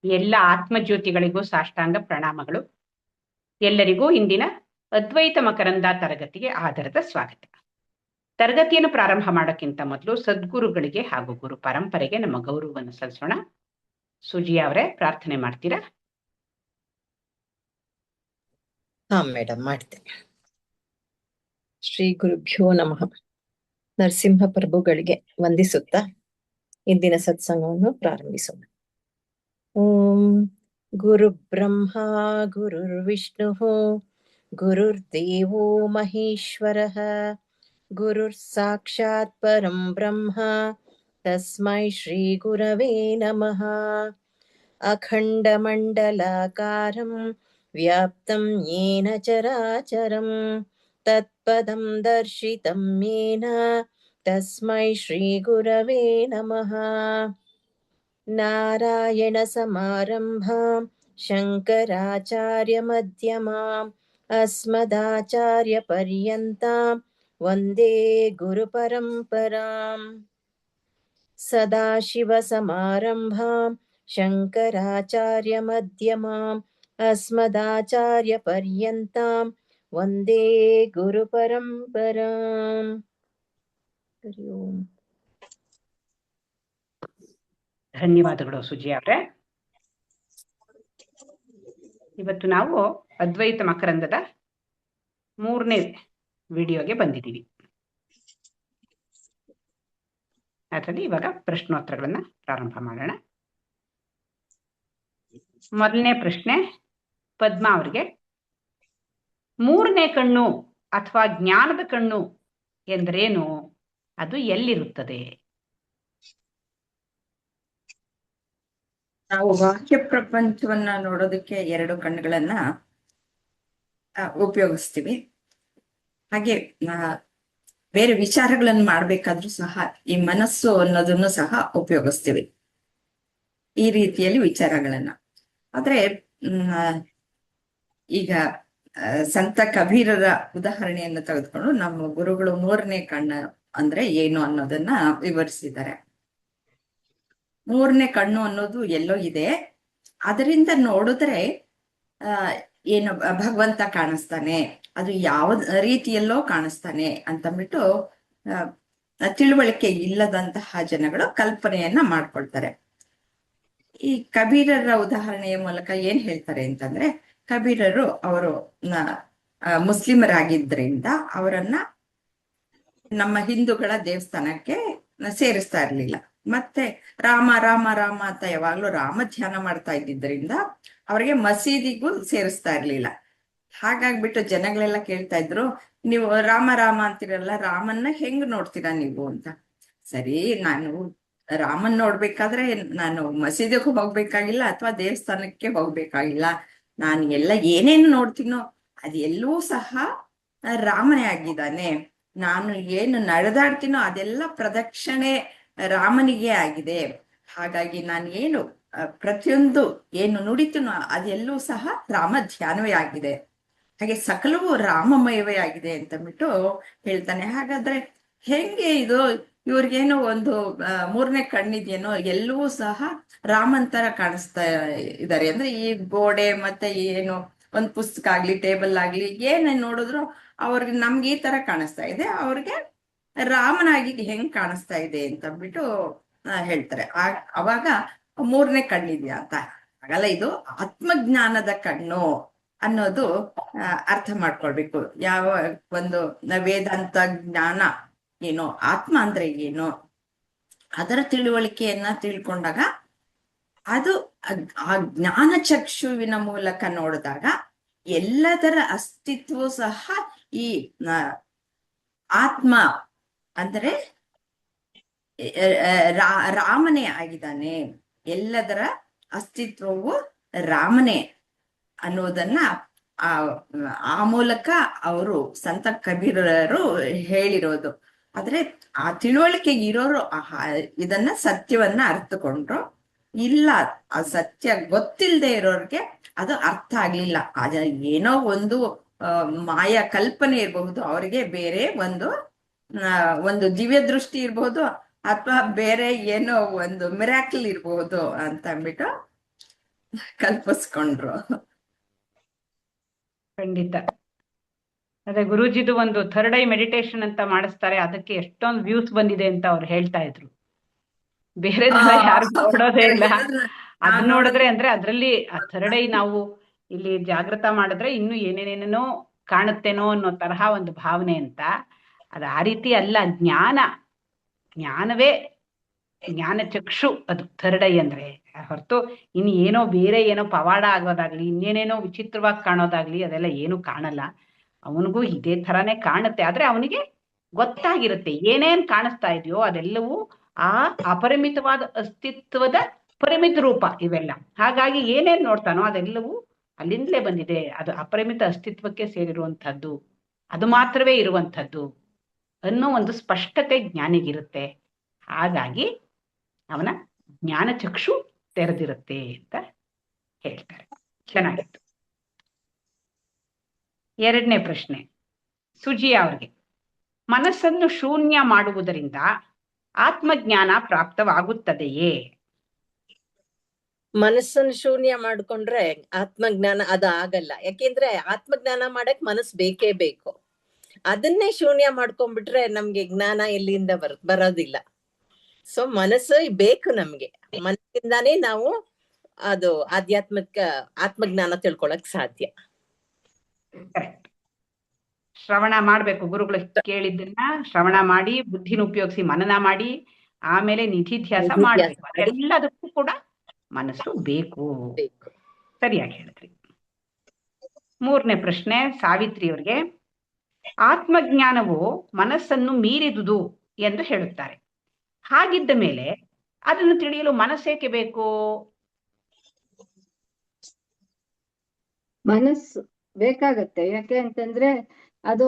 ಎಲ್ಲ ಆತ್ಮಜ್ಯೋತಿಗಳಿಗೂ ಸಾಷ್ಟಾಂಗ ಪ್ರಣಾಮಗಳು. ಎಲ್ಲರಿಗೂ ಇಂದಿನ ಅದ್ವೈತ ಮಕರಂದ ತರಗತಿಗೆ ಆಧಾರದ ಸ್ವಾಗತ. ತರಗತಿಯನ್ನು ಪ್ರಾರಂಭ ಮಾಡೋಕ್ಕಿಂತ ಮೊದಲು ಸದ್ಗುರುಗಳಿಗೆ ಹಾಗೂ ಗುರು ಪರಂಪರೆಗೆ ನಮ್ಮ ಗೌರವವನ್ನು ಸಲ್ಲಿಸೋಣ. ಸುಜಿ ಅವರೇ, ಪ್ರಾರ್ಥನೆ ಮಾಡ್ತೀರಾ? ಹಾ ಮೇಡಮ್, ಮಾಡ್ತೇನೆ. ಶ್ರೀ ಗುರುಭ್ಯೋ ನಮಃ. ನರಸಿಂಹ ಪ್ರಭುಗಳಿಗೆ ವಂದಿಸುತ್ತಾ ಇಂದಿನ ಸತ್ಸಂಗವನ್ನು ಪ್ರಾರಂಭಿಸೋಣ. ಓಂ ಗುರು ಬ್ರಹ್ಮ ಗುರುರ್ವಿಷ್ಣು ಗುರುರ್ದೇವೋ ಮಹೇಶ್ವರಃ ಗುರುರ್ ಸಾಕ್ಷಾತ್ ಪರಂ ಬ್ರಹ್ಮ ತಸ್ಮೈ ಶ್ರೀ ಗುರವೇ ನಮಃ. ಅಖಂಡ ಮಂಡಲಾಕಾರಂ ವ್ಯಾಪ್ತಂ ಯೇನ ಚರಾಚರಂ ತತ್ಪದಂ ದರ್ಶಿತಂ ಯೇನ ತಸ್ಮೈ ಶ್ರೀ ಗುರವೇ ನಮಃ. ನಾರಾಯಣ ಸಮಾರಂಭಾಂ ಶಂಕರಾಚಾರ್ಯ ಮಧ್ಯಮಾಂ ಅಸ್ಮದಾಚಾರ್ಯ ಪರ್ಯಂತಾಂ ವಂದೇ ಗುರು ಪರಂಪರಾಂ. ಸದಾಶಿವ ಸಮಾರಂಭಾಂ ಶಂಕರಾಚಾರ್ಯ ಮಧ್ಯಮಾಂ ಅಸ್ಮದಾಚಾರ್ಯ ಪರ್ಯಂತಾಂ ವಂದೇ ಗುರು ಪರಂಪರಾಂ. ಹರಿ ಓಂ. ಧನ್ಯವಾದಗಳು ಸುಜಿ ಅವರೇ. ಇವತ್ತು ನಾವು ಅದ್ವೈತ ಮಕರಂದದ 3ನೇ ವಿಡಿಯೋಗೆ ಬಂದಿದ್ದೀವಿ. ಅದರಲ್ಲಿ ಇವಾಗ ಪ್ರಶ್ನೋತ್ತರಗಳನ್ನ ಪ್ರಾರಂಭ ಮಾಡೋಣ. ಮೊದಲನೇ ಪ್ರಶ್ನೆ ಪದ್ಮಾ ಅವರಿಗೆ. 3ನೇ ಕಣ್ಣು ಅಥವಾ ಜ್ಞಾನದ ಕಣ್ಣು ಎಂದರೇನು? ಅದು ಎಲ್ಲಿರುತ್ತದೆ? ನಾವು ಬಾಹ್ಯ ಪ್ರಪಂಚವನ್ನ ನೋಡೋದಕ್ಕೆ 2 ಕಣ್ಣುಗಳನ್ನ ಉಪಯೋಗಿಸ್ತೀವಿ. ಹಾಗೆ ಬೇರೆ ವಿಚಾರಗಳನ್ನು ಮಾಡ್ಬೇಕಾದ್ರೂ ಸಹ ಈ ಮನಸ್ಸು ಅನ್ನೋದನ್ನು ಸಹ ಉಪಯೋಗಿಸ್ತೀವಿ, ಈ ರೀತಿಯಲ್ಲಿ ವಿಚಾರಗಳನ್ನ. ಆದ್ರೆ ಈಗ ಸಂತ ಕಬೀರರ ಉದಾಹರಣೆಯನ್ನು ತೆಗೆದುಕೊಂಡು ನಮ್ಮ ಗುರುಗಳು 3ನೇ ಕಣ್ಣು ಅಂದ್ರೆ ಏನು ಅನ್ನೋದನ್ನ ವಿವರಿಸಿದ್ದಾರೆ. 3ನೇ ಕಣ್ಣು ಅನ್ನೋದು ಎಲ್ಲೋ ಇದೆ, ಅದರಿಂದ ನೋಡಿದ್ರೆ ಏನು ಭಗವಂತ ಕಾಣಿಸ್ತಾನೆ, ಅದು ಯಾವ ರೀತಿಯಲ್ಲೋ ಕಾಣಿಸ್ತಾನೆ ಅಂತಂದ್ಬಿಟ್ಟು ತಿಳುವಳಿಕೆ ಇಲ್ಲದಂತಹ ಜನಗಳು ಕಲ್ಪನೆಯನ್ನ ಮಾಡ್ಕೊಳ್ತಾರೆ. ಈ ಕಬೀರರ ಉದಾಹರಣೆಯ ಮೂಲಕ ಏನ್ ಹೇಳ್ತಾರೆ ಅಂತಂದ್ರೆ, ಕಬೀರರು ಅವರು ಮುಸ್ಲಿಮರಾಗಿದ್ರಿಂದ ಅವರನ್ನ ನಮ್ಮ ಹಿಂದೂಗಳ ದೇವಸ್ಥಾನಕ್ಕೆ ಸೇರಿಸ್ತಾ ಇರ್ಲಿಲ್ಲ. ಮತ್ತೆ ರಾಮ ರಾಮ ರಾಮ ಅಂತ ಯಾವಾಗ್ಲೂ ರಾಮ ಧ್ಯಾನ ಮಾಡ್ತಾ ಇದ್ದಿದ್ರಿಂದ ಅವ್ರಿಗೆ ಮಸೀದಿಗೂ ಸೇರಿಸ್ತಾ ಇರ್ಲಿಲ್ಲ. ಹಾಗಾಗ್ಬಿಟ್ಟು ಜನಗಳೆಲ್ಲ ಕೇಳ್ತಾ ಇದ್ರು, ನೀವು ರಾಮ ರಾಮ ಅಂತಿರಲ್ಲ, ರಾಮನ್ನ ಹೆಂಗ್ ನೋಡ್ತೀರಾ ನೀವು ಅಂತ. ಸರಿ, ನಾನು ರಾಮನ್ ನೋಡ್ಬೇಕಾದ್ರೆ ನಾನು ಮಸೀದಿಗೂ ಹೋಗ್ಬೇಕಾಗಿಲ್ಲ ಅಥವಾ ದೇವಸ್ಥಾನಕ್ಕೆ ಹೋಗ್ಬೇಕಾಗಿಲ್ಲ, ನಾನು ಎಲ್ಲ ಏನೇನು ನೋಡ್ತೀನೋ ಅದೆಲ್ಲೂ ಸಹ ರಾಮನೇ ಆಗಿದ್ದಾನೆ. ನಾನು ಏನು ನಡೆದಾಡ್ತೀನೋ ಅದೆಲ್ಲ ಪ್ರದಕ್ಷಿಣೆ ರಾಮನಿಗೆ ಆಗಿದೆ. ಹಾಗಾಗಿ ನಾನು ಏನು ಪ್ರತಿಯೊಂದು ಏನು ನುಡಿತೀನೋ ಅದೆಲ್ಲೂ ಸಹ ರಾಮ ಧ್ಯಾನವೇ ಆಗಿದೆ. ಹಾಗೆ ಸಕಲವೂ ರಾಮಮಯವೇ ಆಗಿದೆ ಅಂತಂದ್ಬಿಟ್ಟು ಹೇಳ್ತಾನೆ. ಹಾಗಾದ್ರೆ ಹೆಂಗೆ ಇದು, ಇವ್ರಿಗೇನೋ ಒಂದು 3ನೇ ಕಣ್ಣಿದೇನೋ, ಎಲ್ಲವೂ ಸಹ ರಾಮನ್ ತರ ಕಾಣಿಸ್ತಾ ಇದ್ದಾರೆ ಅಂದ್ರೆ, ಈ ಗೋಡೆ ಮತ್ತೆ ಏನು ಒಂದ್ ಪುಸ್ತಕ ಆಗ್ಲಿ ಟೇಬಲ್ ಆಗ್ಲಿ ಏನೇನ್ ನೋಡಿದ್ರು ಅವ್ರಿಗೆ ನಮ್ಗೆ ಈ ತರ ಕಾಣಿಸ್ತಾ ಇದೆ, ಅವ್ರಿಗೆ ರಾಮನಾಗಿ ಹೆಂಗ್ ಕಾಣಿಸ್ತಾ ಇದೆ ಅಂತಂದ್ಬಿಟ್ಟು ಹೇಳ್ತಾರೆ. ಅವಾಗ 3ನೇ ಕಣ್ಣಿದ್ಯಾ ಅಂತ ಹಾಗಲ್ಲ, ಇದು ಆತ್ಮಜ್ಞಾನದ ಕಣ್ಣು ಅನ್ನೋದು ಅರ್ಥ ಮಾಡ್ಕೊಳ್ಬೇಕು. ಯಾವ ಒಂದು ವೇದಾಂತ ಜ್ಞಾನ ಏನೋ, ಆತ್ಮ ಅಂದ್ರೆ ಏನು, ಅದರ ತಿಳುವಳಿಕೆಯನ್ನ ತಿಳ್ಕೊಂಡಾಗ ಅದು ಆ ಜ್ಞಾನ ಚಕ್ಷುವಿನ ಮೂಲಕ ನೋಡಿದಾಗ ಎಲ್ಲದರ ಅಸ್ತಿತ್ವ ಸಹ ಈ ಆತ್ಮ ಅಂದ್ರೆ ರಾಮನೇ ಆಗಿದ್ದಾನೆ, ಎಲ್ಲದರ ಅಸ್ತಿತ್ವವು ರಾಮನೇ ಅನ್ನೋದನ್ನ ಆ ಮೂಲಕ ಅವರು ಸಂತ ಕಬೀರರು ಹೇಳಿರೋದು. ಆದ್ರೆ ಆ ತಿಳುವಳಿಕೆ ಇರೋರು ಇದನ್ನ ಸತ್ಯವನ್ನ ಅರ್ಥಕೊಂಡ್ರು. ಇಲ್ಲ, ಆ ಸತ್ಯ ಗೊತ್ತಿಲ್ಲದೆ ಇರೋರ್ಗೆ ಅದು ಅರ್ಥ ಆಗ್ಲಿಲ್ಲ. ಅದ ಏನೋ ಒಂದು ಮಾಯಾ ಕಲ್ಪನೆ ಇರಬಹುದು, ಅವರಿಗೆ ಬೇರೆ ಒಂದು ದಿವ್ಯ ದೃಷ್ಟಿ ಇರಬಹುದು, ಅಥವಾ ಬೇರೆ ಏನೋ ಒಂದು ಮಿರಾಕಲ್ ಇರಬಹುದು ಅಂತ ಅಂದ್ಬಿಟ್ಟು ಕಲ್ಪಿಸ್ಕೊಂಡ್ರು. ಖಂಡಿತ. ಅದೇ ಗುರೂಜಿದು ಒಂದು ಥರ್ಡ್ ಐ ಮೆಡಿಟೇಷನ್ ಅಂತ ಮಾಡಿಸ್ತಾರೆ, ಅದಕ್ಕೆ ಎಷ್ಟೊಂದು ವ್ಯೂಸ್ ಬಂದಿದೆ ಅಂತ ಅವ್ರು ಹೇಳ್ತಾ ಇದ್ರು. ಬೇರೆದೆಲ್ಲ ಯಾರು ನೋಡೋದೇ ಇಲ್ಲ, ಅದ್ ನೋಡಿದ್ರೆ ಅಂದ್ರೆ ಅದ್ರಲ್ಲಿ ಆ ಥರ್ಡ್ ಐ ನಾವು ಇಲ್ಲಿ ಜಾಗೃತ ಮಾಡಿದ್ರೆ ಇನ್ನು ಏನೇನೇನೇನೋ ಕಾಣುತ್ತೇನೋ ಅನ್ನೋ ತರಹ ಒಂದು ಭಾವನೆ ಅಂತ. ಅದು ಆ ರೀತಿ ಅಲ್ಲ, ಜ್ಞಾನವೇ ಜ್ಞಾನ ಚಕ್ಷು ಅದು ಥರ್ಡ್ ಐ ಅಂದ್ರೆ, ಹೊರತು ಇನ್ನು ಏನೋ ಬೇರೆ ಏನೋ ಪವಾಡ ಆಗೋದಾಗ್ಲಿ ಇನ್ನೇನೇನೋ ವಿಚಿತ್ರವಾಗಿ ಕಾಣೋದಾಗ್ಲಿ ಅದೆಲ್ಲ ಏನು ಕಾಣಲ್ಲ. ಅವನಿಗೂ ಇದೇ ಥರನೇ ಕಾಣುತ್ತೆ, ಆದ್ರೆ ಅವನಿಗೆ ಗೊತ್ತಾಗಿರುತ್ತೆ ಏನೇನ್ ಕಾಣಿಸ್ತಾ ಇದೆಯೋ ಅದೆಲ್ಲವೂ ಆ ಅಪರಿಮಿತವಾದ ಅಸ್ತಿತ್ವದ ಪರಿಮಿತ ರೂಪ ಇವೆಲ್ಲ. ಹಾಗಾಗಿ ಏನೇನ್ ನೋಡ್ತಾನೋ ಅದೆಲ್ಲವೂ ಅಲ್ಲಿಂದಲೇ ಬಂದಿದೆ, ಅದು ಅಪರಿಮಿತ ಅಸ್ತಿತ್ವಕ್ಕೆ ಸೇರಿರುವಂಥದ್ದು, ಅದು ಮಾತ್ರವೇ ಇರುವಂಥದ್ದು ಅನ್ನೋ ಒಂದು ಸ್ಪಷ್ಟತೆ ಜ್ಞಾನಿಗಿರುತ್ತೆ. ಹಾಗಾಗಿ ಅವನ ಜ್ಞಾನ ಚಕ್ಷು ತೆರೆದಿರುತ್ತೆ ಅಂತ ಹೇಳ್ತಾರೆ. ಚೆನ್ನಾಗಿತ್ತು. ಎರಡನೇ ಪ್ರಶ್ನೆ ಸುಜಿಯಾ ಅವ್ರಿಗೆ. ಮನಸ್ಸನ್ನು ಶೂನ್ಯ ಮಾಡುವುದರಿಂದ ಆತ್ಮಜ್ಞಾನ ಪ್ರಾಪ್ತವಾಗುತ್ತದೆಯೇ? ಮನಸ್ಸನ್ನು ಶೂನ್ಯ ಮಾಡ್ಕೊಂಡ್ರೆ ಆತ್ಮಜ್ಞಾನ ಅದು ಆಗಲ್ಲ. ಯಾಕೆಂದ್ರೆ ಆತ್ಮಜ್ಞಾನ ಮಾಡಕ್ ಮನಸ್ಸು ಬೇಕೇ ಬೇಕು. ಅದನ್ನೇ ಶೂನ್ಯ ಮಾಡ್ಕೊಂಡ್ಬಿಟ್ರೆ ನಮ್ಗೆ ಜ್ಞಾನ ಎಲ್ಲಿಂದ ಬರೋದಿಲ್ಲ. ಸೊ ಮನಸ್ಸು ಬೇಕು ನಮ್ಗೆ, ಮನಸ್ಸಿಂದಾನೇ ನಾವು ಅದು ಆತ್ಮಜ್ಞಾನ ತಿಳ್ಕೊಳಕ್ ಸಾಧ್ಯ. ಶ್ರವಣ ಮಾಡ್ಬೇಕು, ಗುರುಗಳು ಕೇಳಿದ್ದನ್ನ ಶ್ರವಣ ಮಾಡಿ ಬುದ್ಧಿನ ಉಪಯೋಗಿಸಿ ಮನನ ಮಾಡಿ ಆಮೇಲೆ ನಿಧಿಧ್ಯಾಸ ಮಾಡ್ಬೇಕು. ಅದೆಲ್ಲದಕ್ಕೂ ಕೂಡ ಮನಸ್ಸು ಬೇಕು. ಸರಿಯಾಗಿ ಹೇಳಿದ್ರಿ. ಮೂರನೇ ಪ್ರಶ್ನೆ ಸಾವಿತ್ರಿ ಅವ್ರಿಗೆ. ಆತ್ಮಜ್ಞಾನವು ಮನಸ್ಸನ್ನು ಮೀರಿದುದು ಎಂದು ಹೇಳುತ್ತಾರೆ. ಹಾಗಿದ್ದ ಮೇಲೆ ಅದನ್ನು ತಿಳಿಯಲು ಮನಸ್ಸೇಕೆ ಬೇಕು? ಮನಸ್ಸು ಬೇಕಾಗತ್ತೆ. ಯಾಕೆ ಅಂತಂದ್ರೆ ಅದು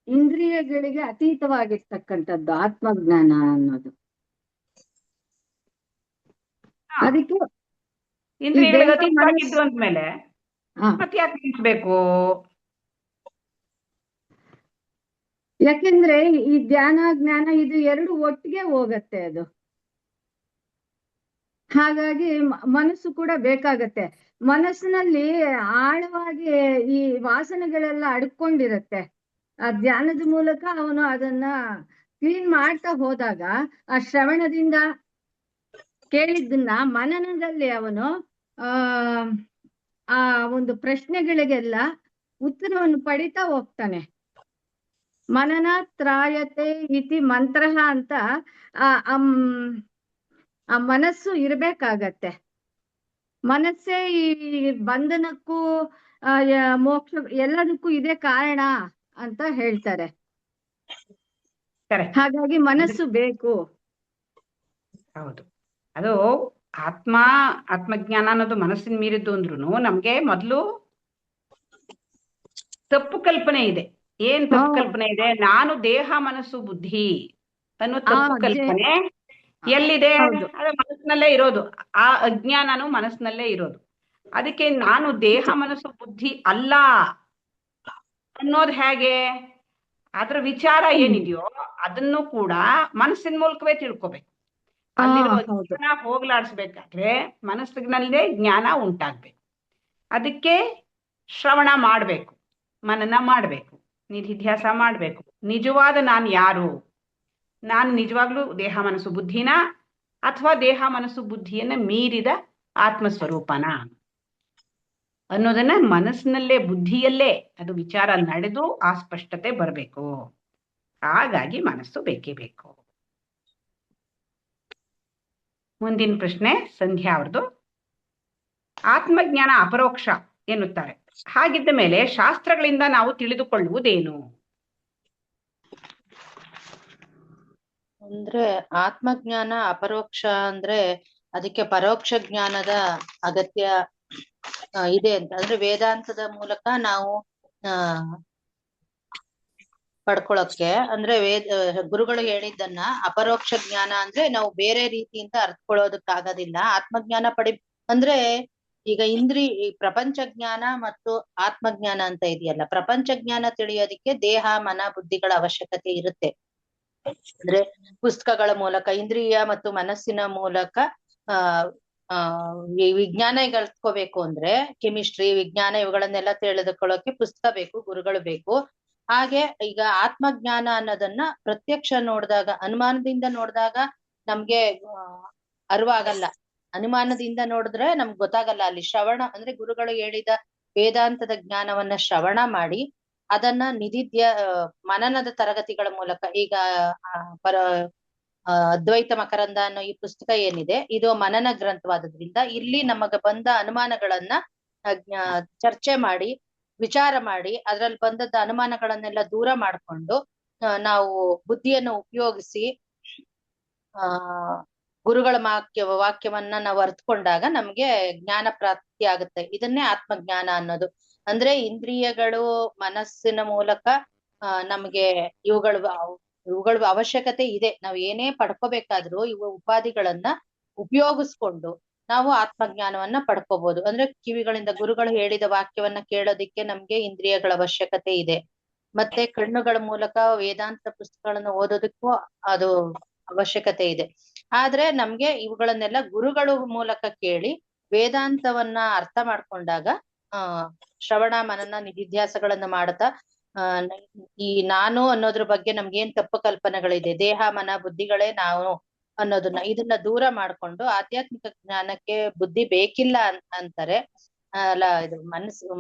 ಇಂದ್ರಿಯಗಳಿಗೆ ಅತೀತವಾಗಿರ್ತಕ್ಕಂಥದ್ದು ಆತ್ಮಜ್ಞಾನ ಅನ್ನೋದು. ಅದಕ್ಕೆ ಇಂದ್ರಿಯಗಳಿಗೆ ಅತೀತವಾಗಿದ್ದು ಅಂದ್ಮೇಲೆ ಮತ್ತೆ ಯಾಕೆ ನಿಲ್ಲಿಸ್ಬೇಕು? ಯಾಕೆಂದ್ರೆ ಈ ಧ್ಯಾನ ಜ್ಞಾನ ಇದು ಎರಡು ಒಟ್ಟಿಗೆ ಹೋಗತ್ತೆ ಅದು. ಹಾಗಾಗಿ ಮನಸ್ಸು ಕೂಡ ಬೇಕಾಗತ್ತೆ. ಮನಸ್ಸಿನಲ್ಲಿ ಆಳವಾಗಿ ಈ ವಾಸನೆಗಳೆಲ್ಲ ಅಡ್ಕೊಂಡಿರತ್ತೆ. ಆ ಧ್ಯಾನದ ಮೂಲಕ ಅವನು ಅದನ್ನ ಕ್ಲೀನ್ ಮಾಡ್ತಾ ಹೋದಾಗ ಆ ಶ್ರವಣದಿಂದ ಕೇಳಿದ್ದನ್ನ ಮನನದಲ್ಲಿ ಅವನು ಆ ಒಂದು ಪ್ರಶ್ನೆಗಳಿಗೆಲ್ಲ ಉತ್ತರವನ್ನು ಪಡಿತಾ ಹೋಗ್ತಾನೆ. ಮನನ ತ್ರಾಯತೆ ಇತಿ ಮಂತ್ರ ಅಂತ ಆ ಮನಸ್ಸು ಇರ್ಬೇಕಾಗತ್ತೆ. ಮನಸ್ಸೇ ಈ ಬಂಧನಕ್ಕೂ ಮೋಕ್ಷ ಎಲ್ಲದಕ್ಕೂ ಇದೇ ಕಾರಣ ಅಂತ ಹೇಳ್ತಾರೆ. ಹಾಗಾಗಿ ಮನಸ್ಸು ಬೇಕು. ಹೌದು, ಅದು ಆತ್ಮಜ್ಞಾನ ಅನ್ನೋದು ಮನಸ್ಸಿನ ಮೀರಿದ್ದು ಅಂದ್ರೂ ನಮ್ಗೆ ಮೊದಲು ತಪ್ಪು ಕಲ್ಪನೆ ಇದೆ. ಏನ್ ತಪ್ಪು ಕಲ್ಪನೆ ಇದೆ? ನಾನು ದೇಹ ಮನಸ್ಸು ಬುದ್ಧಿ ಅನ್ನೋ ತಪ್ಪು ಕಲ್ಪನೆ ಎಲ್ಲಿದೆ? ಅದು ಮನಸ್ಸಿನಲ್ಲೇ ಇರೋದು. ಆ ಅಜ್ಞಾನನು ಮನಸ್ಸಿನಲ್ಲೇ ಇರೋದು. ಅದಕ್ಕೆ ನಾನು ದೇಹ ಮನಸ್ಸು ಬುದ್ಧಿ ಅಲ್ಲ ಅನ್ನೋದು ಹೇಗೆ? ಅದ್ರ ವಿಚಾರ ಏನಿದೆಯೋ ಅದನ್ನು ಕೂಡ ಮನಸ್ಸಿನ ಮೂಲಕವೇ ತಿಳ್ಕೊಬೇಕು. ಅಲ್ಲಿರೋ ಅಜ್ಞಾನ ಹೋಗ್ಲಾಡಿಸ್ಬೇಕಾದ್ರೆ ಮನಸ್ಸಿನಲ್ಲೇ ಜ್ಞಾನ ಉಂಟಾಗ್ಬೇಕು. ಅದಕ್ಕೆ ಶ್ರವಣ ಮಾಡ್ಬೇಕು, ಮನನ ಮಾಡ್ಬೇಕು, ನಿಧಿಧ್ಯಾಸ ಮಾಡ್ಬೇಕು. ನಿಜವಾದ ನಾನು ಯಾರು? ನಾನು ನಿಜವಾಗ್ಲೂ ದೇಹ ಮನಸ್ಸು ಬುದ್ಧಿನ ಅಥವಾ ದೇಹ ಮನಸ್ಸು ಬುದ್ಧಿಯನ್ನ ಮೀರಿದ ಆತ್ಮಸ್ವರೂಪನ ಅನ್ನೋದನ್ನ ಮನಸ್ಸಿನಲ್ಲೇ ಬುದ್ಧಿಯಲ್ಲೇ ಅದು ವಿಚಾರ ನಡೆದು ಆ ಸ್ಪಷ್ಟತೆ ಬರಬೇಕು. ಹಾಗಾಗಿ ಮನಸ್ಸು ಬೇಕೇ ಬೇಕು. ಮುಂದಿನ ಪ್ರಶ್ನೆ ಸಂಧ್ಯಾ ಅವ್ರದ್ದು. ಆತ್ಮಜ್ಞಾನ ಅಪರೋಕ್ಷ ಎನ್ನುತ್ತಾರೆ. ಹಾಗಿದ್ದ ಮೇಲೆ ಶಾಸ್ತ್ರಗಳಿಂದ ನಾವು ತಿಳಿದುಕೊಳ್ಳುವುದೇನು? ಅಂದ್ರೆ ಆತ್ಮಜ್ಞಾನ ಅಪರೋಕ್ಷ ಅಂದ್ರೆ ಅದಕ್ಕೆ ಪರೋಕ್ಷ ಜ್ಞಾನದ ಅಗತ್ಯ ಇದೆ ಅಂತ. ಅಂದ್ರೆ ವೇದಾಂತದ ಮೂಲಕ ನಾವು ಪಡ್ಕೊಳಕ್ಕೆ, ಅಂದ್ರೆ ಗುರುಗಳು ಹೇಳಿದ್ದನ್ನ ಅಪರೋಕ್ಷ ಜ್ಞಾನ ಅಂದ್ರೆ ನಾವು ಬೇರೆ ರೀತಿಯಿಂದ ಅರ್ಥಕೊಳ್ಳೋದಕ್ಕಾಗೋದಿಲ್ಲ. ಆತ್ಮಜ್ಞಾನ ಅಂದ್ರೆ ಈಗ ಪ್ರಪಂಚ ಜ್ಞಾನ ಮತ್ತು ಆತ್ಮಜ್ಞಾನ ಅಂತ ಇದೆಯಲ್ಲ, ಪ್ರಪಂಚ ಜ್ಞಾನ ತಿಳಿಯೋದಿಕ್ಕೆ ದೇಹ ಮನ ಬುದ್ಧಿಗಳ ಅವಶ್ಯಕತೆ ಇರುತ್ತೆ. ಅಂದ್ರೆ ಪುಸ್ತಕಗಳ ಮೂಲಕ ಇಂದ್ರಿಯ ಮತ್ತು ಮನಸ್ಸಿನ ಮೂಲಕ ಈ ವಿಜ್ಞಾನ ಕಲ್ತ್ಕೋಬೇಕು ಅಂದ್ರೆ ಕೆಮಿಸ್ಟ್ರಿ, ವಿಜ್ಞಾನ ಇವುಗಳನ್ನೆಲ್ಲ ತಿಳಿದುಕೊಳ್ಳೋಕೆ ಪುಸ್ತಕ ಬೇಕು, ಗುರುಗಳು ಬೇಕು. ಹಾಗೆ ಈಗ ಆತ್ಮಜ್ಞಾನ ಅನ್ನೋದನ್ನ ಪ್ರತ್ಯಕ್ಷ ನೋಡಿದಾಗ, ಅನುಮಾನದಿಂದ ನೋಡಿದಾಗ ನಮ್ಗೆ ಅರಿವಾಗಲ್ಲ. ಅನುಮಾನದಿಂದ ನೋಡಿದ್ರೆ ನಮ್ಗೆ ಗೊತ್ತಾಗಲ್ಲ. ಅಲ್ಲಿ ಶ್ರವಣ ಅಂದ್ರೆ ಗುರುಗಳು ಹೇಳಿದ ವೇದಾಂತದ ಜ್ಞಾನವನ್ನ ಶ್ರವಣ ಮಾಡಿ ಅದನ್ನ ಮನನದ ತರಗತಿಗಳ ಮೂಲಕ, ಈಗ ಅದ್ವೈತ ಮಕರಂದ ಅನ್ನೋ ಈ ಪುಸ್ತಕ ಏನಿದೆ, ಇದು ಮನನ ಗ್ರಂಥವಾದದ್ರಿಂದ ಇಲ್ಲಿ ನಮಗ ಬಂದ ಅನುಮಾನಗಳನ್ನ ಚರ್ಚೆ ಮಾಡಿ, ವಿಚಾರ ಮಾಡಿ, ಅದ್ರಲ್ಲಿ ಬಂದದ್ದ ಅನುಮಾನಗಳನ್ನೆಲ್ಲ ದೂರ ಮಾಡ್ಕೊಂಡು ನಾವು ಬುದ್ಧಿಯನ್ನು ಉಪಯೋಗಿಸಿ ಗುರುಗಳ ವಾಕ್ಯವನ್ನ ನಾವು ಅರ್ಥಕೊಂಡಾಗ ನಮ್ಗೆ ಜ್ಞಾನ ಪ್ರಾಪ್ತಿ ಆಗುತ್ತೆ. ಇದನ್ನೇ ಆತ್ಮಜ್ಞಾನ ಅನ್ನೋದು. ಅಂದ್ರೆ ಇಂದ್ರಿಯಗಳು ಮನಸ್ಸಿನ ಮೂಲಕ ನಮ್ಗೆ ಇವುಗಳ ಅವಶ್ಯಕತೆ ಇದೆ. ನಾವು ಏನೇ ಪಡ್ಕೋಬೇಕಾದ್ರೂ ಇವು ಉಪಾಧಿಗಳನ್ನ ಉಪಯೋಗಿಸ್ಕೊಂಡು ನಾವು ಆತ್ಮಜ್ಞಾನವನ್ನ ಪಡ್ಕೋಬಹುದು. ಅಂದ್ರೆ ಕಿವಿಗಳಿಂದ ಗುರುಗಳು ಹೇಳಿದ ವಾಕ್ಯವನ್ನ ಕೇಳೋದಿಕ್ಕೆ ನಮ್ಗೆ ಇಂದ್ರಿಯಗಳ ಅವಶ್ಯಕತೆ ಇದೆ. ಮತ್ತೆ ಕಣ್ಣುಗಳ ಮೂಲಕ ವೇದಾಂತ ಪುಸ್ತಕಗಳನ್ನ ಓದೋದಕ್ಕೂ ಅದು ಅವಶ್ಯಕತೆ ಇದೆ. ಆದ್ರೆ ನಮ್ಗೆ ಇವುಗಳನ್ನೆಲ್ಲ ಗುರುಗಳ ಮೂಲಕ ಕೇಳಿ ವೇದಾಂತವನ್ನ ಅರ್ಥ ಮಾಡ್ಕೊಂಡಾಗ ಶ್ರವಣ ಮನನ ನಿಧಿಧ್ಯಾಸಗಳನ್ನ ಮಾಡ್ತಾ ಈ ನಾನು ಅನ್ನೋದ್ರ ಬಗ್ಗೆ ನಮ್ಗೆ ಏನ್ ತಪ್ಪು ಕಲ್ಪನೆಗಳಿದೆ, ದೇಹ ಮನ ಬುದ್ಧಿಗಳೇ ನಾವು ಅನ್ನೋದನ್ನ ಇದನ್ನ ದೂರ ಮಾಡ್ಕೊಂಡು ಆಧ್ಯಾತ್ಮಿಕ ಜ್ಞಾನಕ್ಕೆ ಬುದ್ಧಿ ಬೇಕಿಲ್ಲ ಅಂತಾರೆ. ಅಲ್ಲ, ಇದು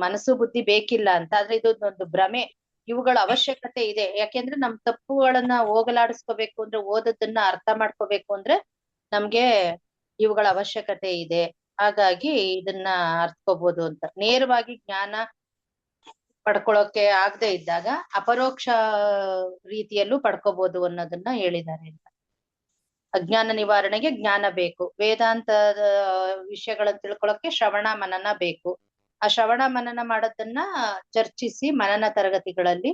ಮನಸ್ಸು ಬುದ್ಧಿ ಬೇಕಿಲ್ಲ ಅಂತ. ಆದ್ರೆ ಇದು ಒಂದು ಭ್ರಮೆ. ಇವುಗಳ ಅವಶ್ಯಕತೆ ಇದೆ. ಯಾಕೆಂದ್ರೆ ನಮ್ ತಪ್ಪುಗಳನ್ನ ಹೋಗಲಾಡಿಸ್ಕೋಬೇಕು ಅಂದ್ರೆ, ಓದೋದನ್ನ ಅರ್ಥ ಮಾಡ್ಕೋಬೇಕು ಅಂದ್ರೆ ನಮ್ಗೆ ಇವುಗಳ ಅವಶ್ಯಕತೆ ಇದೆ. ಹಾಗಾಗಿ ಇದನ್ನ ಅರ್ಥಕೋಬಹುದು ಅಂತ. ನೇರವಾಗಿ ಜ್ಞಾನ ಪಡ್ಕೊಳ್ಳೋಕೆ ಆಗದೆ ಇದ್ದಾಗ ಅಪರೋಕ್ಷ ರೀತಿಯಲ್ಲೂ ಪಡ್ಕೋಬಹುದು ಅನ್ನೋದನ್ನ ಹೇಳಿದ್ದಾರೆ ಅಂತ. ಅಜ್ಞಾನ ನಿವಾರಣೆಗೆ ಜ್ಞಾನ ಬೇಕು. ವೇದಾಂತದ ವಿಷಯಗಳನ್ನ ತಿಳ್ಕೊಳಕ್ಕೆ ಶ್ರವಣ ಮನನ ಬೇಕು. ಆ ಶ್ರವಣ ಮನನ ಮಾಡೋದನ್ನ ಚರ್ಚಿಸಿ ಮನನ ತರಗತಿಗಳಲ್ಲಿ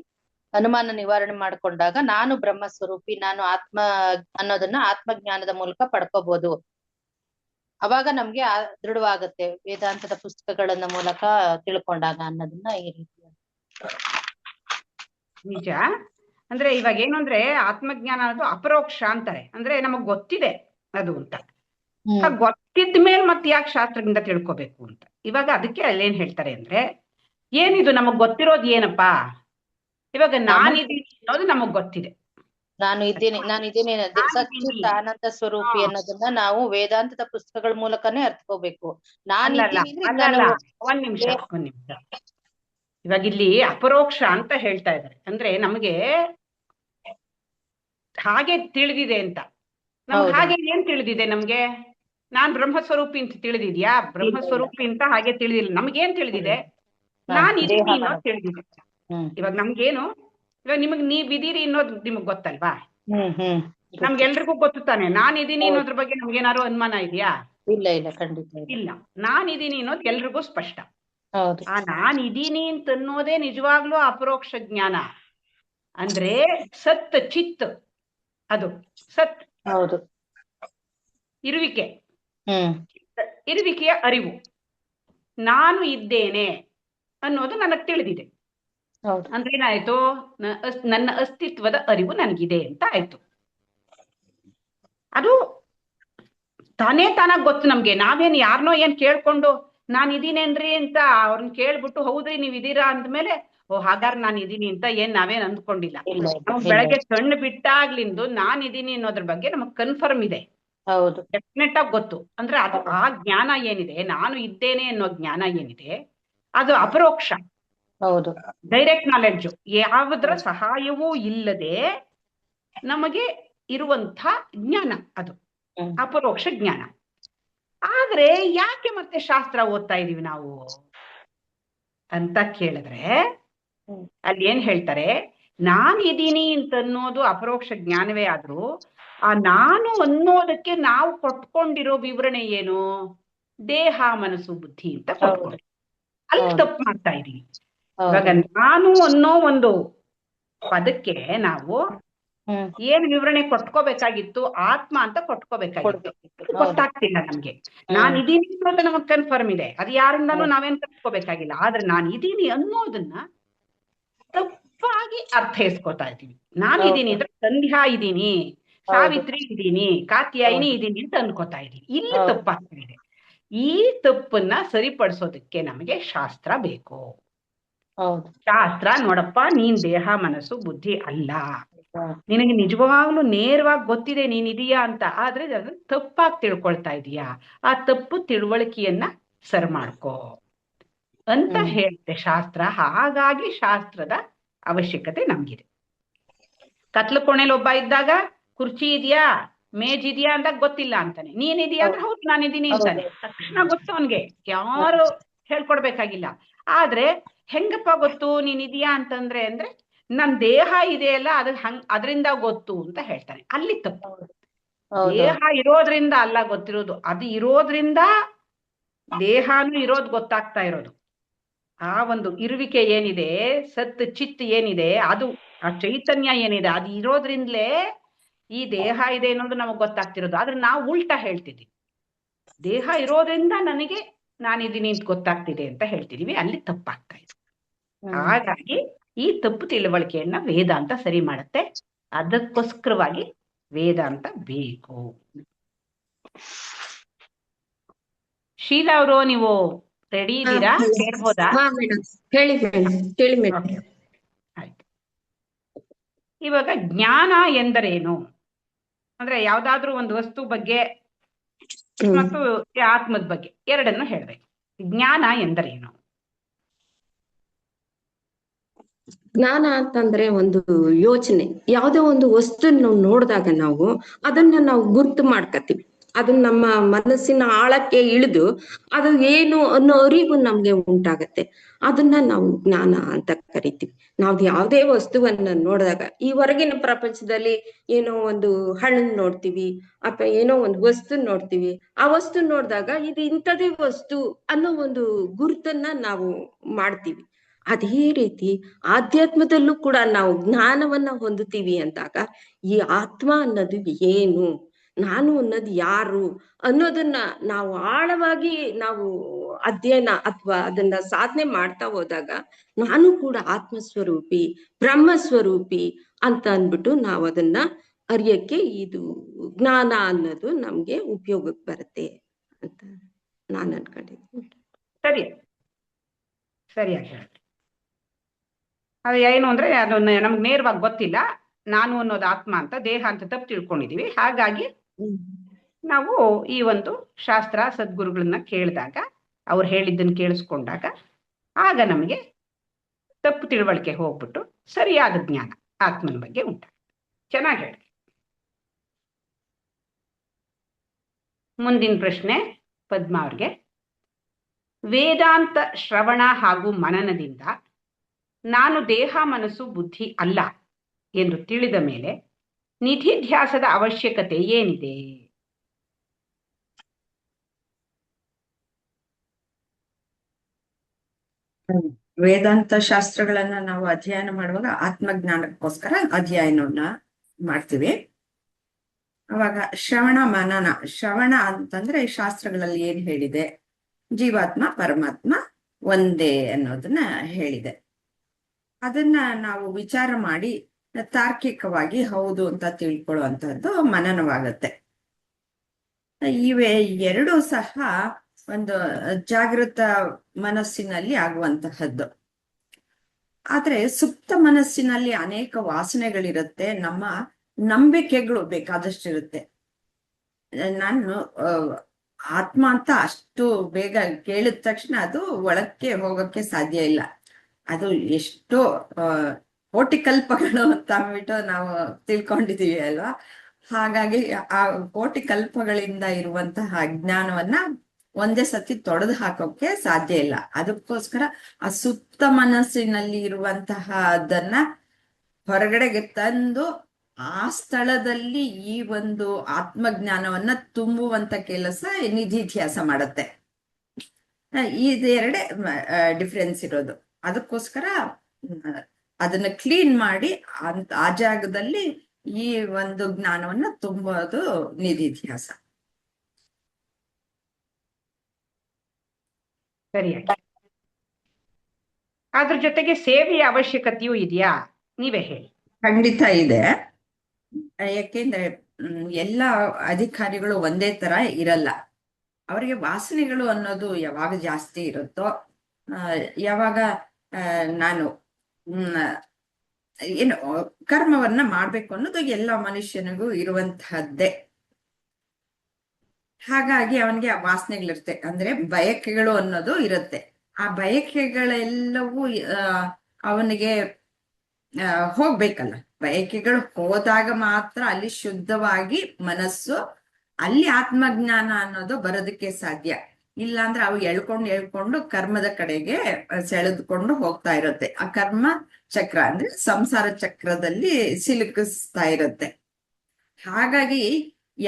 ಅನುಮಾನ ನಿವಾರಣೆ ಮಾಡ್ಕೊಂಡಾಗ ನಾನು ಬ್ರಹ್ಮ ಸ್ವರೂಪಿ, ನಾನು ಆತ್ಮ ಅನ್ನೋದನ್ನ ಆತ್ಮಜ್ಞಾನದ ಮೂಲಕ ಪಡ್ಕೋಬಹುದು. ಅವಾಗ ನಮ್ಗೆ ದೃಢವಾಗುತ್ತೆ ವೇದಾಂತದ ಪುಸ್ತಕಗಳನ್ನ ಮೂಲಕ ತಿಳ್ಕೊಂಡಾಗ ಅನ್ನೋದನ್ನ ಈ ರೀತಿ. ನಿಜ. ಅಂದ್ರೆ ಇವಾಗ ಏನು ಅಂದ್ರೆ ಆತ್ಮಜ್ಞಾನ ಅನ್ನೋದು ಅಪರೋಕ್ಷ ಅಂತಾರೆ. ಅಂದ್ರೆ ನಮಗ್ ಗೊತ್ತಿದೆ ಅದು ಅಂತ. ಗೊತ್ತಿದ್ದ ಮೇಲೆ ಮತ್ತೆ ಯಾಕೆ ಶಾಸ್ತ್ರದಿಂದ ತಿಳ್ಕೊಬೇಕು ಅಂತ. ಇವಾಗ ಅದಕ್ಕೆ ಅಲ್ಲೇನ್ ಹೇಳ್ತಾರೆ ಅಂದ್ರೆ, ಏನಿದು ನಮಗ್ ಗೊತ್ತಿರೋದು ಏನಪ್ಪಾ, ಇವಾಗ ನಾನಿದ್ದೀನಿ ಅನ್ನೋದು ನಮಗ್ ಗೊತ್ತಿದೆ. ನಾನು ಇದ್ದೀನಿ ಸಚ್ಚಿತ್ ಆನಂದ ಸ್ವರೂಪಿ ಅನ್ನೋದನ್ನ ನಾವು ವೇದಾಂತದ ಪುಸ್ತಕಗಳ ಮೂಲಕನೇ ಅರ್ಥಕೋಬೇಕು. ಒಂದ್ ನಿಮಿಷ. ಇವಾಗ ಇಲ್ಲಿ ಅಪರೋಕ್ಷ ಅಂತ ಹೇಳ್ತಾ ಇದ್ದಾರೆ. ಅಂದ್ರೆ ನಮ್ಗೆ ಹಾಗೆ ತಿಳಿದಿದೆ ಅಂತ. ನಮ್ಗೆ ಹಾಗೆ ಏನ್ ತಿಳಿದಿದೆ? ನಮ್ಗೆ ನಾನ್ ಬ್ರಹ್ಮಸ್ವರೂಪಿ ಅಂತ ತಿಳಿದಿದ್ಯಾ? ಬ್ರಹ್ಮಸ್ವರೂಪಿ ಅಂತ ಹಾಗೆ ತಿಳಿದಿಲ್ಲ. ನಮ್ಗೇನ್ ತಿಳಿದಿದೆ? ನಾನ್ ಇದೀನಿ ಅನ್ನೋದು ತಿಳಿದಿದೆ. ಇವಾಗ ನಮ್ಗೇನು, ಇವಾಗ ನೀವ್ ಇದೀರಿ ಅನ್ನೋದು ನಿಮಗ್ ಗೊತ್ತಲ್ವಾ? ನಮ್ಗೆಲ್ರಿಗೂ ಗೊತ್ತು ತಾನೆ. ನಾನ್ ಇದೀನಿ ಅನ್ನೋದ್ರ ಬಗ್ಗೆ ನಮ್ಗೇನಾದ್ರು ಅನುಮಾನ ಇದೆಯಾ? ಇಲ್ಲ, ಖಂಡಿತ ಇಲ್ಲ. ನಾನ್ ಇದೀನಿ ಅನ್ನೋದು ಎಲ್ರಿಗೂ ಸ್ಪಷ್ಟ. ಆ ನಾನ್ ಇದೀನಿ ಅಂತ ಅನ್ನೋದೇ ನಿಜವಾಗ್ಲೂ ಅಪರೋಕ್ಷ ಜ್ಞಾನ. ಅಂದ್ರೆ ಸತ್ ಚಿತ್, ಅದು ಸತ್ ಇರುವಿಕೆ, ಇರುವಿಕೆಯ ಅರಿವು. ನಾನು ಇದ್ದೇನೆ ಅನ್ನೋದು ನನಗ್ ತಿಳಿದಿದೆ. ಅಂದ್ರೆ ಏನಾಯ್ತು? ನನ್ನ ಅಸ್ತಿತ್ವದ ಅರಿವು ನನಗಿದೆ ಅಂತ ಆಯ್ತು. ಅದು ತಾನೇ ತಾನಾಗ್ ಗೊತ್ತು ನಮ್ಗೆ. ನಾವೇನ್ ಯಾರನೋ ಏನ್ ಕೇಳ್ಕೊಂಡು ನಾನ್ ಇದೀನೇನ್ರಿ ಅಂತ ಅವ್ರನ್ನ ಕೇಳ್ಬಿಟ್ಟು, ಹೌದ್ರಿ ನೀವ್ ಇದೀರಾ ಅಂದ್ಮೇಲೆ ಹಾಗಾದ್ರೆ ನಾನ್ ಇದೀನಿ ಅಂತ ನಾವೇನ್ ಅಂದ್ಕೊಂಡಿಲ್ಲ. ನಮ್ಗ್ ಬೆಳಗ್ಗೆ ಕಣ್ಣು ಬಿಟ್ಟಾಗ್ಲಿಂದು ನಾನ್ ಇದೀನಿ ಅನ್ನೋದ್ರ ಬಗ್ಗೆ ನಮಗ್ ಕನ್ಫರ್ಮ್ ಇದೆ. ಡೆಫಿನೆಟ್ ಆಗಿ ಗೊತ್ತು. ಅಂದ್ರೆ ಅದು ಆ ಜ್ಞಾನ ಏನಿದೆ, ನಾನು ಇದ್ದೇನೆ ಅನ್ನೋ ಜ್ಞಾನ ಏನಿದೆ, ಅದು ಅಪರೋಕ್ಷ. ಡೈರೆಕ್ಟ್ ನಾಲೆಡ್ಜ್, ಯಾವುದರ ಸಹಾಯವೂ ಇಲ್ಲದೆ ನಮಗೆ ಇರುವಂತ ಜ್ಞಾನ, ಅದು ಅಪರೋಕ್ಷ ಜ್ಞಾನ. ಆದ್ರೆ ಯಾಕೆ ಮತ್ತೆ ಶಾಸ್ತ್ರ ಓದ್ತಾ ಇದೀವಿ ನಾವು ಅಂತ ಕೇಳಿದ್ರೆ, ಅಲ್ಲಿ ಏನ್ ಹೇಳ್ತಾರೆ? ನಾನು ಇದೀನಿ ಅಂತ ಅನ್ನೋದು ಅಪರೋಕ್ಷ ಜ್ಞಾನವೇ ಆದ್ರೂ, ಆ ನಾನು ಅನ್ನೋದಕ್ಕೆ ನಾವು ಕೊಟ್ಕೊಂಡಿರೋ ವಿವರಣೆ ಏನು? ದೇಹ ಮನಸ್ಸು ಬುದ್ಧಿ ಅಂತ ಕೊಟ್ಕೊಂಡು ಅಲ್ಲಿ ತಪ್ಪು ಮಾಡ್ತಾ ಇದೀವಿ. ಇವಾಗ ನಾನು ಅನ್ನೋ ಒಂದು ಪದಕ್ಕೆ ನಾವು ಏನ್ ವಿವರಣೆ ಕೊಟ್ಕೋಬೇಕಾಗಿತ್ತು? ಆತ್ಮ ಅಂತ ಕೊಟ್ಕೋಬೇಕಾಗಿತ್ತು. ಗೊತ್ತಾಗ್ತಿಲ್ಲ ನಮ್ಗೆ. ನಾನ್ ಇದೀನಿ ಅನ್ನೋದು ನಮಗ್ ಕನ್ಫರ್ಮ್ ಇದೆ. ಅದು ಯಾರಿಂದಾನು ನಾವೇನ್ ಕಟ್ಕೋಬೇಕಾಗಿಲ್ಲ. ಆದ್ರೆ ನಾನ್ ಇದೀನಿ ಅನ್ನೋದನ್ನ ತಪ್ಪಾಗಿ ಅರ್ಥೈಸ್ಕೊತಾ ಇದ್ದೀವಿ. ನಾನು ಇದೀನಿ ಅಂದ್ರೆ ಸಂಧ್ಯಾ ಇದೀನಿ, ಸಾವಿತ್ರಿ ಇದೀನಿ, ಕಾತ್ಯಾಯಿನಿ ಇದೀನಿ ಅಂತ ಅನ್ಕೋತಾ ಇದೀವಿ. ಇಲ್ಲಿ ತಪ್ಪಾಗ್ತಾ ಇದೆ. ಈ ತಪ್ಪನ್ನ ಸರಿಪಡಿಸೋದಕ್ಕೆ ನಮಗೆ ಶಾಸ್ತ್ರ ಬೇಕು. ಹೌದು. ಶಾಸ್ತ್ರ ನೋಡಪ್ಪ, ನೀನ್ ದೇಹ ಮನಸ್ಸು ಬುದ್ಧಿ ಅಲ್ಲ, ನಿನಗೆ ನಿಜವಾಗ್ಲೂ ನೇರವಾಗಿ ಗೊತ್ತಿದೆ ನೀನಿದೀಯಾ ಅಂತ, ಆದ್ರೆ ಅದನ್ನ ತಪ್ಪಾಗಿ ತಿಳ್ಕೊಳ್ತಾ ಇದೀಯಾ, ಆ ತಪ್ಪು ತಿಳುವಳಿಕೆಯನ್ನ ಸರಿ ಮಾಡ್ಕೋ ಅಂತ ಹೇಳುತ್ತೆ ಶಾಸ್ತ್ರ. ಹಾಗಾಗಿ ಶಾಸ್ತ್ರದ ಅವಶ್ಯಕತೆ ನಮ್ಗಿದೆ. ಕತ್ಲು ಕೋಣೆಲಿ ಒಬ್ಬ ಇದ್ದಾಗ ಕುರ್ಚಿ ಇದೆಯಾ ಮೇಜ್ ಇದೆಯಾ ಅಂದಾಗ ಗೊತ್ತಿಲ್ಲ ಅಂತಾನೆ, ನೀನಿದೀಯಾ ಅಂದ್ರೆ ಹೌದು ನಾನಿದ್ದೀನಿ ಅಂತಾನೆ, ತಕ್ಷಣ ಗೊತ್ತು ಅವನ್ಗೆ, ಯಾರು ಹೇಳ್ಕೊಡ್ಬೇಕಾಗಿಲ್ಲ. ಆದ್ರೆ ಹೆಂಗಪ್ಪ ಗೊತ್ತು ನೀನಿದೀಯಾ ಅಂತಂದ್ರೆ ಅಂದ್ರೆ ನನ್ ದೇಹ ಇದೆಯಲ್ಲ ಅದರಿಂದ ಗೊತ್ತು ಅಂತ ಹೇಳ್ತಾನೆ. ಅಲ್ಲಿ ತಪ್ಪು. ದೇಹ ಇರೋದ್ರಿಂದ ಅಲ್ಲ ಗೊತ್ತಿರೋದು, ಅದು ಇರೋದ್ರಿಂದ ದೇಹನೂ ಇರೋದು ಗೊತ್ತಾಗ್ತಾ ಇರೋದು. ಆ ಒಂದು ಇರುವಿಕೆ ಏನಿದೆ, ಸತ್ ಚಿತ್ ಏನಿದೆ, ಅದು ಆ ಚೈತನ್ಯ ಏನಿದೆ, ಅದು ಇರೋದ್ರಿಂದಲೇ ಈ ದೇಹ ಇದೆ ಅನ್ನೋದು ನಮಗ್ ಗೊತ್ತಾಗ್ತಿರೋದು. ಆದ್ರೆ ನಾವು ಉಲ್ಟಾ ಹೇಳ್ತಿದ್ವಿ, ದೇಹ ಇರೋದ್ರಿಂದ ನನಗೆ ನಾನಿದ್ದೀನಿ ಅಂತ ಗೊತ್ತಾಗ್ತಿದೆ ಅಂತ ಹೇಳ್ತಿದೀವಿ. ಅಲ್ಲಿ ತಪ್ಪಾಗ್ತಾ ಇದೆ. ಹಾಗಾಗಿ ಈ ತಪ್ಪು ತಿಳುವಳಿಕೆಯನ್ನ ವೇದಾಂತ ಸರಿ ಮಾಡುತ್ತೆ. ಅದಕ್ಕೋಸ್ಕರವಾಗಿ ವೇದಾಂತ ಬೇಕು. ಶೀಲಾ ಅವರು, ನೀವು ರೆಡಿ ಇದ್ದೀರಾ? ಕೇಳ್ಬೋದಾ? ಹೇಳಿ ಮೇಡಮ್. ಆಯ್ತು. ಇವಾಗ ಜ್ಞಾನ ಎಂದರೇನು ಅಂದ್ರೆ ಯಾವ್ದಾದ್ರೂ ಒಂದು ವಸ್ತು ಬಗ್ಗೆ ಮತ್ತು ಆತ್ಮದ ಬಗ್ಗೆ ಎರಡನ್ನು ಹೇಳ್ಬೇಕು. ಜ್ಞಾನ ಎಂದರೇನು? ಜ್ಞಾನ ಅಂತಂದ್ರೆ ಒಂದು ಯೋಚನೆ. ಯಾವುದೇ ಒಂದು ವಸ್ತುವನ್ನು ನೋಡಿದಾಗ ನಾವು ಅದನ್ನ ನಾವು ಗುರ್ತು ಮಾಡ್ಕತೀವಿ. ಅದನ್ನ ನಮ್ಮ ಮನಸ್ಸಿನ ಆಳಕ್ಕೆ ಇಳಿದು ಅದು ಏನು ಅನ್ನೋ ಅರಿವು ನಮ್ಗೆ ಉಂಟಾಗತ್ತೆ. ಅದನ್ನ ನಾವು ಜ್ಞಾನ ಅಂತ ಕರಿತೀವಿ. ನಾವು ಯಾವುದೇ ವಸ್ತುವನ್ನ ನೋಡಿದಾಗ, ಈ ಹೊರಗಿನ ಪ್ರಪಂಚದಲ್ಲಿ ಏನೋ ಒಂದು ಹಣ್ಣು ನೋಡ್ತೀವಿ ಅಥವಾ ಏನೋ ಒಂದು ವಸ್ತು ನೋಡ್ತೀವಿ. ಆ ವಸ್ತು ನೋಡಿದಾಗ ಇದು ಇಂಥದೇ ವಸ್ತು ಅನ್ನೋ ಒಂದು ಗುರುತನ್ನ ನಾವು ಮಾಡ್ತೀವಿ. ಅದೇ ರೀತಿ ಆಧ್ಯಾತ್ಮದಲ್ಲೂ ಕೂಡ ನಾವು ಜ್ಞಾನವನ್ನ ಹೊಂದುತ್ತೀವಿ ಅಂದಾಗ ಈ ಆತ್ಮ ಅನ್ನೋದು ಏನು, ನಾನು ಅನ್ನೋದು ಯಾರು ಅನ್ನೋದನ್ನ ನಾವು ಆಳವಾಗಿ ನಾವು ಅಧ್ಯಯನ ಅಥವಾ ಅದನ್ನ ಸಾಧನೆ ಮಾಡ್ತಾ ಹೋದಾಗ ನಾನು ಕೂಡ ಆತ್ಮಸ್ವರೂಪಿ, ಬ್ರಹ್ಮಸ್ವರೂಪಿ ಅಂತ ಅಂದ್ಬಿಟ್ಟು ನಾವು ಅದನ್ನ ಅರಿಯಕ್ಕೆ ಇದು ಜ್ಞಾನ ಅನ್ನೋದು ನಮ್ಗೆ ಉಪಯೋಗಕ್ಕೆ ಬರುತ್ತೆ ಅಂತ ನಾನು ಅನ್ಕೊಂಡಿದ್ದೀನಿ. ಸರಿಯಾಗಿ ಹೇಳಿ. ಅದು ಏನು ಅಂದ್ರೆ ಅದನ್ನ ನಮ್ಗೆ ನೇರವಾಗಿ ಗೊತ್ತಿಲ್ಲ, ನಾನು ಅನ್ನೋದು ಆತ್ಮ ಅಂತ, ದೇಹ ಅಂತ ತಪ್ಪು ತಿಳ್ಕೊಂಡಿದೀವಿ. ಹಾಗಾಗಿ ನಾವು ಈ ಒಂದು ಶಾಸ್ತ್ರ ಸದ್ಗುರುಗಳನ್ನ ಕೇಳಿದಾಗ, ಅವ್ರು ಹೇಳಿದ್ದನ್ನು ಕೇಳಿಸ್ಕೊಂಡಾಗ ಆಗ ನಮಗೆ ತಪ್ಪು ತಿಳುವಳಿಕೆ ಹೋಗ್ಬಿಟ್ಟು ಸರಿಯಾದ ಜ್ಞಾನ ಆತ್ಮನ ಬಗ್ಗೆ ಉಂಟಾಗ. ಚೆನ್ನಾಗಿ ಹೇಳಿ. ಮುಂದಿನ ಪ್ರಶ್ನೆ ಪದ್ಮಾ ಅವ್ರಿಗೆ. ವೇದಾಂತ ಶ್ರವಣ ಹಾಗೂ ಮನನದಿಂದ ನಾನು ದೇಹ ಮನಸ್ಸು ಬುದ್ಧಿ ಅಲ್ಲ ಎಂದು ತಿಳಿದ ಮೇಲೆ ನಿಧಿಧ್ಯಾಸದ ಅವಶ್ಯಕತೆ ಏನಿದೆ? ವೇದಾಂತ ಶಾಸ್ತ್ರಗಳನ್ನ ನಾವು ಅಧ್ಯಯನ ಮಾಡುವಾಗ ಆತ್ಮಜ್ಞಾನಕ್ಕೋಸ್ಕರ ಅಧ್ಯಯನವನ್ನ ಮಾಡ್ತೀವಿ. ಅವಾಗ ಶ್ರವಣ ಮನನ. ಶ್ರವಣ ಅಂತಂದ್ರೆ ಶಾಸ್ತ್ರಗಳಲ್ಲಿ ಏನ್ ಹೇಳಿದೆ, ಜೀವಾತ್ಮ ಪರಮಾತ್ಮ ಒಂದೇ ಅನ್ನೋದನ್ನ ಹೇಳಿದೆ. ಅದನ್ನ ನಾವು ವಿಚಾರ ಮಾಡಿ ತಾರ್ಕಿಕವಾಗಿ ಹೌದು ಅಂತ ತಿಳ್ಕೊಳ್ಳುವಂತಹದ್ದು ಮನನವಾಗತ್ತೆ. ಇವೆ ಎರಡೂ ಸಹ ಒಂದು ಜಾಗೃತ ಮನಸ್ಸಿನಲ್ಲಿ ಆಗುವಂತಹದ್ದು. ಆದ್ರೆ ಸುಪ್ತ ಮನಸ್ಸಿನಲ್ಲಿ ಅನೇಕ ವಾಸನೆಗಳಿರುತ್ತೆ, ನಮ್ಮ ನಂಬಿಕೆಗಳು ಬೇಕಾದಷ್ಟಿರುತ್ತೆ. ನಾನು ಆತ್ಮ ಅಂತ ಅಷ್ಟು ಬೇಗ ಕೇಳಿದ ತಕ್ಷಣ ಅದು ಒಳಕ್ಕೆ ಹೋಗಕ್ಕೆ ಸಾಧ್ಯ ಇಲ್ಲ. ಅದು ಎಷ್ಟೋ ಕೋಟಿ ಕಲ್ಪಗಳು ಅಂತ ಅಂದ್ಬಿಟ್ಟು ನಾವು ತಿಳ್ಕೊಂಡಿದೀವಿ ಅಲ್ವಾ. ಹಾಗಾಗಿ ಆ ಕೋಟಿ ಕಲ್ಪಗಳಿಂದ ಇರುವಂತಹ ಅಜ್ಞಾನವನ್ನ ಒಂದೇ ಸತಿ ತೊಡೆದು ಹಾಕೋಕೆ ಸಾಧ್ಯ ಇಲ್ಲ. ಅದಕ್ಕೋಸ್ಕರ ಆ ಸುಪ್ತ ಮನಸ್ಸಿನಲ್ಲಿ ಇರುವಂತಹ ಅದನ್ನ ಹೊರಗಡೆಗೆ ತಂದು ಆ ಸ್ಥಳದಲ್ಲಿ ಈ ಒಂದು ಆತ್ಮಜ್ಞಾನವನ್ನ ತುಂಬುವಂತ ಕೆಲಸ ನಿಧಿಧ್ಯಾಸ ಮಾಡತ್ತೆ. ಇದೆರಡೇ ಡಿಫ್ರೆನ್ಸ್ ಇರೋದು. ಅದಕ್ಕೋಸ್ಕರ ಅದನ್ನ ಕ್ಲೀನ್ ಮಾಡಿ ಆ ಜಾಗದಲ್ಲಿ ಈ ಒಂದು ಜ್ಞಾನವನ್ನ ತುಂಬೋದು ನಿಧಿಧ್ಯಾಸ. ಸರಿಯಾಗಿ. ಅದ್ರ ಜೊತೆಗೆ ಸೇವೆಯ ಅವಶ್ಯಕತೆಯೂ ಇದೆಯಾ? ನೀವೇ ಹೇಳಿ. ಖಂಡಿತ ಇದೆ. ಯಾಕೆಂದ್ರೆ ಎಲ್ಲ ಅಧಿಕಾರಿಗಳು ಒಂದೇ ತರ ಇರಲ್ಲ. ಅವರಿಗೆ ವಾಸನೆಗಳು ಅನ್ನೋದು ಯಾವಾಗ ಜಾಸ್ತಿ ಇರುತ್ತೋ, ಯಾವಾಗ ನಾನು ಏನು ಕರ್ಮವನ್ನ ಮಾಡ್ಬೇಕು ಅನ್ನೋದು ಎಲ್ಲ ಮನುಷ್ಯನಿಗೂ ಇರುವಂತಹದ್ದೇ. ಹಾಗಾಗಿ ಅವನಿಗೆ ಆ ವಾಸನೆಗಳಿರುತ್ತೆ, ಅಂದ್ರೆ ಬಯಕೆಗಳು ಅನ್ನೋದು ಇರುತ್ತೆ. ಆ ಬಯಕೆಗಳೆಲ್ಲವೂ ಅವನಿಗೆ ಹೋಗ್ಬೇಕಲ್ಲ. ಬಯಕೆಗಳು ಹೋದಾಗ ಮಾತ್ರ ಅಲ್ಲಿ ಶುದ್ಧವಾಗಿ ಮನಸ್ಸು, ಅಲ್ಲಿ ಆತ್ಮಜ್ಞಾನ ಅನ್ನೋದು ಬರೋದಕ್ಕೆ ಸಾಧ್ಯ. ಇಲ್ಲಾಂದ್ರೆ ಅವು ಎಳ್ಕೊಂಡು ಕರ್ಮದ ಕಡೆಗೆ ಸೆಳೆದುಕೊಂಡು ಹೋಗ್ತಾ ಇರುತ್ತೆ. ಆ ಕರ್ಮ ಚಕ್ರ ಅಂದ್ರೆ ಸಂಸಾರ ಚಕ್ರದಲ್ಲಿ ಸಿಲುಕಿಸ್ತಾ ಇರುತ್ತೆ. ಹಾಗಾಗಿ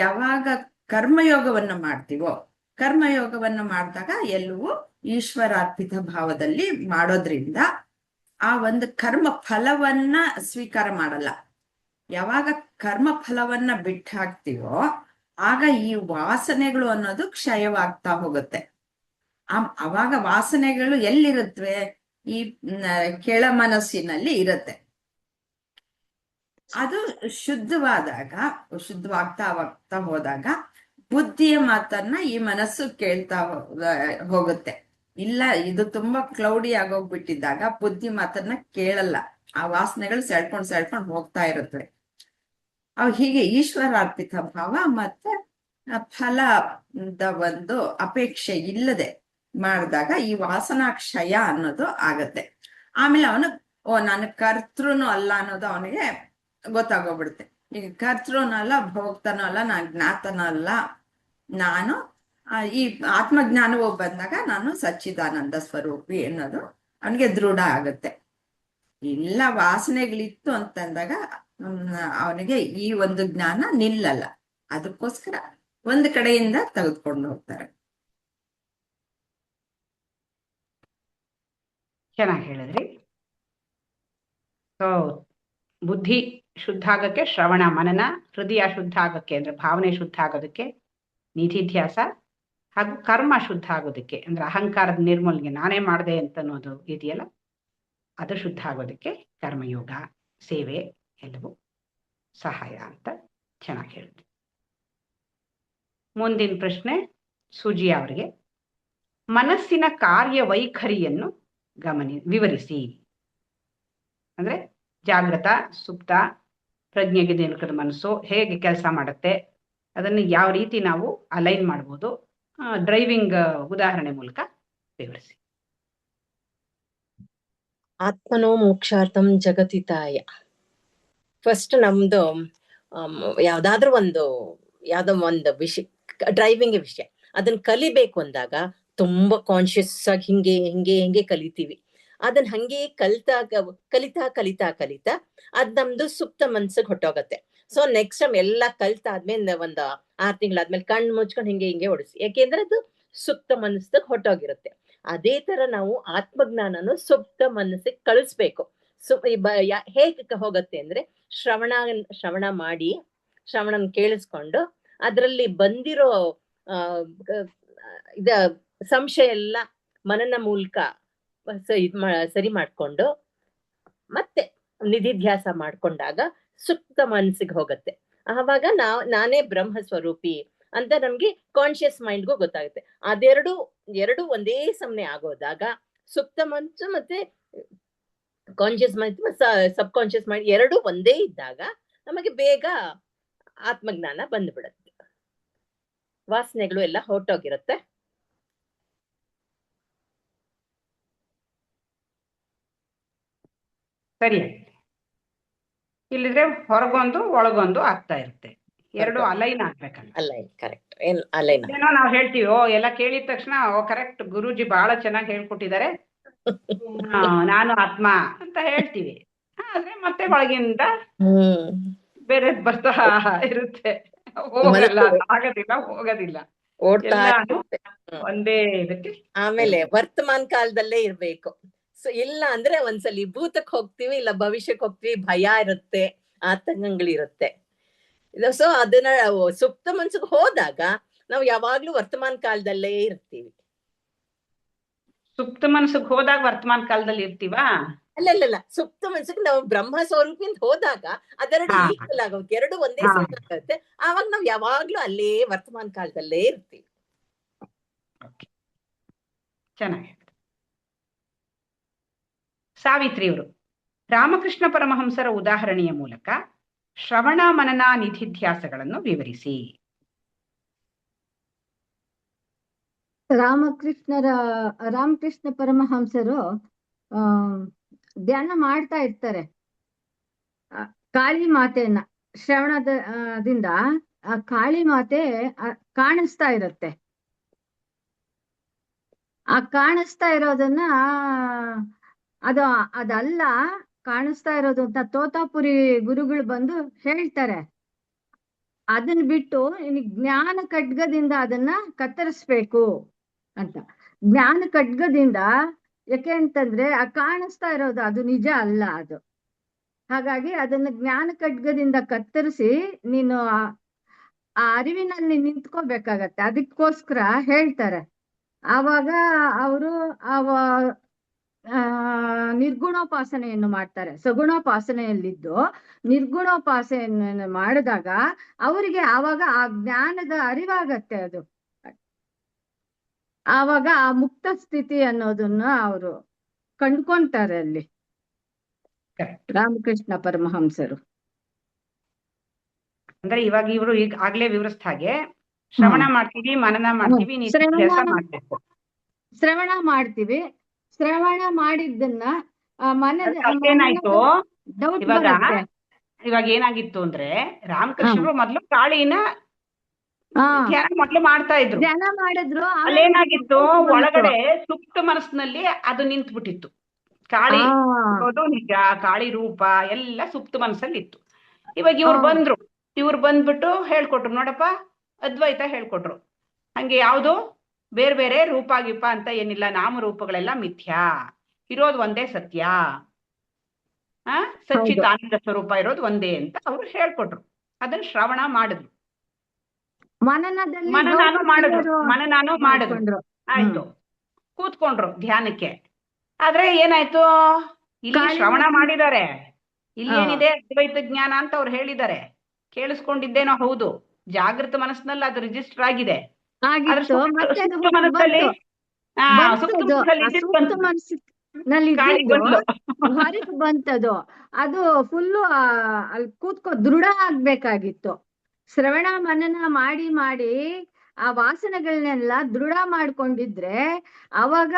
ಯಾವಾಗ ಕರ್ಮಯೋಗವನ್ನ ಮಾಡ್ತೀವೋ, ಕರ್ಮಯೋಗವನ್ನ ಮಾಡಿದಾಗ ಎಲ್ಲವೂ ಈಶ್ವರಾರ್ಪಿತ ಭಾವದಲ್ಲಿ ಮಾಡೋದ್ರಿಂದ ಆ ಒಂದು ಕರ್ಮ ಫಲವನ್ನ ಸ್ವೀಕಾರ ಮಾಡಲ್ಲ. ಯಾವಾಗ ಕರ್ಮ ಫಲವನ್ನ ಬಿಟ್ಟು ಹಾಕ್ತಿವೋ ಆಗ ಈ ವಾಸನೆಗಳು ಅನ್ನೋದು ಕ್ಷಯವಾಗ್ತಾ ಹೋಗುತ್ತೆ. ಅವಾಗ ವಾಸನೆಗಳು ಎಲ್ಲಿರುತ್ತವೆ? ಈ ಕೆಳ ಮನಸ್ಸಿನಲ್ಲಿ ಇರುತ್ತೆ. ಅದು ಶುದ್ಧವಾಗ್ತಾ ಹೋದಾಗ ಬುದ್ಧಿಯ ಮಾತನ್ನ ಈ ಮನಸ್ಸು ಕೇಳ್ತಾ ಹೋಗುತ್ತೆ. ಇಲ್ಲ, ಇದು ತುಂಬಾ ಕ್ಲೌಡಿ ಆಗೋಗ್ಬಿಟ್ಟಿದ್ದಾಗ ಬುದ್ಧಿ ಮಾತನ್ನ ಕೇಳಲ್ಲ. ಆ ವಾಸನೆಗಳು ಸೆಳ್ಕೊಂಡು ಹೋಗ್ತಾ ಇರುತ್ತವೆ. ಅವು ಹೀಗೆ ಈಶ್ವರಾರ್ಪಿತ ಭಾವ ಮತ್ತೆ ಫಲದ ಒಂದು ಅಪೇಕ್ಷೆ ಇಲ್ಲದೆ ಮಾಡಿದಾಗ ಈ ವಾಸನಾಕ್ಷಯ ಅನ್ನೋದು ಆಗತ್ತೆ. ಆಮೇಲೆ ಅವನು ನಾನು ಕರ್ತೃನು ಅಲ್ಲ ಅನ್ನೋದು ಅವನಿಗೆ ಗೊತ್ತಾಗೋಗ್ಬಿಡುತ್ತೆ. ಈಗ ಕರ್ತೃನೂ ಅಲ್ಲ, ಭೋಕ್ತನೂ ಅಲ್ಲ, ನಾನು ಜ್ಞಾತನೂ ಅಲ್ಲ, ನಾನು ಈ ಆತ್ಮಜ್ಞಾನವು ಬಂದಾಗ ನಾನು ಸಚ್ಚಿದಾನಂದ ಸ್ವರೂಪಿ ಅನ್ನೋದು ಅವನಿಗೆ ದೃಢ ಆಗುತ್ತೆ. ಇಲ್ಲ ವಾಸನೆಗಳಿತ್ತು ಅಂತಂದಾಗ ಅವನಿಗೆ ಈ ಒಂದು ಜ್ಞಾನ ನಿಲ್ಲಲ್ಲ. ಅದಕ್ಕೋಸ್ಕರ ಒಂದು ಕಡೆಯಿಂದ ತೆಗೆದುಕೊಂಡು ಹೋಗ್ತಾರೆ. ಚೆನ್ನಾಗಿ ಹೇಳಿದ್ರಿ. ಸೊ ಬುದ್ಧಿ ಶುದ್ಧ ಆಗಕ್ಕೆ ಶ್ರವಣ ಮನನ, ಹೃದಯ ಶುದ್ಧ ಆಗಕ್ಕೆ ಅಂದ್ರೆ ಭಾವನೆ ಶುದ್ಧ ಆಗೋದಕ್ಕೆ ನಿಧಿಧ್ಯಾಸ, ಹಾಗೂ ಕರ್ಮ ಶುದ್ಧ ಆಗೋದಕ್ಕೆ ಅಂದ್ರೆ ಅಹಂಕಾರದ ನಿರ್ಮೂಲನೆ, ನಾನೇ ಮಾಡಿದೆ ಅಂತ ಅನ್ನೋದು ಇದೆಯಲ್ಲ ಅದು ಶುದ್ಧ ಆಗೋದಕ್ಕೆ ಕರ್ಮಯೋಗ, ಸೇವೆ ಎಲ್ಲವೂ ಸಹಾಯ ಅಂತ ಚೆನ್ನಾಗಿ ಹೇಳಿದ್ರಿ. ಮುಂದಿನ ಪ್ರಶ್ನೆ ಸುಜಿಯ ಅವರಿಗೆ. ಮನಸ್ಸಿನ ಕಾರ್ಯವೈಖರಿಯನ್ನು ವಿವರಿಸಿ. ಅಂದ್ರೆ ಜಾಗೃತ, ಸುಪ್ತ, ಪ್ರಜ್ಞೆಗೆ ನಿಲುಕದ ಮನಸ್ಸು ಹೇಗೆ ಕೆಲಸ ಮಾಡುತ್ತೆ, ಅದನ್ನು ಯಾವ ರೀತಿ ನಾವು ಅಲೈನ್ ಮಾಡ್ಬೋದು, ಡ್ರೈವಿಂಗ್ ಉದಾಹರಣೆ ಮೂಲಕ ವಿವರಿಸಿ. ಆತ್ಮನೋ ಮೋಕ್ಷಾರ್ಥಂ ಜಗತಿತಾಯ. ಫಸ್ಟ್ ನಮ್ದು ಯಾವ್ದೋ ಒಂದು ವಿಷಯ, ಡ್ರೈವಿಂಗ್ ವಿಷಯ, ಅದನ್ನ ಕಲಿಬೇಕು ಅಂದಾಗ ತುಂಬಾ ಕಾನ್ಶಿಯಸ್ ಆಗಿ ಹಿಂಗೆ ಕಲಿತೀವಿ. ಅದನ್ನ ಹಂಗೆ ಕಲಿತಾ ಅದ್ ನಮ್ದು ಸುಪ್ತ ಮನ್ಸಿಗೆ ಹೊಟ್ಟೋಗತ್ತೆ. ಸೊ ನೆಕ್ಸ್ಟ್ ಟೈಮ್ ಎಲ್ಲ ಕಲ್ತಾದ್ಮೇಲೆ ಒಂದು 6 ತಿಂಗಳಾದ್ಮೇಲೆ ಕಣ್ಣು ಮುಚ್ಕೊಂಡು ಹಿಂಗೆ ಓಡಿಸಿ, ಯಾಕೆಂದ್ರೆ ಅದು ಸುಪ್ತ ಮನಸ್ಸಿಗೆ ಹೊಟ್ಟೋಗಿರುತ್ತೆ. ಅದೇ ತರ ನಾವು ಆತ್ಮಜ್ಞಾನನು ಸುಪ್ತ ಮನಸ್ಸಿಗೆ ಕಳಿಸ್ಬೇಕು. ಹೇಗೆ ಹೋಗತ್ತೆ ಅಂದ್ರೆ ಶ್ರವಣ ಮಾಡಿ, ಶ್ರವಣನ್ ಕೇಳಿಸ್ಕೊಂಡು ಅದ್ರಲ್ಲಿ ಬಂದಿರೋ ಸಂಶಯ ಎಲ್ಲ ಮನನ ಮೂಲಕ ಸರಿ ಮಾಡ್ಕೊಂಡು ಮತ್ತೆ ನಿಧಿಧ್ಯಾಸ ಮಾಡ್ಕೊಂಡಾಗ ಸುಪ್ತ ಮನಸ್ಸಿಗೆ ಹೋಗತ್ತೆ. ಆವಾಗ ನಾನೇ ಬ್ರಹ್ಮ ಸ್ವರೂಪಿ ಅಂತ ನಮ್ಗೆ ಕಾನ್ಶಿಯಸ್ ಮೈಂಡ್ಗೂ ಗೊತ್ತಾಗುತ್ತೆ. ಎರಡು ಒಂದೇ ಸಮನೆ ಆಗೋದಾಗ ಸುಪ್ತ ಮನಸ್ಸು ಮತ್ತೆ ಕಾನ್ಶಿಯಸ್ ಮೈಂಡ್, ಸಬ್ ಕಾನ್ಶಿಯಸ್ ಮೈಂಡ್ ಎರಡು ಒಂದೇ ಇದ್ದಾಗ ನಮಗೆ ಬೇಗ ಆತ್ಮಜ್ಞಾನ ಬಂದ್ಬಿಡುತ್ತೆ. ವಾಸನೆಗಳು ಎಲ್ಲ ಹೊರಟೋಗಿರುತ್ತೆ. ಸರಿ. ಇಲ್ಲಿದ್ರೆ ಹೊರಗೊಂದು ಒಳಗೊಂದು ಆಗ್ತಾ ಇರುತ್ತೆ, ಎರಡು ಅಲೈನ್ ಆಗ್ಬೇಕಲ್ಲ. Align, correct. ಅಲೈನ್ ಏನೋ ನಾವು ಹೇಳ್ತೀವಿ, ಎಲ್ಲ ಕೇಳಿದ ತಕ್ಷಣ ಕರೆಕ್ಟ್ ಗುರೂಜಿ ಬಹಳ ಚೆನ್ನಾಗಿ ಹೇಳ್ಕೊಟ್ಟಿದ್ದಾರೆ, ನಾನು ಆತ್ಮ ಅಂತ ಹೇಳ್ತೀವಿ. ಆದ್ರೆ ಮತ್ತೆ ಒಳಗಿಂದ ಬೇರೆ ಬರ್ತಾ ಇರುತ್ತೆ, ಹೋಗೋದಿಲ್ಲ. ಒಂದೇ ಇದಕ್ಕೆ. ಆಮೇಲೆ ವರ್ತಮಾನ ಕಾಲದಲ್ಲೇ ಇರ್ಬೇಕು. ಸೊ ಇಲ್ಲ ಅಂದ್ರೆ ಒಂದ್ಸಲಿ ಭೂತಕ್ಕೆ ಹೋಗ್ತೀವಿ, ಇಲ್ಲ ಭವಿಷ್ಯಕ್ಕೆ ಹೋಗ್ತೀವಿ, ಭಯ ಇರುತ್ತೆ, ಆತಂಕಗಳಿರುತ್ತೆ. ಸೊ ಅದನ್ನ ಸುಪ್ತ ಮನ್ಸಿಗೆ ಹೋದಾಗ ನಾವು ಯಾವಾಗ್ಲೂ ವರ್ತಮಾನ ಕಾಲದಲ್ಲೇ ಇರ್ತೀವಿ. ಸುಪ್ತ ಮನ್ಸಿಗೆ ಹೋದಾಗ ವರ್ತಮಾನ ಕಾಲದಲ್ಲಿ ಇರ್ತೀವಾ? ಅಲ್ಲ, ಸುಪ್ತ ಮನ್ಸಿಗೆ ನಾವು ಬ್ರಹ್ಮ ಸ್ವರೂಪಿಂದ ಹೋದಾಗ ಅದೆರಡು ಈಕ್ವಲ್ ಆಗೋದು, ಎರಡು ಒಂದೇ ಸಮಯ ಆಗುತ್ತೆ. ಆವಾಗ ನಾವು ಯಾವಾಗ್ಲೂ ಅಲ್ಲೇ ವರ್ತಮಾನ ಕಾಲದಲ್ಲೇ ಇರ್ತೀವಿ. ಓಕೆ, ಚೆನ್ನಾಗಿ. ಸಾವಿತ್ರಿಯವರು ರಾಮಕೃಷ್ಣ ಪರಮಹಂಸರ ಉದಾಹರಣೆಯ ಮೂಲಕ ಶ್ರವಣ ಮನನ ನಿಧಿಧ್ಯಾಸಗಳನ್ನು ವಿವರಿಸಿ. ರಾಮಕೃಷ್ಣ ಪರಮಹಂಸರು ಧ್ಯಾನ ಮಾಡ್ತಾ ಇರ್ತಾರೆ. ಕಾಳಿ ಮಾತೆಯನ್ನ ಶ್ರವಣದಿಂದ ಆ ಕಾಳಿ ಮಾತೆ ಕಾಣಿಸ್ತಾ ಇರುತ್ತೆ. ಆ ಕಾಣಿಸ್ತಾ ಇರೋದನ್ನ ಅದಲ್ಲ ಕಾಣಿಸ್ತಾ ಇರೋದು ಅಂತ ತೋತಾಪುರಿ ಗುರುಗಳು ಬಂದು ಹೇಳ್ತಾರೆ. ಅದನ್ನ ಬಿಟ್ಟು ಇನ್ನು ಜ್ಞಾನ ಖಡ್ಗದಿಂದ ಅದನ್ನ ಕತ್ತರಿಸ್ಬೇಕು ಅಂತ. ಜ್ಞಾನ ಖಡ್ಗದಿಂದ ಯಾಕೆ ಅಂತಂದ್ರೆ ಆ ಕಾಣಿಸ್ತಾ ಇರೋದು ಅದು ನಿಜ ಅಲ್ಲ ಅದು. ಹಾಗಾಗಿ ಅದನ್ನ ಜ್ಞಾನ ಖಡ್ಗದಿಂದ ಕತ್ತರಿಸಿ ನೀನು ಆ ಅರಿವಿನಲ್ಲಿ ನಿಂತ್ಕೋಬೇಕಾಗತ್ತೆ. ಅದಕ್ಕೋಸ್ಕರ ಹೇಳ್ತಾರೆ. ಆವಾಗ ಅವರು ನಿರ್ಗುಣೋಪಾಸನೆಯನ್ನು ಮಾಡ್ತಾರೆ. ಸಗುಣೋಪಾಸನೆಯಲ್ಲಿದ್ದು ನಿರ್ಗುಣೋಪಾಸನೆಯನ್ನು ಮಾಡಿದಾಗ ಅವರಿಗೆ ಆವಾಗ ಆ ಜ್ಞಾನದ ಅರಿವಾಗತ್ತೆ. ಅದು ಆವಾಗ ಆ ಮುಕ್ತ ಸ್ಥಿತಿ ಅನ್ನೋದನ್ನ ಅವರು ಕಂಡ್ಕೊಂತಾರೆ ಅಲ್ಲಿ ರಾಮಕೃಷ್ಣ ಪರಮಹಂಸರು. ಅಂದ್ರೆ ಇವಾಗ ಇವರು ಆಗ್ಲೇ ವಿವರಿಸಿದ ಹಾಗೆ ಶ್ರವಣ ಮಾಡ್ತೀವಿ, ಮನನ ಮಾಡ್ತೀವಿ, ನಿಧಿಧ್ಯಾಸ ಮಾಡ್ಬೇಕು. ಶ್ರವಣ ಮಾಡ್ತೀವಿ. ಶ್ರವಣ ಮಾಡಿದ್ದನ್ನ ಏನಾಯ್ತು ಡೌಟ್ ಇವಾಗ ಏನಾಗಿತ್ತು ಅಂದ್ರೆ ರಾಮಕೃಷ್ಣರು ಮೊದ್ಲು ಕಾಳಿನ ಧ್ಯಾನ ಮೊದ್ಲು ಮಾಡ್ತಾ ಇದ್ರು. ಧ್ಯಾನ ಮಾಡಿದ್ರು. ಅಲ್ಲೇನಾಗಿತ್ತು, ಒಳಗಡೆ ಸುಪ್ತ ಮನಸ್ಸಿನಲ್ಲಿ ಅದು ನಿಂತು ಬಿಟ್ಟಿತ್ತು. ಕಾಳಿ ನಿಜ, ಕಾಳಿ ರೂಪ ಎಲ್ಲ ಸುಪ್ತ ಮನಸ್ಸಲ್ಲಿ ಇತ್ತು. ಇವಾಗ ಇವ್ರು ಬಂದ್ಬಿಟ್ಟು ಹೇಳ್ಕೊಟ್ರು, ನೋಡಪ್ಪ ಅದ್ವೈತ ಹೇಳ್ಕೊಟ್ರು. ಹಂಗೆ ಯಾವ್ದು ಬೇರೆ ಬೇರೆ ರೂಪ ಗೀಪ ಅಂತ ಏನಿಲ್ಲ, ನಾಮರೂಪಗಳೆಲ್ಲ ಮಿಥ್ಯಾ, ಇರೋದು ಒಂದೇ ಸತ್ಯ, ಸಚ್ಚಿದಾನಂದ ಸ್ವರೂಪ ಇರೋದು ಒಂದೇ ಅಂತ ಅವ್ರು ಹೇಳ್ಕೊಟ್ರು. ಅದನ್ನ ಶ್ರವಣ ಮಾಡಿದ್ರು, ಮನನಾನು ಮಾಡಿದ್ರು. ಆಯ್ತು, ಕೂತ್ಕೊಂಡ್ರು ಧ್ಯಾನಕ್ಕೆ. ಆದ್ರೆ ಏನಾಯ್ತು, ಇಲ್ಲಿ ಶ್ರವಣ ಮಾಡಿದ್ದಾರೆ, ಇಲ್ಲಿ ಏನಿದೆ ಅದ್ವೈತ ಜ್ಞಾನ ಅಂತ ಅವ್ರು ಹೇಳಿದ್ದಾರೆ, ಕೇಳಿಸ್ಕೊಂಡಿದ್ದೇನೋ ಹೌದು, ಜಾಗೃತ ಮನಸ್ಸಿನಲ್ಲಿ ಅದು ರಿಜಿಸ್ಟರ್ ಆಗಿದೆ. ಹೊರಗೆ ಬಂತದು, ಅದು ಫುಲ್ಲು ಅಲ್ಲಿ ದೃಢ ಆಗ್ಬೇಕಾಗಿತ್ತು. ಶ್ರವಣ ಮನನ ಮಾಡಿ ಮಾಡಿ ಆ ವಾಸನೆಗಳನ್ನೆಲ್ಲ ದೃಢ ಮಾಡ್ಕೊಂಡಿದ್ರೆ ಅವಾಗ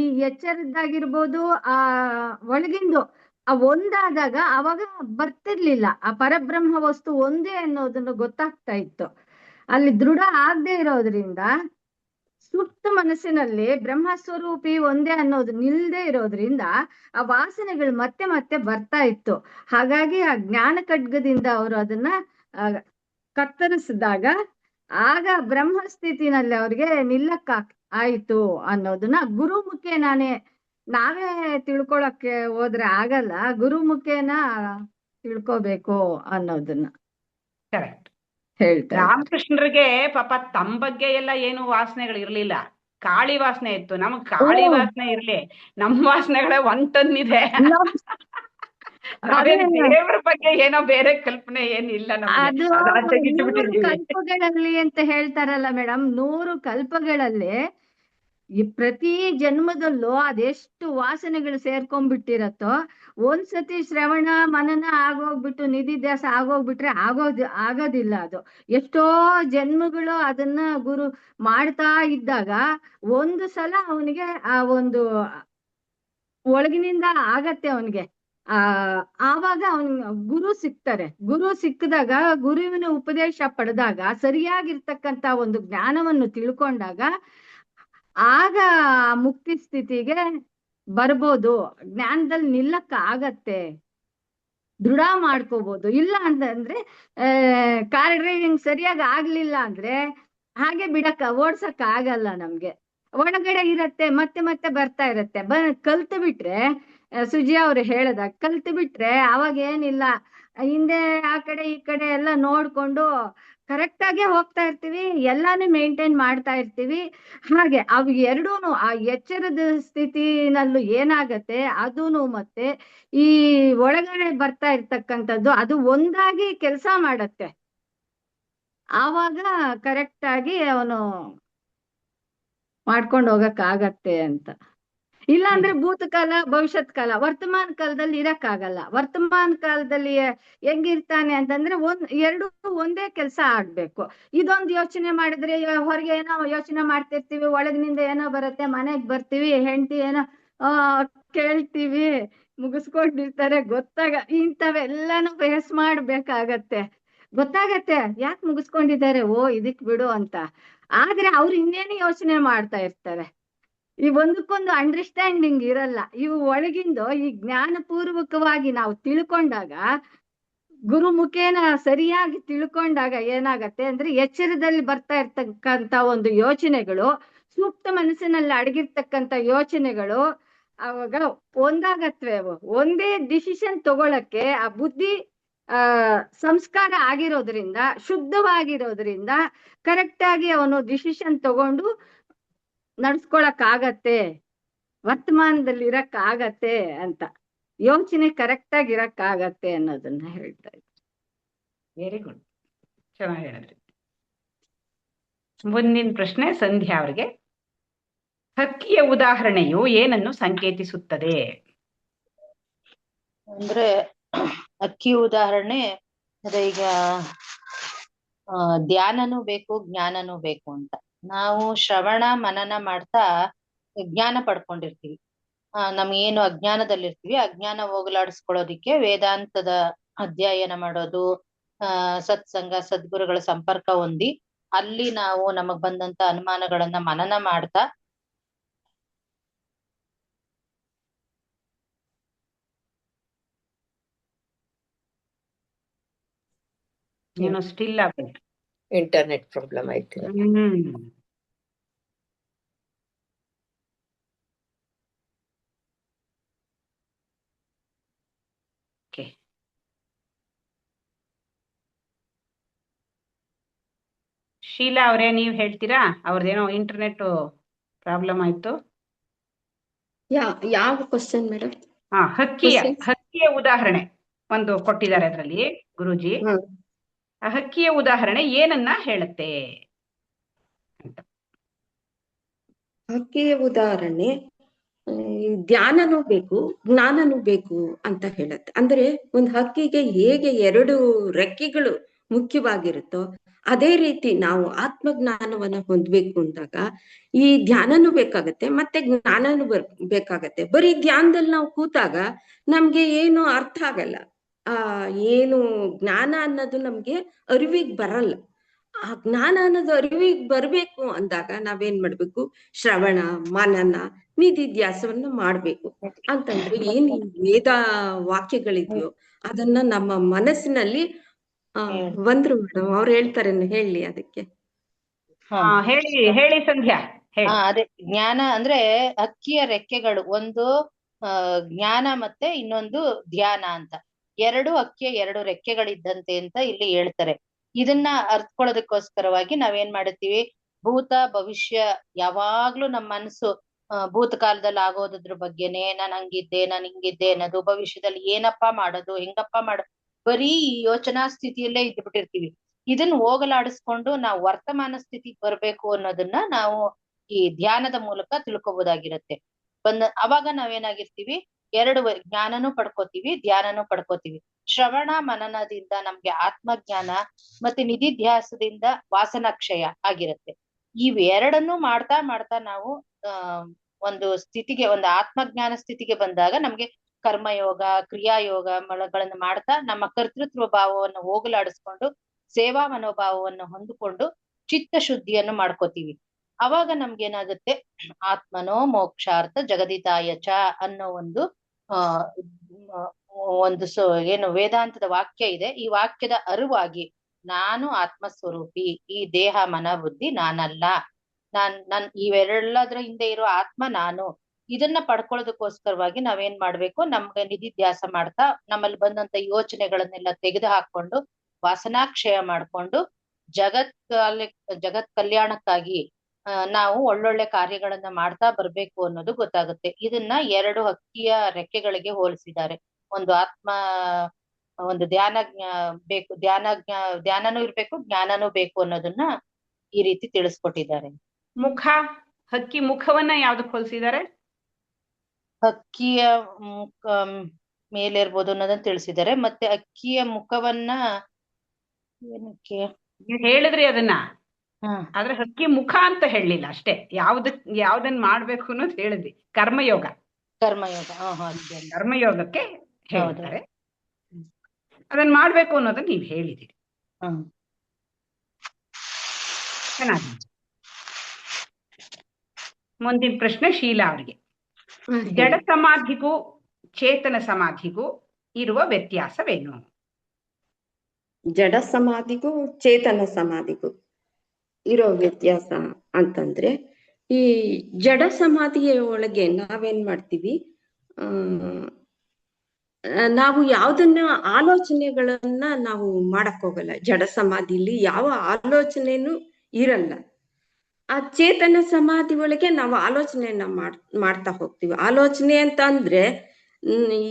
ಈ ಎಚ್ಚರದ್ದಾಗಿರ್ಬೋದು, ಆ ಒಳಗಿಂದು ಆ ಒಂದಾದಾಗ ಅವಾಗ ಬರ್ತಿರ್ಲಿಲ್ಲ. ಆ ಪರಬ್ರಹ್ಮ ವಸ್ತು ಒಂದೇ ಅನ್ನೋದನ್ನು ಗೊತ್ತಾಗ್ತಾ ಇತ್ತು. ಅಲ್ಲಿ ದೃಢ ಆಗದೆ ಇರೋದ್ರಿಂದ ಸುಪ್ತ ಮನಸ್ಸಿನಲ್ಲಿ ಬ್ರಹ್ಮಸ್ವರೂಪಿ ಒಂದೇ ಅನ್ನೋದು ನಿಲ್ದೇ ಇರೋದ್ರಿಂದ ಆ ವಾಸನೆಗಳು ಮತ್ತೆ ಮತ್ತೆ ಬರ್ತಾ ಇತ್ತು. ಹಾಗಾಗಿ ಆ ಜ್ಞಾನ ಖಡ್ಗದಿಂದ ಅವರು ಅದನ್ನ ಕತ್ತರಿಸಿದಾಗ ಆಗ ಬ್ರಹ್ಮಸ್ಥಿತಿನಲ್ಲಿ ಅವ್ರಿಗೆ ನಿಲ್ಲಕ್ಕ ಆಯ್ತು ಅನ್ನೋದನ್ನ ಗುರುಮುಖೇನಾನೇ, ನಾವೇ ತಿಳ್ಕೊಳಕ್ಕೆ ಹೋದ್ರೆ ಆಗಲ್ಲ, ಗುರುಮುಖೇನ ತಿಳ್ಕೋಬೇಕು ಅನ್ನೋದನ್ನ ಹೇಳ್ತಾರೆ. ರಾಮಕೃಷ್ಣರಿಗೆ ಪಾಪ ತಮ್ಮ ಬಗ್ಗೆ ಎಲ್ಲ ಏನು ವಾಸನೆಗಳು ಇರ್ಲಿಲ್ಲ, ಕಾಳಿ ವಾಸನೆ ಇತ್ತು. ನಮಗ್ ಕಾಳಿ ವಾಸನೆ ಇರ್ಲಿ, ನಮ್ಮ ವಾಸನೆಗಳೇ 1 ಟನ್ ಇದೆ. ದೇವರ ಬಗ್ಗೆ ಏನೋ ಬೇರೆ ಕಲ್ಪನೆ ಏನಿಲ್ಲ ಅದು 100 ಕಲ್ಪಗಳಲ್ಲಿ ಅಂತ ಹೇಳ್ತಾರಲ್ಲ ಮೇಡಮ್, 100 ಕಲ್ಪಗಳಲ್ಲಿ ಈ ಪ್ರತಿ ಜನ್ಮದಲ್ಲೂ ಅದೆಷ್ಟು ವಾಸನೆಗಳು ಸೇರ್ಕೊಂಡ್ಬಿಟ್ಟಿರತ್ತೋ, ಒಂದ್ಸತಿ ಶ್ರವಣ ಮನನ ಆಗೋಗ್ಬಿಟ್ಟು ನಿಧಿಧ್ಯಾಸ ಆಗೋಗ್ಬಿಟ್ರೆ ಆಗೋದಿಲ್ಲ. ಅದು ಎಷ್ಟೋ ಜನ್ಮಗಳು ಅದನ್ನ ಗುರು ಮಾಡ್ತಾ ಇದ್ದಾಗ ಒಂದು ಸಲ ಅವನಿಗೆ ಆ ಒಂದು ಒಳಗಿನಿಂದ ಆಗತ್ತೆ ಅವನಿಗೆ. ಆವಾಗ ಗುರು ಸಿಗ್ತಾರೆ. ಗುರು ಸಿಕ್ಕಿದಾಗ, ಗುರುವಿನ ಉಪದೇಶ ಪಡೆದಾಗ, ಸರಿಯಾಗಿರ್ತಕ್ಕಂತ ಒಂದು ಜ್ಞಾನವನ್ನು ತಿಳ್ಕೊಂಡಾಗ ಆಗ ಮುಕ್ತಿ ಸ್ಥಿತಿಗೆ ಬರ್ಬೋದು, ಜ್ಞಾನದಲ್ಲಿ ನಿಲ್ಲಕ್ಕ ಆಗತ್ತೆ, ದೃಢ ಮಾಡ್ಕೋಬಹುದು. ಇಲ್ಲ ಅಂತಂದ್ರೆ ಕಾರ್ ಡ್ರೈವಿಂಗ್ ಸರಿಯಾಗಿ ಆಗ್ಲಿಲ್ಲ ಅಂದ್ರೆ ಹಾಗೆ ಓಡ್ಸಕ್ ಆಗಲ್ಲ. ನಮ್ಗೆ ಒಳಗಡೆ ಇರತ್ತೆ, ಮತ್ತೆ ಮತ್ತೆ ಬರ್ತಾ ಇರತ್ತೆ. ಕಲ್ತು ಬಿಟ್ರೆ, ಸುಜಿಯಾ ಅವ್ರು ಹೇಳದಾಗ ಕಲ್ತು ಬಿಟ್ರೆ ಅವಾಗ ಏನಿಲ್ಲ, ಹಿಂದೆ ಆ ಕಡೆ ಈ ಕಡೆ ಎಲ್ಲ ನೋಡ್ಕೊಂಡು ಕರೆಕ್ಟ್ ಆಗೇ ಹೋಗ್ತಾ ಇರ್ತೀವಿ, ಎಲ್ಲಾನು ಮೇಂಟೈನ್ ಮಾಡ್ತಾ ಇರ್ತೀವಿ. ಹಾಗೆ ಅವು ಎರಡೂನು, ಆ ಎಚ್ಚರದ ಸ್ಥಿತಿನಲ್ಲೂ ಏನಾಗತ್ತೆ ಅದೂನು ಮತ್ತೆ ಈ ಒಳಗಡೆ ಬರ್ತಾ ಇರ್ತಕ್ಕಂಥದ್ದು ಅದು ಒಂದಾಗಿ ಕೆಲಸ ಮಾಡತ್ತೆ. ಆವಾಗ ಕರೆಕ್ಟ್ ಆಗಿ ಅವನು ಮಾಡ್ಕೊಂಡು ಹೋಗಕ್ ಆಗತ್ತೆ ಅಂತ. ಇಲ್ಲ ಅಂದ್ರೆ ಭೂತಕಾಲ ಭವಿಷ್ಯತ್ ಕಾಲ ವರ್ತಮಾನ ಕಾಲದಲ್ಲಿ ಇರಕ್ಕಾಗಲ್ಲ. ವರ್ತಮಾನ ಕಾಲದಲ್ಲಿ ಹೆಂಗಿರ್ತಾನೆ ಅಂತಂದ್ರೆ ಎರಡು ಒಂದೇ ಕೆಲಸ ಆಗ್ಬೇಕು. ಇದೊಂದು ಯೋಚನೆ ಮಾಡಿದ್ರೆ ಹೊರಗೆ ಏನೋ ಯೋಚನೆ ಮಾಡ್ತಿರ್ತೀವಿ, ಒಳಗಿನಿಂದ ಏನೋ ಬರುತ್ತೆ, ಮನೆಗ್ ಬರ್ತೀವಿ, ಹೆಂಡತಿ ಏನೋ ಕೇಳ್ತೀವಿ, ಮುಗಿಸ್ಕೊಂಡಿರ್ತಾರೆ, ಇಂಥವೆಲ್ಲಾನು ಫೇಸ್ ಮಾಡ್ಬೇಕಾಗತ್ತೆ. ಗೊತ್ತಾಗತ್ತೆ ಯಾಕೆ ಮುಗಿಸ್ಕೊಂಡಿದ್ದಾರೆ, ಓ ಇದಕ್ ಬಿಡು ಅಂತ. ಆದ್ರೆ ಅವ್ರು ಇನ್ನೇನು ಯೋಚನೆ ಮಾಡ್ತಾ ಇರ್ತಾರೆ. ಈ ಒಂದಕ್ಕೊಂದು ಅಂಡರ್ಸ್ಟ್ಯಾಂಡಿಂಗ್ ಇರಲ್ಲ. ಇವು ಒಳಗಿಂದು ಈ ಜ್ಞಾನಪೂರ್ವಕವಾಗಿ ನಾವು ತಿಳ್ಕೊಂಡಾಗ, ಗುರುಮುಖೇನ ಸರಿಯಾಗಿ ತಿಳ್ಕೊಂಡಾಗ ಏನಾಗತ್ತೆ ಅಂದ್ರೆ ಎಚ್ಚರದಲ್ಲಿ ಬರ್ತಾ ಇರ್ತಕ್ಕಂತ ಒಂದು ಯೋಚನೆಗಳು, ಸೂಕ್ತ ಮನಸ್ಸಿನಲ್ಲಿ ಅಡಗಿರ್ತಕ್ಕಂಥ ಯೋಚನೆಗಳು ಅವಾಗ ಒಂದಾಗತ್ವೆ. ಅವು ಒಂದೇ ಡಿಸಿಷನ್ ತಗೊಳಕ್ಕೆ ಆ ಬುದ್ಧಿ ಸಂಸ್ಕಾರ ಆಗಿರೋದ್ರಿಂದ, ಶುದ್ಧವಾಗಿರೋದ್ರಿಂದ ಕರೆಕ್ಟ್ ಆಗಿ ಅವನು ಡಿಸಿಷನ್ ತಗೊಂಡು ನಡ್ಸ್ಕೊಳಕ್ ಆಗತ್ತೆ, ವರ್ತಮಾನದಲ್ಲಿ ಇರಕ್ ಆಗತ್ತೆ ಅಂತ, ಯೋಚನೆ ಕರೆಕ್ಟ್ ಆಗಿ ಇರಕ್ ಆಗತ್ತೆ ಅನ್ನೋದನ್ನ ಹೇಳ್ತಾ ಇದ್ದೆ. ವೆರಿ ಗುಡ್, ಚೆನ್ನಾಗಿ ಹೇಳಿದ್ರಿ. ಮುಂದಿನ ಪ್ರಶ್ನೆ ಸಂಧ್ಯಾ ಅವರಿಗೆ. ಹಕ್ಕಿಯ ಉದಾಹರಣೆಯು ಏನನ್ನು ಸಂಕೇತಿಸುತ್ತದೆ? ಅಂದ್ರೆ ಅಕ್ಕಿ ಉದಾಹರಣೆ ಅದೇ, ಈಗ ಧ್ಯಾನನೂ ಬೇಕು ಜ್ಞಾನನೂ ಬೇಕು ಅಂತ. ನಾವು ಶ್ರವಣ ಮನನ ಮಾಡ್ತಾ ಜ್ಞಾನ ಪಡ್ಕೊಂಡಿರ್ತೀವಿ. ನಮ್ಗೇನು ಅಜ್ಞಾನದಲ್ಲಿರ್ತೀವಿ, ಅಜ್ಞಾನ ಹೋಗಲಾಡಿಸ್ಕೊಳ್ಳೋದಿಕ್ಕೆ ವೇದಾಂತದ ಅಧ್ಯಯನ ಮಾಡೋದು, ಸತ್ಸಂಗ ಸದ್ಗುರುಗಳ ಸಂಪರ್ಕ ಹೊಂದಿ ಅಲ್ಲಿ ನಾವು ನಮಗ್ ಬಂದಂತ ಅನುಮಾನಗಳನ್ನ ಮನನ ಮಾಡ್ತಾ ಏನೋ ಸ್ಟಿಲ್ ಆಗ್ಬೇಕು, ಇಂಟರ್ನೆಟ್ ಪ್ರಾಬ್ಲಮ್ ಆಯ್ತು. ಶೀಲಾ ಅವರೇ, ನೀವ್ ಹೇಳ್ತೀರಾ? ಅವ್ರದ್ದೇನೋ ಇಂಟರ್ನೆಟ್ ಪ್ರಾಬ್ಲಮ್ ಆಯ್ತು. ಯಾವ ಕ್ವಶನ್ ಮೇಡಮ್? ಹಕ್ಕಿಯ ಉದಾಹರಣೆ ಒಂದು ಕೊಟ್ಟಿದ್ದಾರೆ ಅದರಲ್ಲಿ ಗುರೂಜಿ. ಆ ಹಕ್ಕಿಯ ಉದಾಹರಣೆ ಏನನ್ನ ಹೇಳುತ್ತೆ ಅಂತ. ಹಕ್ಕಿಯ ಉದಾಹರಣೆ ಧ್ಯಾನನೂ ಬೇಕು ಜ್ಞಾನನೂ ಬೇಕು ಅಂತ ಹೇಳುತ್ತೆ. ಅಂದ್ರೆ ಒಂದು ಹಕ್ಕಿಗೆ ಹೇಗೆ 2 ರೆಕ್ಕೆಗಳು ಮುಖ್ಯವಾಗಿರುತ್ತೋ ಅದೇ ರೀತಿ ನಾವು ಆತ್ಮಜ್ಞಾನವನ್ನ ಹೊಂದ್ಬೇಕು ಅಂದಾಗ ಈ ಧ್ಯಾನನೂ ಬೇಕಾಗತ್ತೆ ಮತ್ತೆ ಜ್ಞಾನನೂ ಬೇಕಾಗತ್ತೆ. ಬರೀ ಧ್ಯಾನದಲ್ಲಿ ನಾವು ಕೂತಾಗ ನಮ್ಗೆ ಏನು ಅರ್ಥ ಆಗಲ್ಲ. ಏನು ಜ್ಞಾನ ಅನ್ನೋದು ನಮ್ಗೆ ಅರಿವಿಗೆ ಬರಲ್ಲ. ಆ ಜ್ಞಾನ ಅನ್ನೋದು ಅರಿವಿಗೆ ಬರ್ಬೇಕು ಅಂದಾಗ ನಾವೇನ್ ಮಾಡ್ಬೇಕು? ಶ್ರವಣ ಮನನ ನಿಧಿಧ್ಯಾಸವನ್ನ ಮಾಡ್ಬೇಕು. ಅಂತಂದ್ರೆ ಏನ್ ವೇದ ವಾಕ್ಯಗಳಿದೆಯೋ ಅದನ್ನ ನಮ್ಮ ಮನಸ್ಸಿನಲ್ಲಿ ಬಂದ್ರು ಮೇಡಮ್ ಅವ್ರು ಹೇಳ್ತಾರೆ, ಹೇಳಿ ಅದಕ್ಕೆ. ಹೇಳಿ ಸಂಧ್ಯಾ. ಅದೇ ಜ್ಞಾನ ಅಂದ್ರೆ ಹಕ್ಕಿಯ ರೆಕ್ಕೆಗಳು, ಒಂದು ಜ್ಞಾನ ಮತ್ತೆ ಇನ್ನೊಂದು ಧ್ಯಾನ ಅಂತ. 2 ಹಕ್ಕಿಯ 2 ರೆಕ್ಕೆಗಳಿದ್ದಂತೆ ಅಂತ ಇಲ್ಲಿ ಹೇಳ್ತಾರೆ. ಇದನ್ನ ಅರ್ಥಕೊಳ್ಳೋದಕ್ಕೋಸ್ಕರವಾಗಿ ನಾವೇನ್ ಮಾಡುತ್ತೀವಿ, ಭೂತ ಭವಿಷ್ಯ ಯಾವಾಗ್ಲೂ ನಮ್ಮ ಮನಸ್ಸು ಭೂತಕಾಲದಲ್ಲಿ ಆಗೋದ್ರ ಬಗ್ಗೆನೆ, ನಾನ್ ಹಂಗಿದ್ದೆ ನಾನ್ ಹಿಂಗಿದ್ದೆ ಅನ್ನೋದು, ಭವಿಷ್ಯದಲ್ಲಿ ಏನಪ್ಪಾ ಮಾಡೋದು ಹೆಂಗಪ್ಪ ಮಾಡೋದು, ಬರೀ ಈ ಯೋಚನಾ ಸ್ಥಿತಿಯಲ್ಲೇ ಇದ್ಬಿಟ್ಟಿರ್ತೀವಿ. ಇದನ್ನ ಹೋಗಲಾಡಿಸ್ಕೊಂಡು ನಾವು ವರ್ತಮಾನ ಸ್ಥಿತಿಗೆ ಬರ್ಬೇಕು ಅನ್ನೋದನ್ನ ನಾವು ಈ ಧ್ಯಾನದ ಮೂಲಕ ತಿಳ್ಕೊಬೋದಾಗಿರತ್ತೆ. ಅವಾಗ ನಾವೇನಾಗಿರ್ತೀವಿ, 2 ಜ್ಞಾನನೂ ಪಡ್ಕೋತೀವಿ ಧ್ಯಾನನೂ ಪಡ್ಕೋತೀವಿ. ಶ್ರವಣ ಮನನದಿಂದ ನಮ್ಗೆ ಆತ್ಮಜ್ಞಾನ ಮತ್ತೆ ನಿಧಿಧ್ಯಾಸದಿಂದ ವಾಸನಾಕ್ಷಯ ಆಗಿರುತ್ತೆ. ಇವೆರಡನ್ನೂ ಮಾಡ್ತಾ ಮಾಡ್ತಾ ನಾವು ಒಂದು ಸ್ಥಿತಿಗೆ, ಒಂದು ಆತ್ಮಜ್ಞಾನ ಸ್ಥಿತಿಗೆ ಬಂದಾಗ ನಮ್ಗೆ ಕರ್ಮಯೋಗ ಕ್ರಿಯಾಯೋಗ ಗಳನ್ನ ಮಾಡ್ತಾ ನಮ್ಮ ಕರ್ತೃತ್ವ ಭಾವವನ್ನು ಹೋಗಲಾಡಿಸ್ಕೊಂಡು ಸೇವಾ ಮನೋಭಾವವನ್ನು ಹೊಂದಿಕೊಂಡು ಚಿತ್ತ ಶುದ್ಧಿಯನ್ನು ಮಾಡ್ಕೋತೀವಿ. ಅವಾಗ ನಮ್ಗೇನಾಗುತ್ತೆ, ಆತ್ಮನೋ ಮೋಕ್ಷಾರ್ಥ ಜಗದಿತಾಯ ಚ ಅನ್ನೋ ಒಂದು ಏನು ವೇದಾಂತದ ವಾಕ್ಯ ಇದೆ. ಈ ವಾಕ್ಯದ ಅರಿವಾಗಿ ನಾನು ಆತ್ಮಸ್ವರೂಪಿ, ಈ ದೇಹ ಮನ ಬುದ್ಧಿ ನಾನಲ್ಲ, ನಾನ್ ಇವೆರಡರ ಹಿಂದೆ ಇರೋ ಆತ್ಮ ನಾನು. ಇದನ್ನ ಪಡ್ಕೊಳ್ಳೋದಕ್ಕೋಸ್ಕರವಾಗಿ ನಾವೇನ್ ಮಾಡ್ಬೇಕು, ನಮ್ಗೆ ನಿಧಿಧ್ಯಾಸ ಮಾಡ್ತಾ ನಮ್ಮಲ್ಲಿ ಬಂದಂತ ಯೋಚನೆಗಳನ್ನೆಲ್ಲ ತೆಗೆದು ಹಾಕೊಂಡು ವಾಸನಾಕ್ಷಯ ಮಾಡ್ಕೊಂಡು ಜಗತ್ ಕಲ್ಯಾಣಕ್ಕಾಗಿ ನಾವು ಒಳ್ಳೊಳ್ಳೆ ಕಾರ್ಯಗಳನ್ನ ಮಾಡ್ತಾ ಬರ್ಬೇಕು ಅನ್ನೋದು ಗೊತ್ತಾಗುತ್ತೆ. ಇದನ್ನ 2 ಹಕ್ಕಿಯ ರೆಕ್ಕೆಗಳಿಗೆ ಹೋಲಿಸಿದ್ದಾರೆ. ಒಂದು ಆತ್ಮ, ಒಂದು ಧ್ಯಾನ ಬೇಕು, ಧ್ಯಾನನೂ ಇರ್ಬೇಕು ಜ್ಞಾನನೂ ಬೇಕು ಅನ್ನೋದನ್ನ ಈ ರೀತಿ ತಿಳಿಸ್ಕೊಟ್ಟಿದ್ದಾರೆ. ಮುಖ ಹಕ್ಕಿ ಮುಖವನ್ನ ಯಾವ್ದಕ್ಕೆ ಹೋಲಿಸಿದ್ದಾರೆ? ಹಕ್ಕಿಯ ಮುಖ ಮೇಲೆ ಇರ್ಬೋದು ಅನ್ನೋದನ್ನ ತಿಳಿಸಿದ್ದಾರೆ. ಮತ್ತೆ ಅಕ್ಕಿಯ ಮುಖವನ್ನ ಏನಕ್ಕೆ ನೀವು ಹೇಳಿದ್ರಿ ಅದನ್ನ, ಹ್ಮ್ ಆದ್ರೆ ಹಕ್ಕಿ ಮುಖ ಅಂತ ಹೇಳಲಿಲ್ಲ ಅಷ್ಟೇ. ಯಾವ್ದನ್ನ ಮಾಡ್ಬೇಕು ಅನ್ನೋದು ಹೇಳಿದ್ವಿ. ಕರ್ಮಯೋಗ, ಕರ್ಮಯೋಗ. ಕರ್ಮಯೋಗಕ್ಕೆ ಹೌದು. ಹೇಳ್ತಾರೆ. ಅದನ್ನ ಮಾಡ್ಬೇಕು ಅನ್ನೋದನ್ನ ನೀವು ಹೇಳಿದಿರಿ. ಹ್ಮ್ ಚೆನ್ನಾಗಿ. ಮುಂದಿನ ಪ್ರಶ್ನೆ ಶೀಲಾ ಅವರಿಗೆ. ಜಡ ಸಮಾಧಿಗೂ ಚೇತನ ಸಮಾಧಿಗೂ ಇರುವ ವ್ಯತ್ಯಾಸವೇನು? ಜಡ ಸಮಾಧಿಗೂ ಚೇತನ ಸಮಾಧಿಗೂ ಇರೋ ವ್ಯತ್ಯಾಸ ಅಂತಂದ್ರೆ, ಈ ಜಡ ಸಮಾಧಿಯ ಒಳಗೆ ನಾವೇನ್ ಮಾಡ್ತೀವಿ, ನಾವು ಯಾವ್ದನ್ನ ಆಲೋಚನೆಗಳನ್ನ ನಾವು ಮಾಡಕ್ ಹೋಗಲ್ಲ. ಜಡ ಸಮಾಧಿಲಿ ಯಾವ ಆಲೋಚನೆನೂ ಇರಲ್ಲ. ಆ ಚೇತನ ಸಮಾಧಿ ಒಳಗೆ ನಾವು ಆಲೋಚನೆಯನ್ನ ಮಾಡ್ತಾ ಹೋಗ್ತೀವಿ. ಆಲೋಚನೆ ಅಂತ ಅಂದ್ರೆ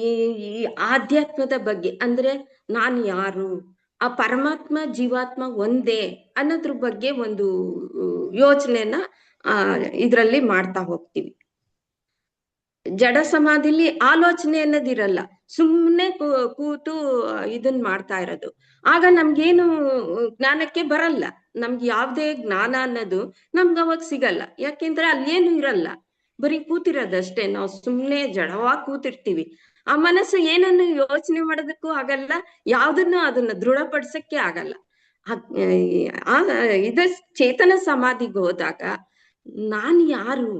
ಈ ಆಧ್ಯಾತ್ಮದ ಬಗ್ಗೆ, ಅಂದ್ರೆ ನಾನು ಯಾರು, ಆ ಪರಮಾತ್ಮ ಜೀವಾತ್ಮ ಒಂದೇ ಅನ್ನೋದ್ರ ಬಗ್ಗೆ ಒಂದು ಯೋಚನೆನ ಇದ್ರಲ್ಲಿ ಮಾಡ್ತಾ ಹೋಗ್ತೀವಿ. ಜಡ ಸಮಾಧಿಲಿ ಆಲೋಚನೆ ಅನ್ನೋದಿರಲ್ಲ, ಸುಮ್ಮನೆ ಕೂತು ಇದನ್ ಮಾಡ್ತಾ ಇರೋದು. ಆಗ ನಮ್ಗೇನು ಜ್ಞಾನಕ್ಕೆ ಬರಲ್ಲ. ನಮ್ಗೆ ಯಾವ್ದೇ ಜ್ಞಾನ ಅನ್ನೋದು ನಮ್ಗೆ ಅವಾಗ ಸಿಗಲ್ಲ. ಯಾಕೆಂದ್ರೆ ಅಲ್ಲೇನು ಇರಲ್ಲ, ಬರೀ ಕೂತಿರೋದಷ್ಟೇ. ನಾವು ಸುಮ್ಮನೆ ಜಡವಾಗಿ ಕೂತಿರ್ತೀವಿ. ಆ ಮನಸ್ಸು ಏನನ್ನು ಯೋಚನೆ ಮಾಡೋದಕ್ಕೂ ಆಗಲ್ಲ, ಯಾವ್ದನ್ನು ಅದನ್ನ ದೃಢಪಡಿಸಕ್ಕೆ ಆಗಲ್ಲ. ಇದ ಚೇತನ ಸಮಾಧಿಗೆ ಹೋದಾಗ ನಾನು ಯಾರು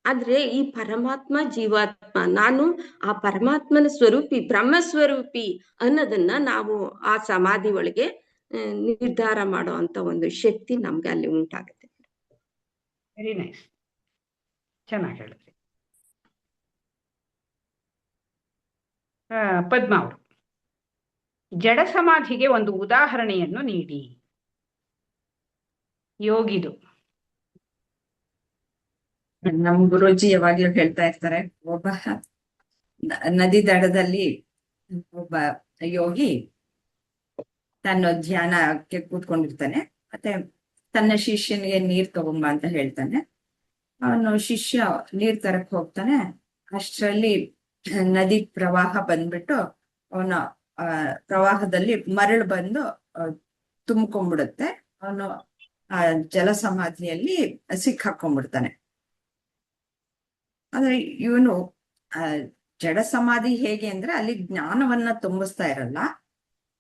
ಆದ್ರೆ ಈ ಪರಮಾತ್ಮ ಜೀವಾತ್ಮ, ನಾನು ಆ ಪರಮಾತ್ಮನ ಸ್ವರೂಪಿ, ಬ್ರಹ್ಮ ಸ್ವರೂಪಿ ಅನ್ನೋದನ್ನ ನಾವು ಆ ಸಮಾಧಿ ಒಳಗೆ ನಿರ್ಧಾರ ಮಾಡೋ ಅಂತ ಒಂದು ಶಕ್ತಿ ನಮ್ಗೆ ಅಲ್ಲಿ ಉಂಟಾಗುತ್ತೆ. ವೆರಿ ನೈಸ್, ಚೆನ್ನಾಗಿ ಹೇಳಿದ್ರಿ. ಪದ್ಮ ಅವರು, ಜಡ ಸಮಾಧಿಗೆ ಒಂದು ಉದಾಹರಣೆಯನ್ನು ನೀಡಿ. ಯೋಗಿದು. ನಮ್ ಗುರೂಜಿ ಯಾವಾಗ್ಲೂ ಹೇಳ್ತಾ ಇರ್ತಾರೆ, ಒಬ್ಬ ನದಿ ದಡದಲ್ಲಿ ಒಬ್ಬ ಯೋಗಿ ತನ್ನ ಧ್ಯಾನಕ್ಕೆ ಕೂತ್ಕೊಂಡಿರ್ತಾನೆ. ಮತ್ತೆ ತನ್ನ ಶಿಷ್ಯನಿಗೆ ನೀರ್ ತಗೊಂಬ ಅಂತ ಹೇಳ್ತಾನೆ. ಅವನು ಶಿಷ್ಯ ನೀರ್ ತರಕ್ ಹೋಗ್ತಾನೆ. ಅಷ್ಟರಲ್ಲಿ ನದಿ ಪ್ರವಾಹ ಬಂದ್ಬಿಟ್ಟು ಅವನ ಪ್ರವಾಹದಲ್ಲಿ ಮರಳು ಬಂದು ತುಂಬ್ಕೊಂಡ್ಬಿಡುತ್ತೆ. ಅವನು ಆ ಜಲ ಸಮಾಧಿಯಲ್ಲಿ ಸಿಕ್ಕಾಕೊಂಡ್ಬಿಡ್ತಾನೆ. ಆದ್ರೆ ಇವನು ಜಡ ಸಮಾಧಿ ಹೇಗೆ ಅಂದ್ರೆ ಅಲ್ಲಿ ಜ್ಞಾನವನ್ನ ತುಂಬಿಸ್ತಾ ಇರಲ್ಲ,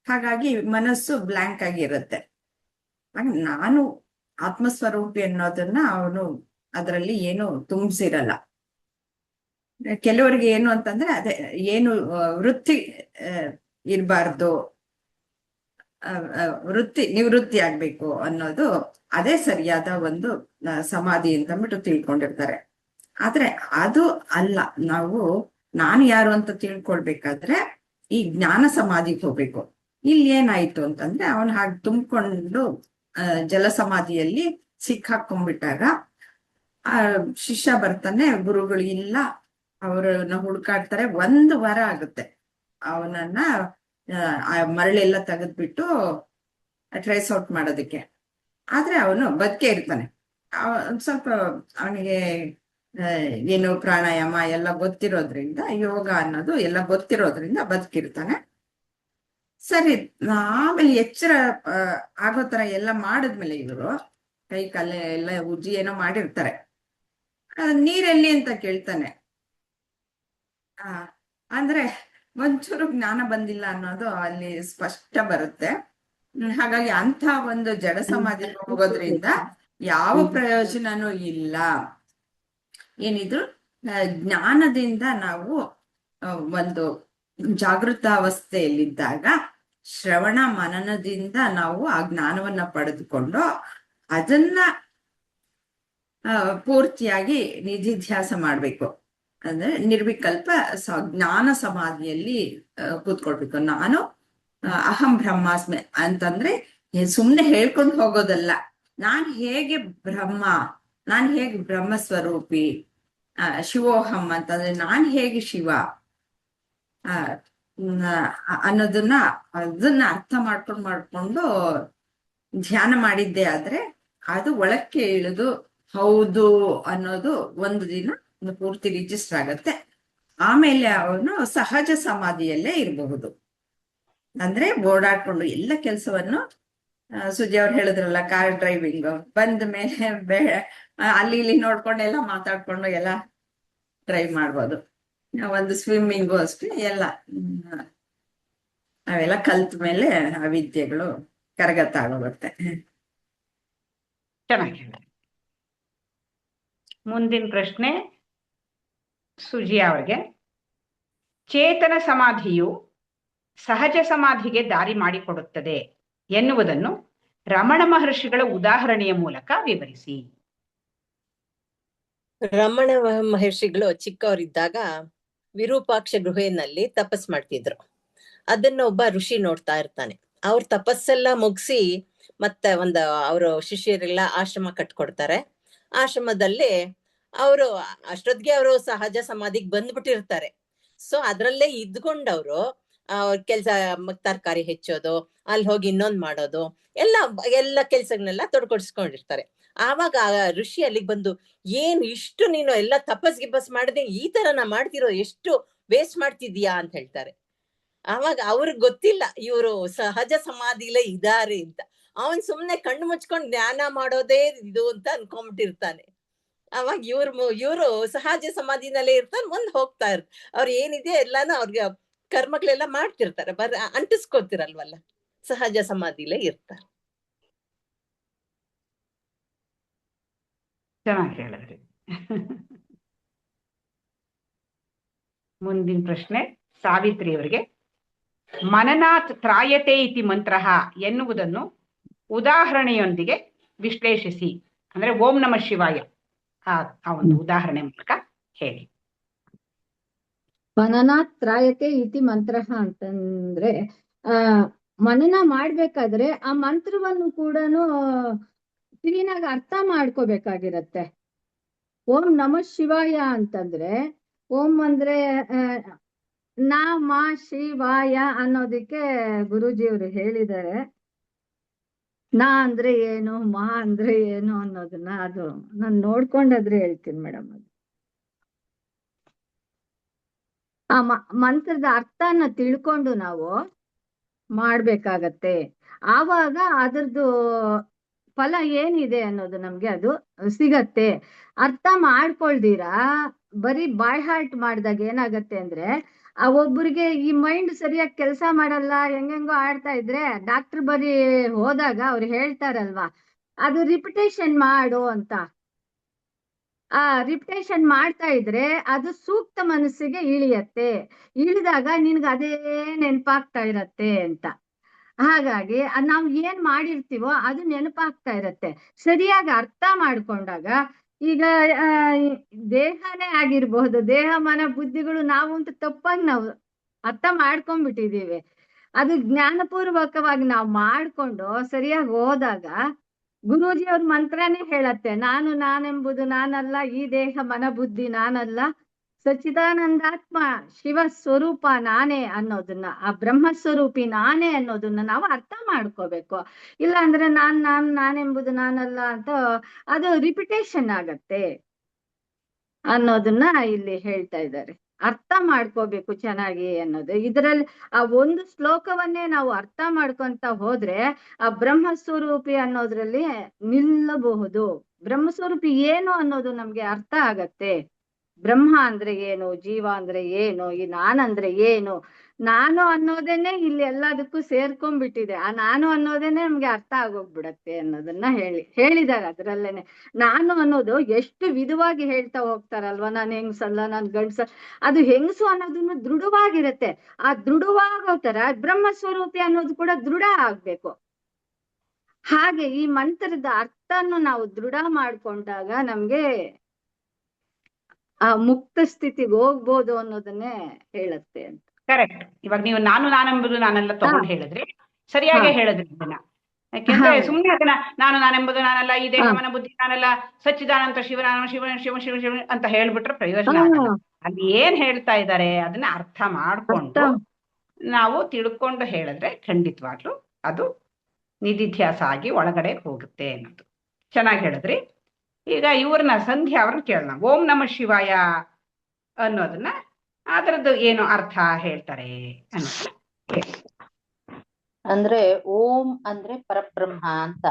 ಹಾಗಾಗಿ ಮನಸ್ಸು ಬ್ಲಾಂಕ್ ಆಗಿರುತ್ತೆ. ನಾನು ಆತ್ಮಸ್ವರೂಪಿ ಅನ್ನೋದನ್ನ ಅವನು ಅದರಲ್ಲಿ ಏನು ತುಂಬಿಸಿರಲ್ಲ. ಕೆಲವರಿಗೆ ಏನು ಅಂತಂದ್ರೆ ಅದೇ ಏನು ವೃತ್ತಿ ಇರಬಾರ್ದು, ನಿವೃತ್ತಿ ಆಗ್ಬೇಕು ಅನ್ನೋದು ಅದೇ ಸರಿಯಾದ ಒಂದು ಸಮಾಧಿ ಅಂತ ಅಂದ್ಬಿಟ್ಟು ತಿಳ್ಕೊಂಡಿರ್ತಾರೆ. ಆದ್ರೆ ಅದು ಅಲ್ಲ. ನಾನು ಯಾರು ಅಂತ ತಿಳ್ಕೊಳ್ಬೇಕಾದ್ರೆ ಈ ಜ್ಞಾನ ಸಮಾಧಿಗೆ ಹೋಗ್ಬೇಕು. ಇಲ್ಲಿ ಏನಾಯ್ತು ಅಂತಂದ್ರೆ ಅವನು ಹಾಗೆ ತುಂಬಿಕೊಂಡು ಜಲ ಸಮಾಧಿಯಲ್ಲಿ ಸಿಕ್ಕಾಕೊಂಡ್ಬಿಟ್ಟಾಗ ಶಿಷ್ಯ ಬರ್ತಾನೆ, ಗುರುಗಳು ಇಲ್ಲ, ಅವ್ರನ್ನ ಹುಡುಕಾಡ್ತಾರೆ. 1 ವಾರ ಆಗುತ್ತೆ ಅವನನ್ನ ಆ ಮರಳೆಲ್ಲ ತೆಗೆದ್ಬಿಟ್ಟು ಟ್ರೇಸ್ ಔಟ್ ಮಾಡೋದಕ್ಕೆ. ಆದ್ರೆ ಅವನು ಬದುಕೇ ಇರ್ತಾನೆ. ಸ್ವಲ್ಪ ಅವನಿಗೆ ಏನು ಪ್ರಾಣಾಯಾಮ ಎಲ್ಲ ಗೊತ್ತಿರೋದ್ರಿಂದ, ಯೋಗ ಅನ್ನೋದು ಎಲ್ಲ ಗೊತ್ತಿರೋದ್ರಿಂದ ಬದುಕಿರ್ತಾನೆ. ಸರಿ, ಆಮೇಲೆ ಎಚ್ಚರ ಆಗೋ ತರ ಎಲ್ಲ ಮಾಡಿದ್ಮೇಲೆ ಇವರು ಕೈ ಕಾಲೆ ಎಲ್ಲ ಉಜ್ಜಿ ಏನೋ ಮಾಡಿರ್ತಾರೆ. ನೀರೆಲ್ಲಿ ಅಂತ ಕೇಳ್ತಾನೆ. ಅಂದ್ರೆ ಒಂಚೂರು ಜ್ಞಾನ ಬಂದಿಲ್ಲ ಅನ್ನೋದು ಅಲ್ಲಿ ಸ್ಪಷ್ಟ ಬರುತ್ತೆ. ಹಾಗಾಗಿ ಅಂತ ಒಂದು ಜಡ ಸಮಾಧಿಗೆ ಹೋಗೋದ್ರಿಂದ ಯಾವ ಪ್ರಯೋಜನನೂ ಇಲ್ಲ. ಏನಿದ್ರು ಜ್ಞಾನದಿಂದ ನಾವು ಒಂದು ಜಾಗೃತ ಅವಸ್ಥೆಯಲ್ಲಿದ್ದಾಗ ಶ್ರವಣ ಮನನದಿಂದ ನಾವು ಆ ಜ್ಞಾನವನ್ನ ಪಡೆದುಕೊಂಡು ಅದನ್ನ ಪೂರ್ತಿಯಾಗಿ ನಿಧಿಧ್ಯಾಸ ಮಾಡ್ಬೇಕು. ಅಂದ್ರೆ ನಿರ್ವಿಕಲ್ಪ ಜ್ಞಾನ ಸಮಾಧಿಯಲ್ಲಿ ಕೂತ್ಕೊಳ್ಬೇಕು. ನಾನು ಅಹಂ ಬ್ರಹ್ಮಾಸ್ಮಿ ಅಂತಂದ್ರೆ ಸುಮ್ನೆ ಹೇಳ್ಕೊಂಡು ಹೋಗೋದಲ್ಲ. ನಾನ್ ಹೇಗೆ ಬ್ರಹ್ಮ, ನಾನ್ ಹೇಗೆ ಬ್ರಹ್ಮ ಸ್ವರೂಪಿ, ಶಿವೋಹಂ ಅಂತಂದ್ರೆ ನಾನ್ ಹೇಗೆ ಶಿವ ಅನ್ನೋದನ್ನ ಅರ್ಥ ಮಾಡ್ಕೊಂಡು ಧ್ಯಾನ ಮಾಡಿದ್ದೆ ಆದ್ರೆ ಅದು ಒಳಕ್ಕೆ ಇಳಿದು ಹೌದು ಅನ್ನೋದು ಒಂದು ದಿನ ಒಂದು ಪೂರ್ತಿ ರಿಜಿಸ್ಟರ್ ಆಗತ್ತೆ. ಆಮೇಲೆ ಅವನು ಸಹಜ ಸಮಾಧಿಯಲ್ಲೇ ಇರಬಹುದು. ಅಂದ್ರೆ ಓಡಾಡ್ಕೊಂಡು ಎಲ್ಲ ಕೆಲಸವನ್ನು ಸುಜಿ ಅವ್ರು ಹೇಳಿದ್ರಲ್ಲ, ಕಾರ್ ಡ್ರೈವಿಂಗ್ ಬಂದ ಮೇಲೆ ಅಲ್ಲಿ ಇಲ್ಲಿ ನೋಡ್ಕೊಂಡು ಎಲ್ಲ ಮಾತಾಡ್ಕೊಂಡು ಎಲ್ಲ ಡ್ರೈವ್ ಮಾಡ್ಬೋದು. ಒಂದು ಸ್ವಿಮ್ಮಿಂಗು ಅಷ್ಟೇ. ಎಲ್ಲ ಅವೆಲ್ಲ ಕಲ್ತ ಮೇಲೆ ಆ ವಿದ್ಯೆಗಳು ಕರಗತ ಆಗೋಗುತ್ತೆ. ಚೆನ್ನಾಗಿ ಹೇಳಿದ್ರಿ. ಮುಂದಿನ ಪ್ರಶ್ನೆ ಸುಜಿ ಅವರಿಗೆ. ಚೇತನ ಸಮಾಧಿಯು ಸಹಜ ಸಮಾಧಿಗೆ ದಾರಿ ಮಾಡಿಕೊಡುತ್ತದೆ ಎನ್ನುವುದನ್ನು ರಮಣ ಮಹರ್ಷಿಗಳ ಉದಾಹರಣೆಯ ಮೂಲಕ ವಿವರಿಸಿ. ರಮಣ ಮಹರ್ಷಿಗಳು ಚಿಕ್ಕವರಿದ್ದಾಗ ವಿರೂಪಾಕ್ಷ ಗುಹೆಯಲ್ಲಿ ತಪಸ್ ಮಾಡ್ತಿದ್ರು. ಅದನ್ನ ಒಬ್ಬ ಋಷಿ ನೋಡ್ತಾ ಇರ್ತಾನೆ. ಅವ್ರ ತಪಸ್ಸೆಲ್ಲ ಮುಗಿಸಿ ಮತ್ತೆ ಅವರು ಶಿಷ್ಯರೆಲ್ಲ ಆಶ್ರಮ ಕಟ್ಕೊಡ್ತಾರೆ. ಆಶ್ರಮದಲ್ಲಿ ಅವರು ಅಷ್ಟೊತ್ತಿಗೆ ಅವರು ಸಹಜ ಸಮಾಧಿಗೆ ಬಂದ್ಬಿಟ್ಟಿರ್ತಾರೆ. ಸೊ ಅದ್ರಲ್ಲೇ ಇದ್ಕೊಂಡವ್ರು ಕೆಲ್ಸ, ತರಕಾರಿ ಹೆಚ್ಚೋದು, ಅಲ್ಲಿ ಹೋಗಿ ಇನ್ನೊಂದ್ ಮಾಡೋದು, ಎಲ್ಲ ಕೆಲ್ಸಗಳನ್ನೆಲ್ಲ ತೊಡ್ಕೊಡ್ಸ್ಕೊಂಡಿರ್ತಾರೆ. ಆವಾಗ ಋಷಿ ಅಲ್ಲಿಗೆ ಬಂದು, ಏನ್ ಇಷ್ಟು ನೀನು ಎಲ್ಲ ತಪಸ್ ಗಿಪಸ್ ಮಾಡದೆ ಈ ತರನ ಮಾಡ್ತಿರೋ, ಎಷ್ಟು ವೇಸ್ಟ್ ಮಾಡ್ತಿದ್ಯಾ ಅಂತ ಹೇಳ್ತಾರೆ. ಆವಾಗ ಅವ್ರಿಗೆ ಗೊತ್ತಿಲ್ಲ ಇವರು ಸಹಜ ಸಮಾಧಿಲೇ ಇದಾರೆ ಅಂತ. ಅವನ್ ಸುಮ್ನೆ ಕಣ್ಣು ಮುಚ್ಕೊಂಡ್ ಧ್ಯಾನ ಮಾಡೋದೇ ಇದು ಅಂತ ಅನ್ಕೊಂಡ್ಬಿಟ್ಟಿರ್ತಾನೆ. ಅವಾಗ ಇವ್ರು ಸಹಜ ಸಮಾಧಿನಲ್ಲೇ ಇರ್ತಾರೆ, ಮುಂದ್ ಹೋಗ್ತಾ ಇರ್ತಾರೆ. ಅವ್ರು ಏನಿದೆ ಎಲ್ಲಾನು ಅವ್ರಿಗೆ ಕರ್ಮಗಳೆಲ್ಲ ಮಾಡ್ತಿರ್ತಾರೆ, ಅಂಟಿಸ್ಕೊತಿರಲ್ವಲ್ಲ, ಸಹಜ ಸಮಾಧಿಲೇ ಇರ್ತಾರೆ. ಚೆನ್ನಾಗಿ ಹೇಳಿದ್ರಿ. ಮುಂದಿನ ಪ್ರಶ್ನೆ ಸಾವಿತ್ರಿ ಅವರಿಗೆ. ಮನನಾತ್ ತ್ರಾಯತೆ ಇತಿ ಮಂತ್ರ ಎನ್ನುವುದನ್ನು ಉದಾಹರಣೆಯೊಂದಿಗೆ ವಿಶ್ಲೇಷಿಸಿ. ಅಂದ್ರೆ ಓಂ ನಮಃ ಶಿವಾಯ ಆ ಒಂದು ಉದಾಹರಣೆ ಮೂಲಕ ಹೇಳಿ. ಮನನಾತ್ ತ್ರಾಯತೆ ಇತಿ ಮಂತ್ರ ಅಂತಂದ್ರೆ ಮನನ ಮಾಡ್ಬೇಕಾದ್ರೆ ಆ ಮಂತ್ರವನ್ನು ಕೂಡ ಕ್ಲೀನ್ ಆಗಿ ಅರ್ಥ ಮಾಡ್ಕೋಬೇಕಾಗಿರತ್ತೆ. ಓಂ ನಮಃ ಶಿವಾಯ ಅಂತಂದ್ರೆ, ಓಂ ಅಂದ್ರೆ ನಾಮ ಶಿವಾಯ ಅನ್ನೋದಕ್ಕೆ ಗುರೂಜಿಯವರು ಹೇಳಿದ್ದಾರೆ. ನಾ ಅಂದ್ರೆ ಏನು, ಮಾ ಅಂದ್ರೆ ಏನು ಅನ್ನೋದನ್ನ ಅದು ನಾನು ನೋಡ್ಕೊಂಡಾದ್ರೆ ಹೇಳ್ತೀನಿ ಮೇಡಮ್. ಅದು ಆ ಮಂತ್ರದ ಅರ್ಥನ ತಿಳ್ಕೊಂಡು ನಾವು ಮಾಡ್ಬೇಕಾಗತ್ತೆ. ಆವಾಗ ಅದ್ರದ್ದು ಫಲ ಏನಿದೆ ಅನ್ನೋದು ನಮ್ಗೆ ಅದು ಸಿಗತ್ತೆ. ಅರ್ಥ ಮಾಡ್ಕೊಳ್ದಿರಾ ಬರೀ ಬಾಯ್ ಹಾರ್ಟ್ ಮಾಡಿದಾಗ ಏನಾಗತ್ತೆ ಅಂದ್ರೆ, ಆ ಒಬ್ಬರಿಗೆ ಈ ಮೈಂಡ್ ಸರಿಯಾಗಿ ಕೆಲಸ ಮಾಡಲ್ಲ, ಹೆಂಗೆಂಗೋ ಆಡ್ತಾ ಇದ್ರೆ ಡಾಕ್ಟರ್ ಬರೀ ಹೋದಾಗ ಅವ್ರು ಹೇಳ್ತಾರಲ್ವಾ, ಅದು ರಿಪಿಟೇಷನ್ ಮಾಡು ಅಂತ. ಆ ರಿಪಿಟೇಷನ್ ಮಾಡ್ತಾ ಇದ್ರೆ ಅದು ಸೂಕ್ತ ಮನಸ್ಸಿಗೆ ಇಳಿಯತ್ತೆ. ಇಳಿದಾಗ ನಿನ್ಗೆ ಅದೇ ನೆನಪಾಗ್ತಾ ಇರತ್ತೆ ಅಂತ. ಹಾಗಾಗಿ ನಾವು ಏನ್ ಮಾಡಿರ್ತೀವೋ ಅದು ನೆನಪಾಗ್ತಾ ಇರತ್ತೆ. ಸರಿಯಾಗಿ ಅರ್ಥ ಮಾಡ್ಕೊಂಡಾಗ, ಈಗ ದೇಹನೇ ಆಗಿರ್ಬಹುದು, ದೇಹ ಮನ ಬುದ್ಧಿಗಳು ನಾವು ಅಂತ ತಪ್ಪಾಗಿ ನಾವು ಅರ್ಥ ಮಾಡ್ಕೊಂಡ್ಬಿಟ್ಟಿದೀವಿ. ಅದು ಜ್ಞಾನಪೂರ್ವಕವಾಗಿ ನಾವು ಮಾಡ್ಕೊಂಡು ಸರಿಯಾಗಿ ಹೋದಾಗ ಗುರೂಜಿ ಅವ್ರ ಮಂತ್ರನೇ ಹೇಳತ್ತೆ, ನಾನೆಂಬುದು ನಾನಲ್ಲ, ಈ ದೇಹ ಮನ ಬುದ್ಧಿ ನಾನಲ್ಲ, ಸಚ್ಚಿದಾನಂದಾತ್ಮ ಶಿವ ಸ್ವರೂಪ ನಾನೇ ಅನ್ನೋದನ್ನ, ಆ ಬ್ರಹ್ಮಸ್ವರೂಪಿ ನಾನೇ ಅನ್ನೋದನ್ನ ನಾವು ಅರ್ಥ ಮಾಡ್ಕೋಬೇಕು. ಇಲ್ಲ ಅಂದ್ರೆ ನಾನೆಂಬುದು ನಾನಲ್ಲ ಅಂತ ಅದು ರಿಪಿಟೇಷನ್ ಆಗತ್ತೆ ಅನ್ನೋದನ್ನ ಇಲ್ಲಿ ಹೇಳ್ತಾ ಇದ್ದಾರೆ. ಅರ್ಥ ಮಾಡ್ಕೋಬೇಕು ಚೆನ್ನಾಗಿ ಅನ್ನೋದು. ಇದರಲ್ಲಿ ಆ ಒಂದು ಶ್ಲೋಕವನ್ನೇ ನಾವು ಅರ್ಥ ಮಾಡ್ಕೊಂತ ಹೋದ್ರೆ ಆ ಬ್ರಹ್ಮಸ್ವರೂಪಿ ಅನ್ನೋದ್ರಲ್ಲಿ ನಿಲ್ಲಬಹುದು. ಬ್ರಹ್ಮಸ್ವರೂಪಿ ಏನು ಅನ್ನೋದು ನಮ್ಗೆ ಅರ್ಥ ಆಗತ್ತೆ. ಬ್ರಹ್ಮ ಅಂದ್ರೆ ಏನು, ಜೀವ ಅಂದ್ರೆ ಏನು, ಈ ನಾನಂದ್ರೆ ಏನು, ನಾನು ಅನ್ನೋದೇನೆ ಇಲ್ಲಿ ಎಲ್ಲದಕ್ಕೂ ಸೇರ್ಕೊಂಡ್ಬಿಟ್ಟಿದೆ. ಆ ನಾನು ಅನ್ನೋದೇನೆ ನಮ್ಗೆ ಅರ್ಥ ಆಗೋಗ್ಬಿಡತ್ತೆ ಅನ್ನೋದನ್ನ ಹೇಳಿದ್ದಾರೆ. ಅದ್ರಲ್ಲೇನೆ ನಾನು ಅನ್ನೋದು ಎಷ್ಟು ವಿಧವಾಗಿ ಹೇಳ್ತಾ ಹೋಗ್ತಾರಲ್ವಾ, ನಾನು ಹೆಂಗ್ಸಲ್ಲ, ನಾನು ಗಂಡ್ಸ. ಅದು ಹೆಂಗಸು ಅನ್ನೋದನ್ನು ದೃಢವಾಗಿರತ್ತೆ. ಆ ದೃಢವಾಗೋ ತರ ಬ್ರಹ್ಮಸ್ವರೂಪಿ ಅನ್ನೋದು ಕೂಡ ದೃಢ ಆಗ್ಬೇಕು. ಹಾಗೆ ಈ ಮಂತ್ರದ ಅರ್ಥನ್ನು ನಾವು ದೃಢ ಮಾಡ್ಕೊಂಡಾಗ ನಮ್ಗೆ ಆ ಮುಕ್ತ ಸ್ಥಿತಿಗೆ ಹೋಗ್ಬೋದು ಅನ್ನೋದನ್ನೇ ಹೇಳತ್ತೆ ಅಂತ. ಕರೆಕ್ಟ್. ಇವಾಗ ನೀವು ನಾನೆಂಬುದು ನಾನೆಲ್ಲ ತಗೊಂಡು ಹೇಳಿದ್ರಿ, ಸರಿಯಾಗಿ ಹೇಳಿದ್ರಿ ಇದನ್ನ. ಯಾಕೆಂದ್ರೆ ಸುಮ್ನೆ ಅದನ್ನ ನಾನೆಂಬುದು ನಾನಲ್ಲ, ಈ ದೇಹವನ ಬುದ್ಧಿ ನಾನಲ್ಲ, ಸಚ್ಚಿದಾನಂತ ಶಿವನಾಮ ಶಿವ ಶಿವ ಶಿವ ಶಿವ ಅಂತ ಹೇಳ್ಬಿಟ್ರೆ ಪ್ರಯೋಜನ ಆಗಲ್ಲ. ಅಲ್ಲಿ ಏನ್ ಹೇಳ್ತಾ ಇದ್ದಾರೆ ಅದನ್ನ ಅರ್ಥ ಮಾಡ್ಕೊಂಡು ನಾವು ತಿಳ್ಕೊಂಡು ಹೇಳಿದ್ರೆ ಖಂಡಿತವಾಗ್ಲು ಅದು ನಿಧಿಧ್ಯಾಸ ಆಗಿ ಒಳಗಡೆ ಹೋಗುತ್ತೆ ಅನ್ನೋದು. ಚೆನ್ನಾಗಿ ಹೇಳಿದ್ರಿ. ಈಗ ಇವ್ರನ್ನ ಸಂಧ್ಯಾ ಅವ್ರನ್ನ ಕೇಳೋಣ. ಓಂ ನಮಃ ಶಿವಾಯ ಅನ್ನೋದನ್ನ ಅದರದ್ದು ಏನು ಅರ್ಥ ಹೇಳ್ತಾರೆ ಅನ್ನೋದನ್ನ ಕೇಳಿ. ಅಂದ್ರೆ ಓಂ ಅಂದ್ರೆ ಪರಬ್ರಹ್ಮ ಅಂತ.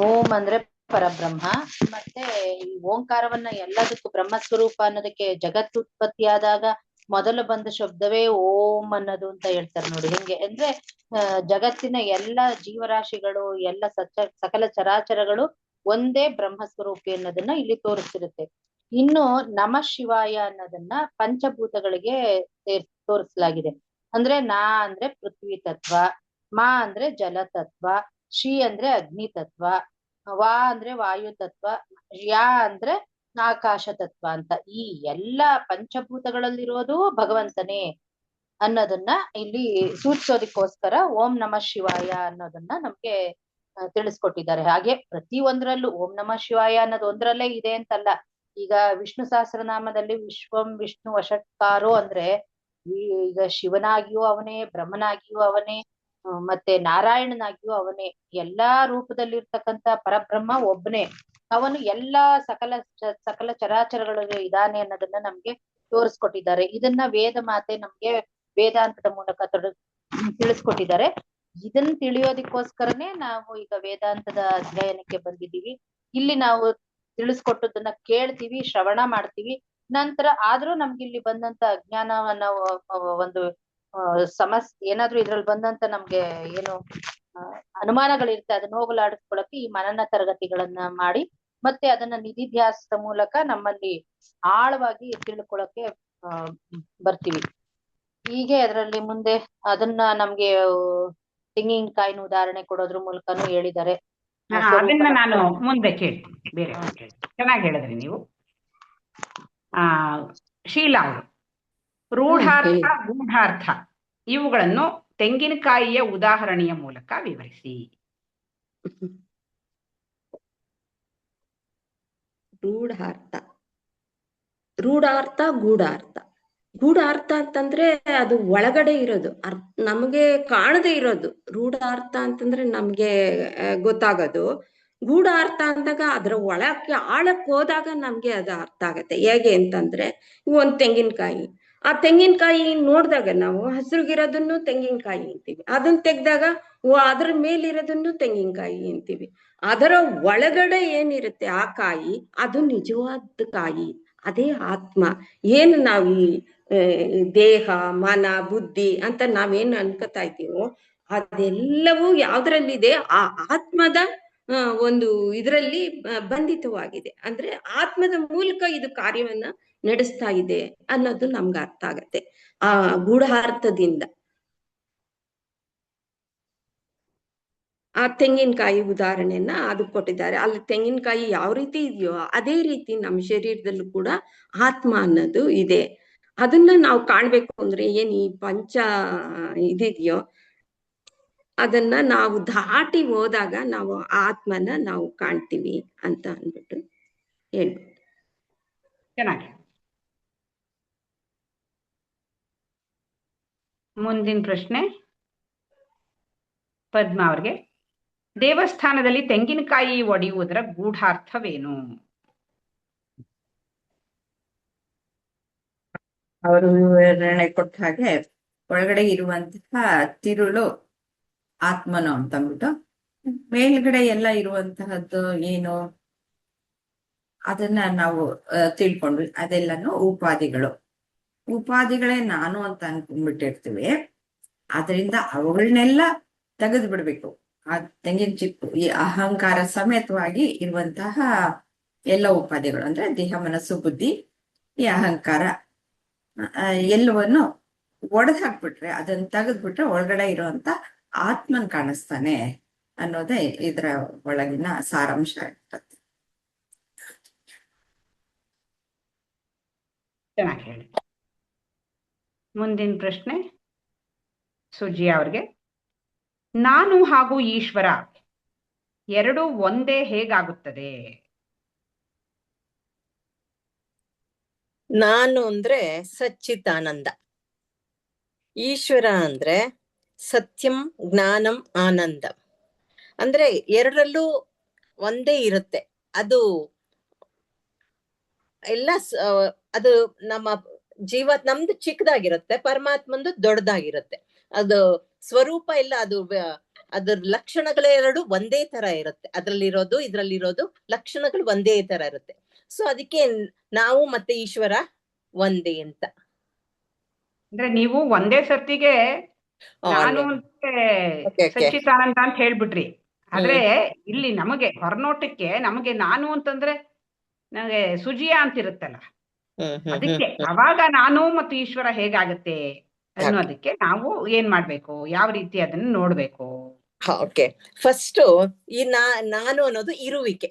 ಓಂ ಅಂದ್ರೆ ಪರಬ್ರಹ್ಮ. ಮತ್ತೆ ಈ ಓಂಕಾರವನ್ನ ಎಲ್ಲದಕ್ಕೂ ಬ್ರಹ್ಮಸ್ವರೂಪ ಅನ್ನೋದಕ್ಕೆ ಜಗತ್ತು ಉತ್ಪತ್ತಿಯಾದಾಗ ಮೊದಲು ಬಂದ ಶಬ್ದವೇ ಓಂ ಅನ್ನೋದು ಅಂತ ಹೇಳ್ತಾರೆ ನೋಡಿ. ಹೆಂಗೆ ಅಂದ್ರೆ ಜಗತ್ತಿನ ಎಲ್ಲ ಜೀವರಾಶಿಗಳು, ಎಲ್ಲ ಸಕಲ ಚರಾಚರಗಳು ಒಂದೇ ಬ್ರಹ್ಮಸ್ವರೂಪಿ ಅನ್ನೋದನ್ನ ಇಲ್ಲಿ ತೋರಿಸ್ತಿರುತ್ತೆ. ಇನ್ನು ನಮಃ ಶಿವಾಯ ಅನ್ನೋದನ್ನ ಪಂಚಭೂತಗಳಿಗೆ ತೋರಿಸಲಾಗಿದೆ. ಅಂದ್ರೆ ನಾ ಅಂದ್ರೆ ಪೃಥ್ವಿ ತತ್ವ, ಮಾ ಅಂದ್ರೆ ಜಲ ತತ್ವ, ಶಿ ಅಂದ್ರೆ ಅಗ್ನಿ ತತ್ವ, ವಾ ಅಂದ್ರೆ ವಾಯು ತತ್ವ, ಯಾ ಅಂದ್ರೆ ಆಕಾಶ ತತ್ವ ಅಂತ. ಈ ಎಲ್ಲಾ ಪಂಚಭೂತಗಳಲ್ಲಿರೋದು ಭಗವಂತನೇ ಅನ್ನೋದನ್ನ ಇಲ್ಲಿ ಸೂಚಿಸೋದಕ್ಕೋಸ್ಕರ ಓಂ ನಮಃ ಶಿವಾಯ ಅನ್ನೋದನ್ನ ನಮ್ಗೆ ತಿಳಿಸ್ಕೊಟ್ಟಿದ್ದಾರೆ. ಹಾಗೆ ಪ್ರತಿ ಒಂದ್ರಲ್ಲೂ ಓಂ ನಮಃ ಶಿವಾಯ ಅನ್ನೋದು ಒಂದ್ರಲ್ಲೇ ಇದೆ ಅಂತಲ್ಲ. ಈಗ ವಿಷ್ಣು ಸಹಸ್ರನಾಮದಲ್ಲಿ ವಿಶ್ವಂ ವಿಷ್ಣು ವಷಟ್ಕಾರೋ ಅಂದ್ರೆ ಈಗ ಶಿವನಾಗಿಯೂ ಅವನೇ, ಬ್ರಹ್ಮನಾಗಿಯೂ ಅವನೇ, ಮತ್ತೆ ನಾರಾಯಣನಾಗಿಯೂ ಅವನೇ. ಎಲ್ಲಾ ರೂಪದಲ್ಲಿರ್ತಕ್ಕಂಥ ಪರಬ್ರಹ್ಮ ಒಬ್ಬನೇ. ಅವನು ಎಲ್ಲಾ ಸಕಲ ಚರಾಚರಗಳಿಗೆ ಇದಾನೆ ಅನ್ನೋದನ್ನ ನಮ್ಗೆ ತೋರಿಸ್ಕೊಟ್ಟಿದ್ದಾರೆ. ಇದನ್ನ ವೇದ ಮಾತೆ ನಮ್ಗೆ ವೇದಾಂತದ ಮೂಲಕ ತಿಳಿಸ್ಕೊಟ್ಟಿದ್ದಾರೆ. ಇದನ್ನ ತಿಳಿಯೋದಕ್ಕೋಸ್ಕರನೇ ನಾವು ಈಗ ವೇದಾಂತದ ಅಧ್ಯಯನಕ್ಕೆ ಬಂದಿದ್ದೀವಿ. ಇಲ್ಲಿ ನಾವು ತಿಳಿಸ್ಕೊಟ್ಟದನ್ನ ಕೇಳ್ತೀವಿ, ಶ್ರವಣ ಮಾಡ್ತೀವಿ. ನಂತರ ಆದ್ರೂ ನಮ್ಗೆ ಇಲ್ಲಿ ಬಂದಂತ ಅಜ್ಞಾನವನ್ನ ಒಂದು ಏನಾದ್ರೂ ಇದ್ರಲ್ಲಿ ಬಂದಂತ ನಮ್ಗೆ ಏನು ಅನುಮಾನಗಳಿರುತ್ತೆ, ಅದನ್ನ ಹೋಗಲಾಡಿಸ್ಕೊಳಕ್ಕೆ ಈ ಮನನ ತರಗತಿಗಳನ್ನ ಮಾಡಿ ಮತ್ತೆ ಅದನ್ನ ನಿಧಿಧ್ಯಾಸದ ಮೂಲಕ ನಮ್ಮಲ್ಲಿ ಆಳವಾಗಿ ತಿಳ್ಕೊಳಕ್ಕೆ ಬರ್ತೀವಿ. ಹೀಗೆ ಅದರಲ್ಲಿ ಮುಂದೆ ಅದನ್ನ ನಮ್ಗೆ ತೆಂಗಿನಕಾಯಿನ ಉದಾಹರಣೆ ಕೊಡೋದ್ರ ಮೂಲಕನೂ ಹೇಳಿದ್ದಾರೆ. ಅದನ್ನ ನಾನು ಮುಂದೆ ಕೇಳ್ತೀನಿ, ಬೇರೆ ಚೆನ್ನಾಗಿ ಹೇಳಿದ್ರಿ ನೀವು. ಶೀಲಾ ಅವರು ರೂಢಾರ್ಥ, ಗೂಢಾರ್ಥ ಇವುಗಳನ್ನು ತೆಂಗಿನಕಾಯಿಯ ಉದಾಹರಣೆಯ ಮೂಲಕ ವಿವರಿಸಿ. ರೂಢಾರ್ಥ, ಗೂಢಾರ್ಥ. ಗೂಢಾರ್ಥ ಅಂತಂದ್ರೆ ಅದು ಒಳಗಡೆ ಇರೋದು, ನಮಗೆ ಕಾಣದೇ ಇರೋದು. ರೂಢಾರ್ಥ ಅಂತಂದ್ರೆ ನಮ್ಗೆ ಗೊತ್ತಾಗೋದು. ಗೂಢಾರ್ಥ ಅಂದಾಗ ಅದ್ರ ಒಳಕ್ಕೆ ಆಳಕ್ಕೆ ಹೋದಾಗ ನಮ್ಗೆ ಅದು ಅರ್ಥ ಆಗತ್ತೆ. ಹೇಗೆ ಅಂತಂದ್ರೆ ಒಂದ್ ತೆಂಗಿನಕಾಯಿ, ಆ ತೆಂಗಿನಕಾಯಿ ನೋಡಿದಾಗ ನಾವು ಹಸಿರುಗಿರೋದನ್ನು ತೆಂಗಿನಕಾಯಿ ಅಂತೀವಿ, ಅದನ್ನ ತೆಗ್ದಾಗ ಅದ್ರ ಮೇಲಿರೋದನ್ನು ತೆಂಗಿನಕಾಯಿ ಅಂತೀವಿ. ಅದರ ಒಳಗಡೆ ಏನಿರುತ್ತೆ ಆ ಕಾಯಿ, ಅದು ನಿಜವಾದ ಕಾಯಿ, ಅದೇ ಆತ್ಮ. ಏನು ನಾವು ಈ ದೇಹ, ಮನ, ಬುದ್ಧಿ ಅಂತ ನಾವೇನು ಅನ್ಕೋತಾ ಇದ್ದೀವೋ ಅದೆಲ್ಲವೂ ಯಾವ್ದ್ರಲ್ಲಿದೆ, ಆ ಆತ್ಮದ ಒಂದು ಇದರಲ್ಲಿ ಬಂಧಿತವಾಗಿದೆ. ಅಂದ್ರೆ ಆತ್ಮದ ಮೂಲಕ ಇದು ಕಾರ್ಯವನ್ನ ನಡೆಸ್ತಾ ಇದೆ ಅನ್ನೋದು ನಮ್ಗೆ ಅರ್ಥ ಆಗತ್ತೆ ಆ ಗೂಢಾರ್ಥದಿಂದ. ಆ ತೆಂಗಿನಕಾಯಿ ಉದಾಹರಣೆಯನ್ನ ಅದು ಕೊಟ್ಟಿದ್ದಾರೆ. ಅಲ್ಲಿ ತೆಂಗಿನಕಾಯಿ ಯಾವ ರೀತಿ ಇದೆಯೋ ಅದೇ ರೀತಿ ನಮ್ಮ ಶರೀರದಲ್ಲೂ ಕೂಡ ಆತ್ಮ ಅನ್ನೋದು ಇದೆ. ಅದನ್ನ ನಾವು ಕಾಣ್ಬೇಕು ಅಂದ್ರೆ ಏನ್ ಈ ಪಂಚ ಇದಿದೆಯೋ ಅದನ್ನ ನಾವು ದಾಟಿ ಹೋದಾಗ ನಾವು ಆತ್ಮನ ನಾವು ಕಾಣ್ತೀವಿ ಅಂತ ಅಂದ್ಬಿಟ್ಟು ಹೇಳ್ಬೋದು. ಚೆನ್ನಾಗಿ. ಮುಂದಿನ ಪ್ರಶ್ನೆ ಪದ್ಮಾ ಅವ್ರಿಗೆ. ದೇವಸ್ಥಾನದಲ್ಲಿ ತೆಂಗಿನಕಾಯಿ ಒಡೆಯುವುದರ ಗೂಢಾರ್ಥವೇನು? ಅವರು ವಿವರಣೆ ಕೊಟ್ಟ ಹಾಗೆ ಒಳಗಡೆ ಇರುವಂತಹ ತಿರುಳು ಆತ್ಮನು ಅಂತಂದ್ಬಿಟ್ಟು, ಮೇಲ್ಗಡೆ ಎಲ್ಲ ಇರುವಂತಹದ್ದು ಏನು ಅದನ್ನ ನಾವು ತಿಳ್ಕೊಂಡ್ವಿ. ಅದೆಲ್ಲನು ಉಪಾಧಿಗಳೇ ನಾನು ಅಂತ ಅನ್ಕೊಂಡ್ಬಿಟ್ಟಿರ್ತೀವಿ. ಆದ್ರಿಂದ ಅವುಗಳನ್ನೆಲ್ಲ ತೆಗೆದು ಬಿಡ್ಬೇಕು. ಆ ತೆಂಗಿನ ಚಿಪ್ಪು ಈ ಅಹಂಕಾರ ಸಮೇತವಾಗಿ ಇರುವಂತಹ ಎಲ್ಲ ಉಪಾಧಿಗಳು ಅಂದ್ರೆ ದೇಹ, ಮನಸ್ಸು, ಬುದ್ಧಿ, ಈ ಅಹಂಕಾರ ಎಲ್ಲವನ್ನು ಒಡೆದು ಹಾಕ್ಬಿಟ್ರೆ, ಅದನ್ನ ತೆಗೆದ್ಬಿಟ್ರೆ ಒಳಗಡೆ ಇರುವಂತ ಆತ್ಮನ್ ಕಾಣಿಸ್ತಾನೆ ಅನ್ನೋದೇ ಇದರ ಒಳಗಿನ ಸಾರಾಂಶ ಇರ್ತದೆ. ಚೆನ್ನಾಗಿ ಹೇಳಿ. ಮುಂದಿನ ಪ್ರಶ್ನೆ ಸುಜಿಯಾ ಅವ್ರಿಗೆ. ನಾನು ಹಾಗೂ ಈಶ್ವರ ಎರಡು ಒಂದೇ ಹೇಗಾಗುತ್ತದೆ? ನಾನು ಅಂದ್ರೆ ಸಚ್ಚಿದಾನಂದ, ಈಶ್ವರ ಅಂದ್ರೆ ಸತ್ಯಂ, ಜ್ಞಾನಂ, ಆನಂದಂ. ಅಂದ್ರೆ ಎರಡರಲ್ಲೂ ಒಂದೇ ಇರುತ್ತೆ. ಅದು ಎಲ್ಲ ಅದು ನಮ್ಮ ಜೀವ ನಮ್ದು ಚಿಕ್ಕದಾಗಿರುತ್ತೆ, ಪರಮಾತ್ಮಂದು ದೊಡ್ಡದಾಗಿರುತ್ತೆ. ಅದು ಸ್ವರೂಪ ಎಲ್ಲ ಅದ್ರ ಲಕ್ಷಣಗಳೆರಡು ಒಂದೇ ತರ ಇರುತ್ತೆ. ಅದ್ರಲ್ಲಿರೋದು ಇದ್ರಲ್ಲಿರೋದು ಲಕ್ಷಣಗಳು ಒಂದೇ ತರ ಇರುತ್ತೆ. ಸೊ ಅದಕ್ಕೆ ನಾವು ಮತ್ತೆ ಈಶ್ವರ ಒಂದೇ ಅಂತ. ಅಂದ್ರೆ ನೀವು ಒಂದೇ ಸರ್ತಿಗೆ ನಾನು ಸಚ್ಚಿದಾನಂದ ಅಂತ ಹೇಳ್ಬಿಟ್ರಿ. ಆದ್ರೆ ಇಲ್ಲಿ ನಮಗೆ ಹೊರನೋಟಕ್ಕೆ ನಮಗೆ ನಾನು ಅಂತಂದ್ರೆ ನನಗೆ ಸುಜಿಯ ಅಂತಿರುತ್ತಲ್ಲ, ಅದಕ್ಕೆ ಅವಾಗ ನಾನು ಮತ್ತು ಈಶ್ವರ ಹೇಗಾಗತ್ತೆ ಅನ್ನೋದಕ್ಕೆ ನಾವು ಏನ್ ಮಾಡ್ಬೇಕು, ಯಾವ ರೀತಿ ಅದನ್ನ ನೋಡ್ಬೇಕು. ಓಕೆ, ಫಸ್ಟ್ ಈ ನಾನು ಅನ್ನೋದು ಇರುವಿಕೆ,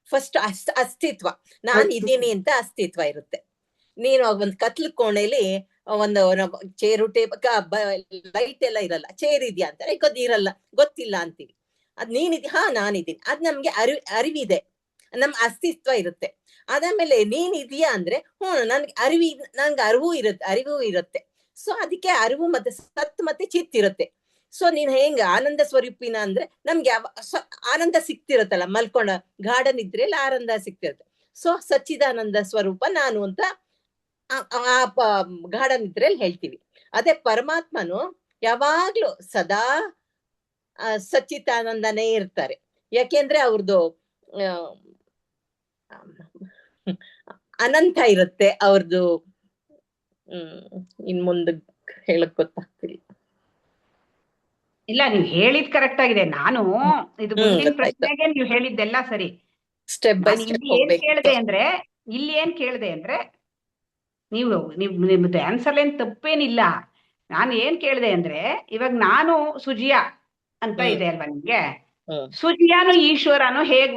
ಫಸ್ಟ್ ಅಸ್ತಿತ್ವ. ನಾನ್ ಇದ್ದೀನಿ ಅಂತ ಅಸ್ತಿತ್ವ ಇರುತ್ತೆ. ನೀನು ಒಂದ್ ಕತ್ಲು ಕೋಣೆಲಿ ಒಂದು ಚೇರು ಲೈಟ್ ಎಲ್ಲ ಇರಲ್ಲ, ಚೇರ್ ಇದೆಯಾ ಅಂತಾರೆ, ಇರಲ್ಲ, ಗೊತ್ತಿಲ್ಲ ಅಂತೀವಿ. ಅದ್ ನೀನಿದ್ಯಾ, ನಾನಿದ್ದೀನಿ, ಅದ್ ನಮ್ಗೆ ಅರಿವಿದೆ, ನಮ್ ಅಸ್ತಿತ್ವ ಇರುತ್ತೆ. ಅದಾದ್ಮೇಲೆ ನೀನಿದೀಯಾ ಅಂದ್ರೆ ನನ್ಗೆ ಅರಿವು ಇರುತ್ತೆ. ಸೊ ಅದಕ್ಕೆ ಅರಿವು ಮತ್ತೆ ಸತ್ ಮತ್ತೆ ಚಿತ್ ಇರುತ್ತೆ. ಸೊ ನೀನ್ ಹೆಂಗ ಆನಂದ ಸ್ವರೂಪಿನ ಅಂದ್ರೆ ನಮ್ಗೆ ಆನಂದ ಸಿಕ್ತಿರತ್ತಲ್ಲ, ಮಲ್ಕೊಂಡ ಗಾರ್ಡನ್ ಇದ್ರೆ ಎಲ್ಲ ಆನಂದ ಸಿಕ್ತಿರುತ್ತೆ. ಸೊ ಸಚ್ಚಿದಾನಂದ ಸ್ವರೂಪ ನಾನು ಅಂತ ಗಾರ್ಡನ್ ಇದ್ರೆ ಹೇಳ್ತೀವಿ. ಅದೇ ಪರಮಾತ್ಮನು ಯಾವಾಗ್ಲೂ ಸದಾ ಸಚ್ಚಿದಾನಂದನೇ ಇರ್ತಾರೆ. ಯಾಕೆಂದ್ರೆ ಅವ್ರದ್ದು ಅನಂತ ಇರುತ್ತೆ ಅವ್ರದ್ದು. ಇನ್ ಮುಂದೆ ಹೇಳಕ್ ಗೊತ್ತಾಗ್ತಿಲ್ಲ. ಇಲ್ಲ, ನೀವು ಹೇಳಿದ್ ಕರೆಕ್ಟ್ ಆಗಿದೆ. ನಾನು ಇದು ಮುಂದಿನ ಪ್ರಶ್ನೆಗೆ ನೀವು ಹೇಳಿದ್ದೆಲ್ಲ ಸರಿ. ಸ್ಟೆಪ್ ಬೈ ಸ್ಟೆಪ್ ಇಲ್ಲಿ ಏನ್ ಕೇಳಿದೆ ಅಂದ್ರೆ ನಿಮ್ದು ಆನ್ಸರ್ ಏನ್ ತಪ್ಪೇನಿಲ್ಲ. ನಾನು ಏನ್ ಕೇಳಿದೆ ಅಂದ್ರೆ ಇವಾಗ ನಾನು ಸುಜಿಯ ಅಂತ ಇದೆ ಅಲ್ವಾ ನಿಮ್ಗೆ, ಸುಜಿಯಾನು ಈಶ್ವರನು ಹೇಗ್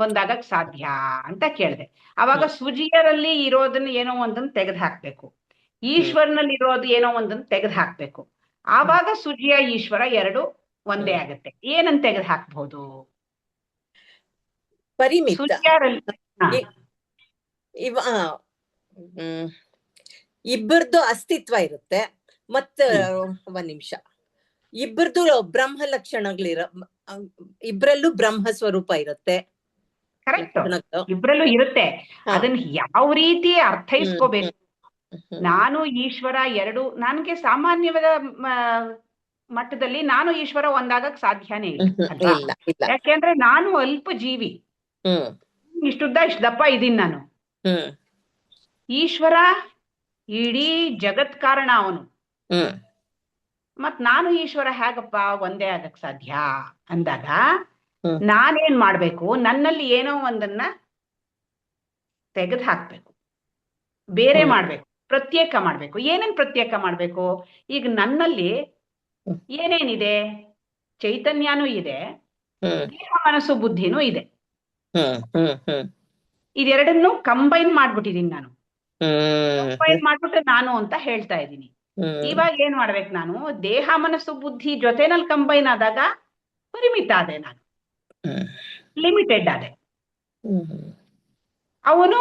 ಒಂದಾಗಕ್ ಸಾಧ್ಯ ಅಂತ ಕೇಳಿದೆ. ಅವಾಗ ಸುಜಿಯರಲ್ಲಿ ಇರೋದನ್ನ ಏನೋ ಒಂದನ್ನು ತೆಗೆದು ಹಾಕ್ಬೇಕು, ಈಶ್ವರನಲ್ಲಿ ಇರೋದು ಏನೋ ಒಂದನ್ನು ತೆಗೆದು ಹಾಕ್ಬೇಕು. ಆವಾಗ ಸುಜಿಯ ಈಶ್ವರ ಎರಡು ಒಂದೇ ಆಗತ್ತೆ. ಏನಂತ ತೆಗೆದು ಹಾಕ್ಬಹುದು? ಪರಿಮಿತ ಇಬ್ಬರದು ಅಸ್ತಿತ್ವ ಇರುತ್ತೆ. ಮತ್ತ ಒಂದ್ ನಿಮಿಷ, ಇಬ್ಬರದು ಬ್ರಹ್ಮ ಲಕ್ಷಣಗಳಿರೋ, ಇಬ್ರಲ್ಲೂ ಬ್ರಹ್ಮ ಸ್ವರೂಪ ಇರುತ್ತೆ. ಕರೆಕ್ಟ್, ಇಬ್ರಲ್ಲೂ ಇರುತ್ತೆ. ಅದನ್ನ ಯಾವ ರೀತಿ ಅರ್ಥೈಸ್ಕೋಬೇಕು? ನಾನು ಈಶ್ವರ ಎರಡು ನನಗೆ ಸಾಮಾನ್ಯವಾದ ಮಟ್ಟದಲ್ಲಿ ನಾನು ಈಶ್ವರ ಒಂದಾಗಕ್ ಸಾಧ್ಯನೇ ಇಲ್ಲ. ಯಾಕೆಂದ್ರೆ ನಾನು ಅಲ್ಪ ಜೀವಿ, ಇಷ್ಟುದ್ದ ಇಷ್ಟು ದಪ್ಪ ಇದೀನಿ ನಾನು. ಈಶ್ವರ ಇಡೀ ಜಗತ್ ಕಾರಣ ಅವನು. ಮತ್ ನಾನು ಈಶ್ವರ ಹೇಗಪ್ಪ ಒಂದೇ ಆಗಕ್ ಸಾಧ್ಯ ಅಂದಾಗ ನಾನೇನ್ ಮಾಡ್ಬೇಕು? ನನ್ನಲ್ಲಿ ಏನೋ ಒಂದನ್ನ ತೆಗೆದು ಹಾಕ್ಬೇಕು, ಬೇರೆ ಮಾಡ್ಬೇಕು, ಪ್ರತ್ಯೇಕ ಮಾಡ್ಬೇಕು. ಏನೇನ್ ಪ್ರತ್ಯೇಕ ಮಾಡ್ಬೇಕು? ಈಗ ನನ್ನಲ್ಲಿ ಏನೇನಿದೆ? ಚೈತನ್ಯನೂ ಇದೆ, ದೇಹ ಮನಸ್ಸು ಬುದ್ಧಿನೂ ಇದೆ. ಇದೆರಡನ್ನು ಕಂಬೈನ್ ಮಾಡ್ಬಿಟ್ಟಿದೀನಿ ನಾನು. ಕಂಬೈನ್ ಮಾಡ್ಬಿಟ್ಟು ನಾನು ಅಂತ ಹೇಳ್ತಾ ಇದ್ದೀನಿ. ಇವಾಗ ಏನ್ ಮಾಡ್ಬೇಕು? ನಾನು ದೇಹ ಮನಸ್ಸು ಬುದ್ಧಿ ಜೊತೆನಲ್ಲಿ ಕಂಬೈನ್ ಆದಾಗ ಪರಿಮಿತ ಆದೆ, ನಾನು ಲಿಮಿಟೆಡ್ ಆದೆ. ಅವನು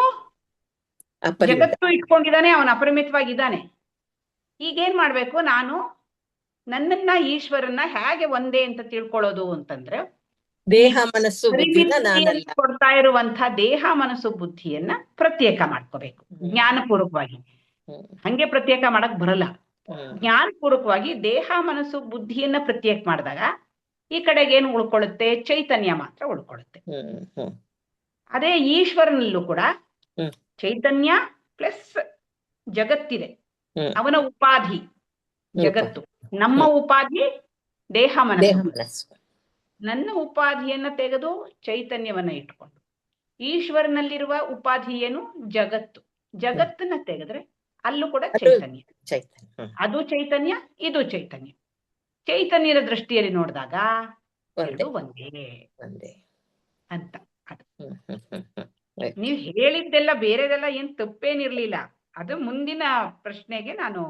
ಜಗತ್ತು ಇಟ್ಕೊಂಡಿದ್ದಾನೆ, ಅವನು ಅಪರಿಮಿತವಾಗಿದ್ದಾನೆ. ಈಗೇನ್ ಮಾಡ್ಬೇಕು? ನಾನು ನನ್ನನ್ನ ಈಶ್ವರನ್ನ ಹೇಗೆ ಒಂದೇ ಅಂತ ತಿಳ್ಕೊಳ್ಳೋದು ಅಂತಂದ್ರೆ ದೇಹ ಮನಸ್ಸು ಕೊಡ್ತಾ ಇರುವಂತ ದೇಹ ಮನಸ್ಸು ಬುದ್ಧಿಯನ್ನ ಪ್ರತ್ಯೇಕ ಮಾಡ್ಕೋಬೇಕು ಜ್ಞಾನಪೂರ್ವಕವಾಗಿ. ಹಂಗೆ ಪ್ರತ್ಯೇಕ ಮಾಡಕ್ ಬರಲ್ಲ. ಜ್ಞಾನಪೂರ್ವಕವಾಗಿ ದೇಹ ಮನಸ್ಸು ಬುದ್ಧಿಯನ್ನ ಪ್ರತ್ಯೇಕ ಮಾಡಿದಾಗ ಈ ಕಡೆಗೆ ಏನು ಉಳ್ಕೊಳ್ಳುತ್ತೆ? ಚೈತನ್ಯ ಮಾತ್ರ ಉಳ್ಕೊಳ್ಳುತ್ತೆ. ಅದೇ ಈಶ್ವರನಲ್ಲೂ ಕೂಡ ಚೈತನ್ಯ ಪ್ಲಸ್ ಜಗತ್ತಿದೆ, ಅವನ ಉಪಾಧಿ ಜಗತ್ತು. ನಮ್ಮ ಉಪಾಧಿ ದೇಹ ಮನಸ್ಸು. ನನ್ನ ಉಪಾಧಿಯನ್ನ ತೆಗೆದು ಚೈತನ್ಯವನ್ನ ಇಟ್ಕೊಂಡು, ಈಶ್ವರನಲ್ಲಿರುವ ಉಪಾಧಿ ಏನು? ಜಗತ್ತು. ಜಗತ್ತನ್ನ ತೆಗೆದ್ರೆ ಅಲ್ಲೂ ಕೂಡ ಚೈತನ್ಯ. ಅದು ಚೈತನ್ಯ, ಇದು ಚೈತನ್ಯ. ಚೈತನ್ಯದ ದೃಷ್ಟಿಯಲ್ಲಿ ನೋಡಿದಾಗ ಎರಡು ಒಂದೇ ಅಂತ. ನೀವು ಹೇಳಿದ್ದೆಲ್ಲ ಬೇರೆದೆಲ್ಲ ಏನ್ ತಪ್ಪೇನಿರ್ಲಿಲ್ಲ. ಅದು ಮುಂದಿನ ಪ್ರಶ್ನೆಗೆ ನಾನು